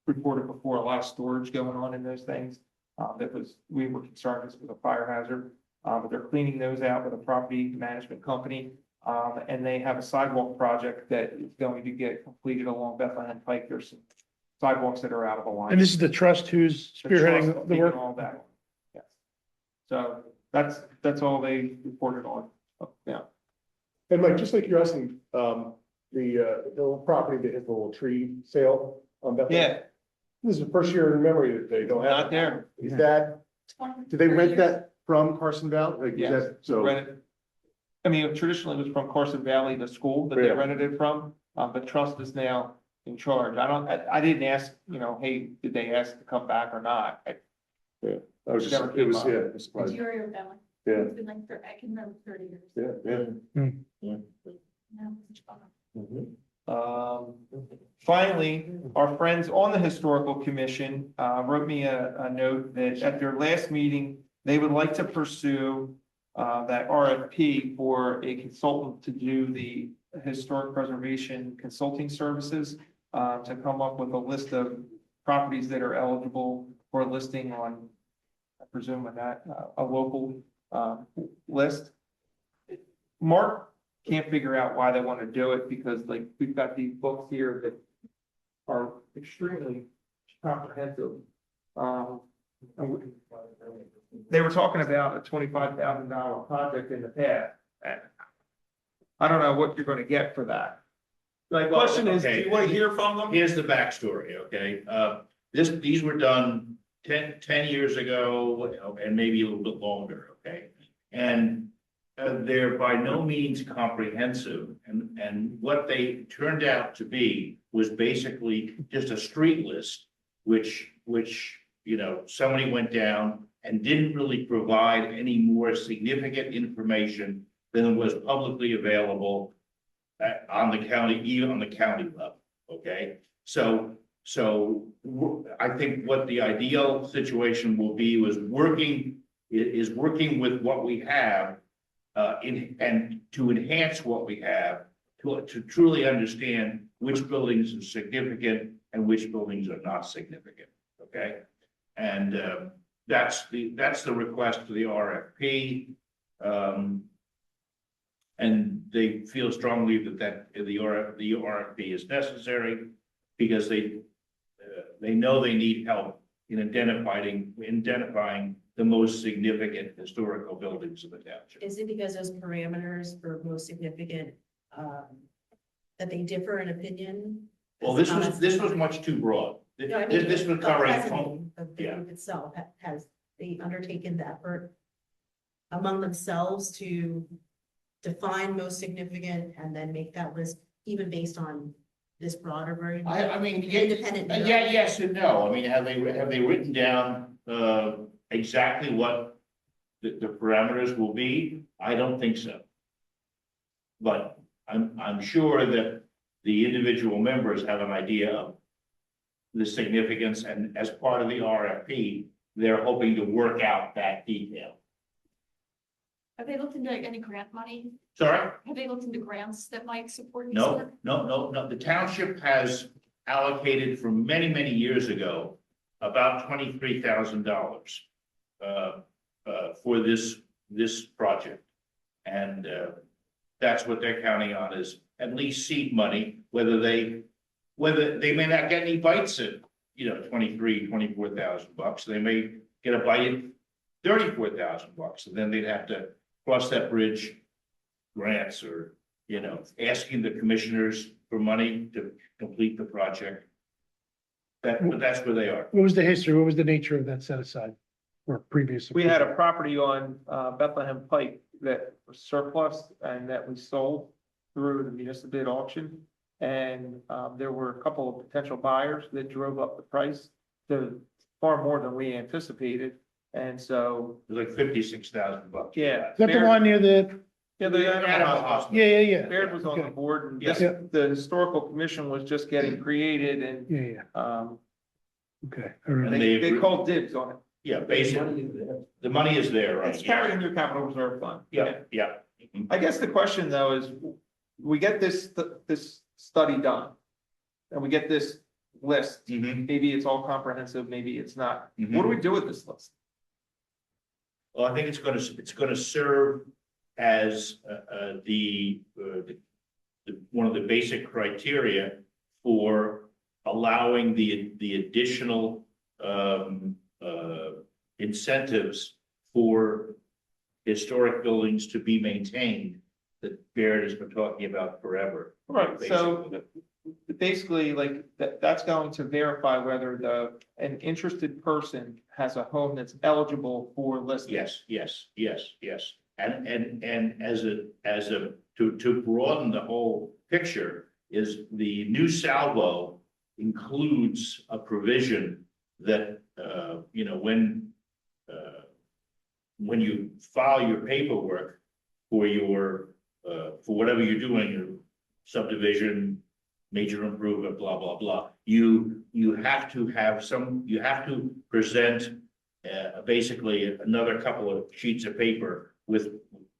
reported before, a lot of storage going on in those things. We were concerned this was a fire hazard, but they're cleaning those out with a property management company. And they have a sidewalk project that is going to get completed along Bethlehem Pike. There's some sidewalks that are out of alignment. And this is the trust who's The trust spearheading the taking work? All that. Yes. So that's all they reported on. Yeah. And Mike, just like you're asking, the little property that has the little tree sale on Bethlehem. Yeah, This is the first year in memory that they don't have. not there. Is that, do they rent that from Carson Valley? Like, is Yes, that, so, rented. I mean, traditionally it was from Carson Valley, the school that they Yeah. rented it from, but trust is now in charge. I didn't ask, hey, did they ask to come back or not? I was just, Never it came was, up. yeah, it was surprising. Majority of them, Yeah, it's been like, I can remember 30 years. yeah, yeah. Now, it's gone. Finally, our friends on the historical commission wrote me a note that at their last meeting, they would like to pursue that RFP for a consultant to do the historic preservation consulting services, to come up with a list of properties that are eligible for listing on, I presume, a local list. Mark can't figure out why they want to do it, because like we've got these books here that are extremely comprehensive. They were talking about a $25,000 project in the past. I don't know what you're going to get for that. My question is, do you want to hear from them? Here's the backstory, okay? These were done 10 years ago, and maybe a little bit longer, okay? And they're by no means comprehensive, and what they turned out to be was basically just a street list, which somebody went down and didn't really provide any more significant information than was publicly available on the county, even on the county level, okay? So I think what the ideal situation will be is working with what we have, and to enhance what we have, to truly understand which buildings are significant and which buildings are not significant, okay? And that's the request for the RFP. And they feel strongly that the RFP is necessary, because they know they need help in identifying the most significant historical buildings of the township. Is it because those parameters for most significant, that they differ in opinion? Well, this was much too broad. No, I mean, This was the covering. president of the Yeah. group itself, has they undertaken the effort among themselves to define most significant and then make that list even based on this broader variety? I mean, Independent. yeah, yes and no. I mean, have they written down exactly what the parameters will be? I don't think so. But I'm sure that the individual members have an idea of the significance, and as part of the RFP, they're hoping to work out that detail. Have they looked into any grant money? Sorry? Have they looked into grants that might support these? No, work? no. The township has allocated from many years ago about $23,000 for this project. And that's what they're counting on, is at least seed money, whether they may not get any bites at, $24,000. They may get a bite at $34,000, and then they'd have to cross that bridge, grants, or, asking the commissioners for money to complete the project. But that's where they are. What was the history? What was the nature of that set aside or previous? We had a property on Bethlehem Pike that was surplus and that we sold through the municipal bid auction. And there were a couple of potential buyers that drove up the price to far more than we anticipated. And so, It was like $56,000. yeah. Is that the one near the, Yeah, the Animal animal hospital. yeah. Baird was on the Okay. board, and Yeah. the historical commission was just getting created, and Yeah. Okay. I remember. And they called dibs on it. Yeah, basically, the money is there, right? It's carried in your capital reserve fund. Yeah. I guess the question though is, we get this study done. And we get this list. Mhm. Maybe it's all comprehensive, maybe it's not. Mhm. What do we do with this list? Well, I think it's gonna serve as, one of the basic criteria for allowing the additional, incentives for historic buildings to be maintained that Barrett has been talking about forever. Right, so basically, like, that's going to verify whether an interested person has a home that's eligible for listing. Yes. And to broaden the whole picture is the new salvo includes a provision that, when you file your paperwork for for whatever you're doing, your subdivision, major improvement, blah, blah, blah, you have to present basically another couple of sheets of paper with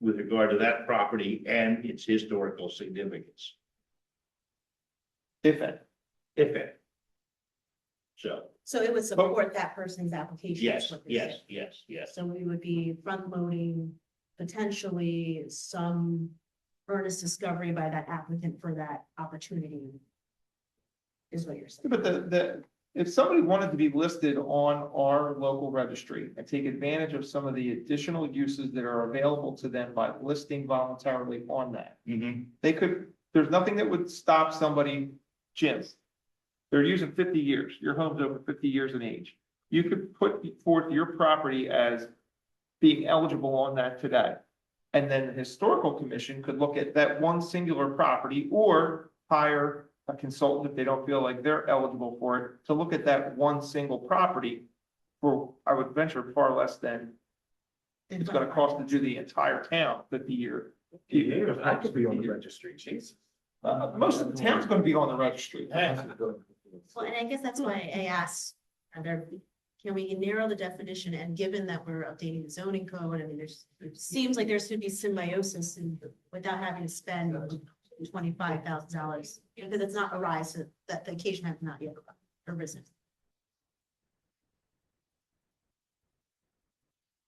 regard to that property and its historical significance, If any. if it. So, So it would support that person's application. is yes, what you're yes. saying. So we would be front loading potentially some earnest discovery by that applicant for that opportunity. Is what you're saying. But if somebody wanted to be listed on our local registry and take advantage of some of the additional uses that are available to them by listing voluntarily on that, they could, there's nothing that would stop somebody, Jim. They're using 50 years, your home's over 50 years in age. You could put forth your property as being eligible on that today. And then the historical commission could look at that one singular property or hire a consultant if they don't feel like they're eligible for it, to look at that one single property for, I would venture, far less than it's gonna cost to do the entire town 50 year. I could be on the registry, Jesus. Most of the town's gonna be on the registry. Well, and I guess that's why I asked, can we narrow the definition? And given that we're updating the zoning code, I mean, it seems like there should be symbiosis and without having to spend $25,000, because it's not arise, that the occasion has not yet arisen.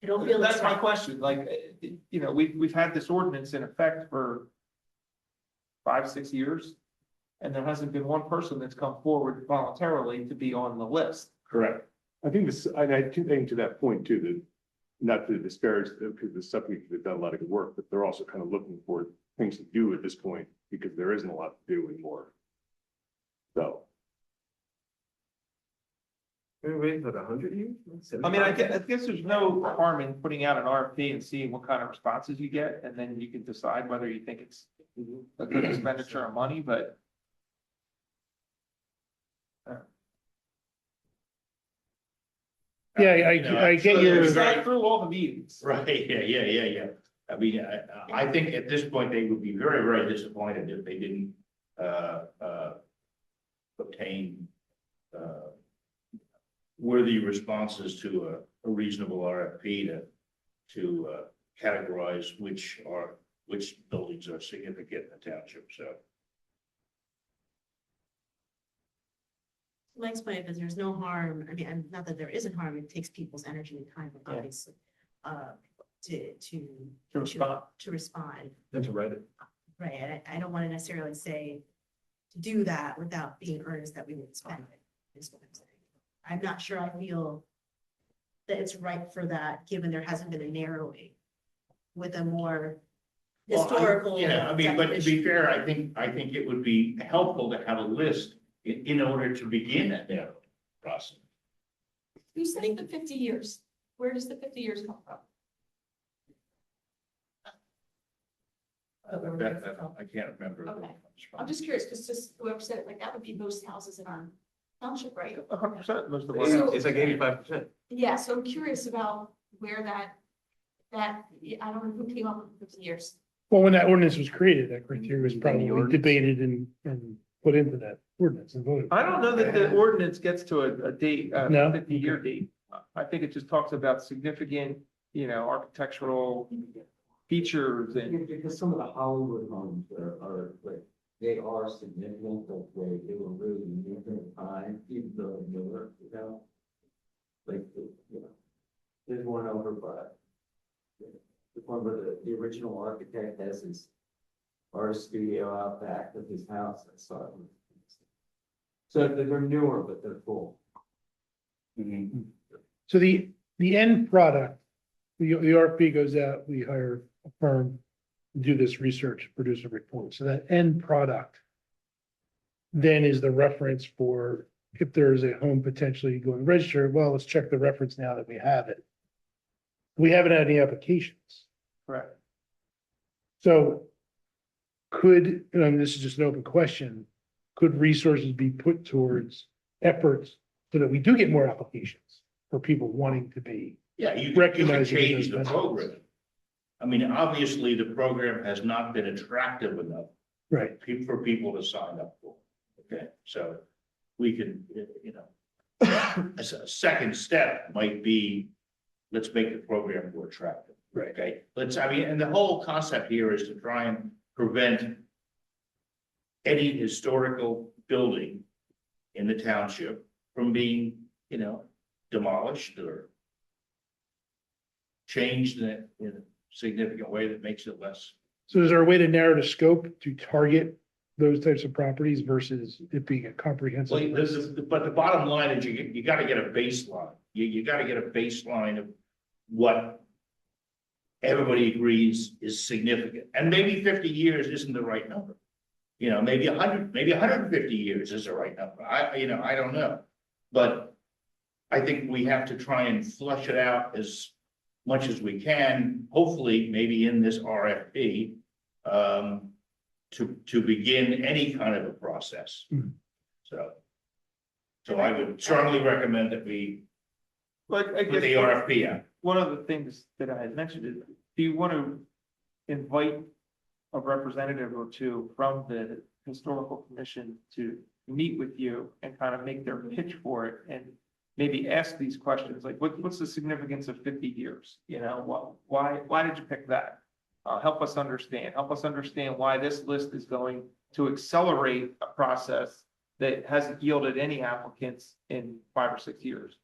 I don't feel. That's my question, like, we've had this ordinance in effect for 5-6 years. And there hasn't been one person that's come forward voluntarily to be on the list. Correct. I think I think to that point too, that not to disparage, because the subject have done a lot of good work, but they're also kind of looking for things to do at this point, because there isn't a lot to do anymore. So. We're waiting for 100 years? I mean, I guess there's no harm in putting out an RFP and seeing what kind of responses you get, and then you can decide whether you think it's a good expenditure of money, but. Yeah, I get your. Sat through all the meetings. Right, yeah. I mean, I think at this point, they would be very, very disappointed if they didn't, obtain, worthy responses to a reasonable RFP to categorize which buildings are significant in the township, so. Mike's point is there's no harm, I mean, and not that there isn't harm, it takes people's energy and time, obviously, to respond. To respond, Then to write it. right, and I don't want to necessarily say to do that without being earnest that we would spend it, is what I'm saying. I'm not sure I feel that it's right for that, given there hasn't been a narrowing with a more historical. Yeah, I mean, but to be definition. fair, I think it would be helpful to have a list in order to begin that narrow process. You said the 50 years. Where does the 50 years come from? I can't remember. Okay. I'm just curious, because just whoever said it, like, that would be most houses in our township, right? 100%, most of So- us. It's like 85%. Yeah, so I'm curious about where that, I don't know who came up with 50 years. Well, when that ordinance was created, that criteria was probably debated and put into that ordinance and voted. I don't know that the ordinance gets to a date, No? 50-year date. I think it just talks about significant, architectural features and. Because some of the Hollywood homes are like, they are significant, but they were really unique in the time. one over, but the one where the original architect has his artist studio out back of his house. I saw it. So they're newer, but they're cool. So the end product, the RFP goes out, we hire a firm to do this research, produce a report. So that end product then is the reference for if there's a home potentially going to register, well, let's check the reference now that we have it. We haven't had any applications. Correct. So could, and this is just an open question, could resources be put towards efforts so that we do get more applications for people wanting to be? Yeah, you can Recognizing change those the benefits. program. I mean, obviously, the program has not been attractive enough Right. for people to sign up for. Okay, so we can, a second step might be, let's make the program more attractive. Right. Okay, and the whole concept here is to try and prevent any historical building in the township from being, demolished or changed in a significant way that makes it less. So is there a way to narrow the scope to target those types of properties versus it being a comprehensive Well, list? but the bottom line is you gotta get a baseline. You gotta get a baseline of what everybody agrees is significant. And maybe 50 years isn't the right number. Maybe 100, maybe 150 years is the right number. I don't know. But I think we have to try and flush it out as much as we can, hopefully, maybe in this RFP, to begin any kind of a process. Hmm. So I would strongly recommend that we Like, I put the guess RFP out. one of the things that I had mentioned is, do you want to invite a representative or two from the historical commission to meet with you and kind of make their pitch for it and maybe ask these questions, like what's the significance of 50 years? Why did you pick that? Help us understand why this list is going to accelerate a process that hasn't yielded any applicants in 5 or 6 years.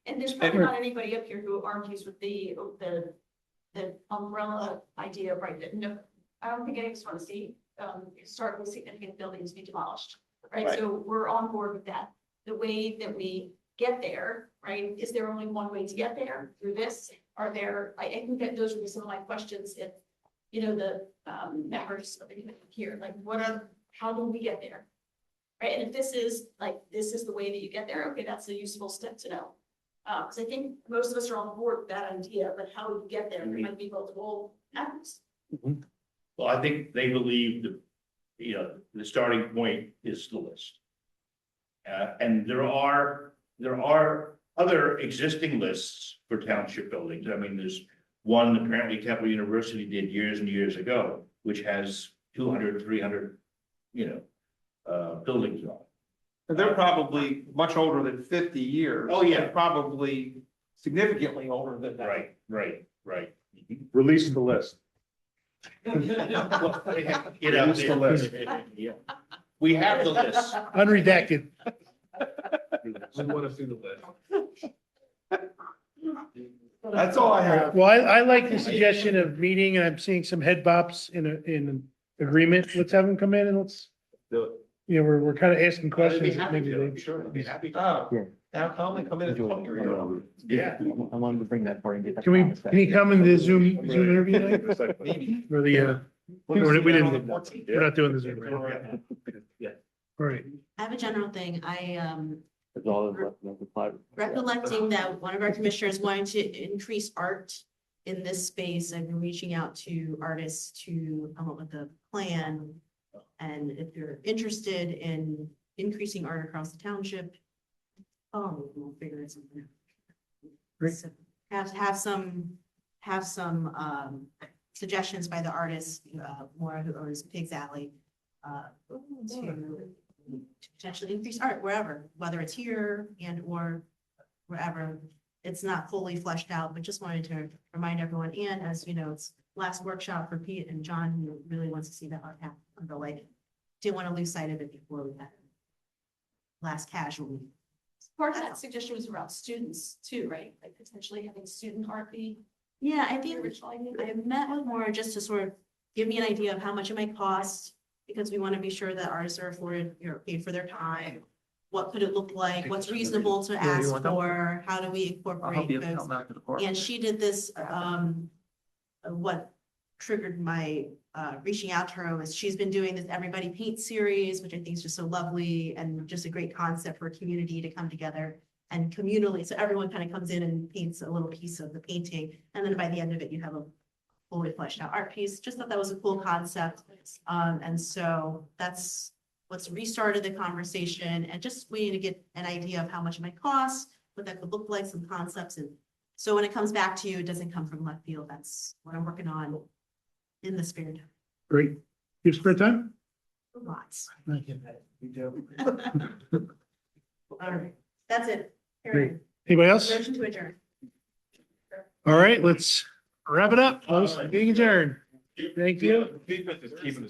And there's probably not anybody up here who argues with the umbrella idea, right? That no, I don't think any of us want to see historically significant buildings be demolished, right? Right. So we're on board with that. The way that we get there, right? Is there only one way to get there through this? Are there, I think that those would be some of my questions if, the members of the committee here, like how do we get there? Right, and if this is the way that you get there, okay, that's a useful step to know. Because I think most of us are on board with that idea, but how do you get there? There might be multiple avenues. Well, I think they believe that, the starting point is the list. And there are other existing lists for township buildings. I mean, there's one apparently Temple University did years and years ago, which has 200, 300, buildings on it. And they're probably much older than 50 years. Oh, yeah. And probably significantly older than that. Right. Release the list. Release Release the list. Yeah. We have the list. Unredacted. We want to see the list. That's all I have. Well, I like the suggestion of meeting, and I'm seeing some head bops in agreement. Let's have them come in and let's, Do it. we're kind of asking I'd be questions. that happy maybe to, they- sure, I'd be happy to. Oh, now come and come in and talk to you. Yeah. I wanted to bring that part and get that. Can he come in the Zoom interview night? Maybe. Or the, we didn't, we're not doing the Zoom. Right? Yeah. All right. I have a general thing. It's all that's left of the plot. Recollecting that one of our commissioners wanting to increase art in this space, I've been reaching out to artists to come up with a plan. And if you're interested in increasing art across the township, we'll figure it something out. Great. So have some suggestions by the artist, Maura, who owns Pigs Alley, to potentially increase art wherever, whether it's here and or wherever. It's not fully fleshed out, but just wanted to remind everyone. And as you know, it's last workshop for Pete and John, who really wants to see that art happen. Didn't want to lose sight of it before we had last casual meeting. Part of that suggestion was around students too, right? Like potentially having student art be. Yeah, I think Original idea. I met with Maura just to sort of give me an idea of how much it might cost, because we want to be sure that artists are afforded, paid for their time. What could it look like? What's reasonable to you ask want them? for? How do we I'll help incorporate you folks? come out to the park. And she did this, what triggered my reaching out to her was she's been doing this Everybody Paint series, which I think is just so lovely and just a great concept for a community to come together and communally. So everyone kind of comes in and paints a little piece of the painting. And then by the end of it, you have a fully fleshed out art piece. Just thought that was a cool concept. And so that's what's restarted the conversation and just waiting to get an idea of how much it might cost, what that could look like, some concepts. And so when it comes back to you, it doesn't come from left field. That's what I'm working on in the spirit. Great. You have spare time? Lots. Thank you. All right, that's it. Great. Anybody else? Motion to adjourn. All right, let's wrap it up. Meeting adjourned. Thank you. Keeping the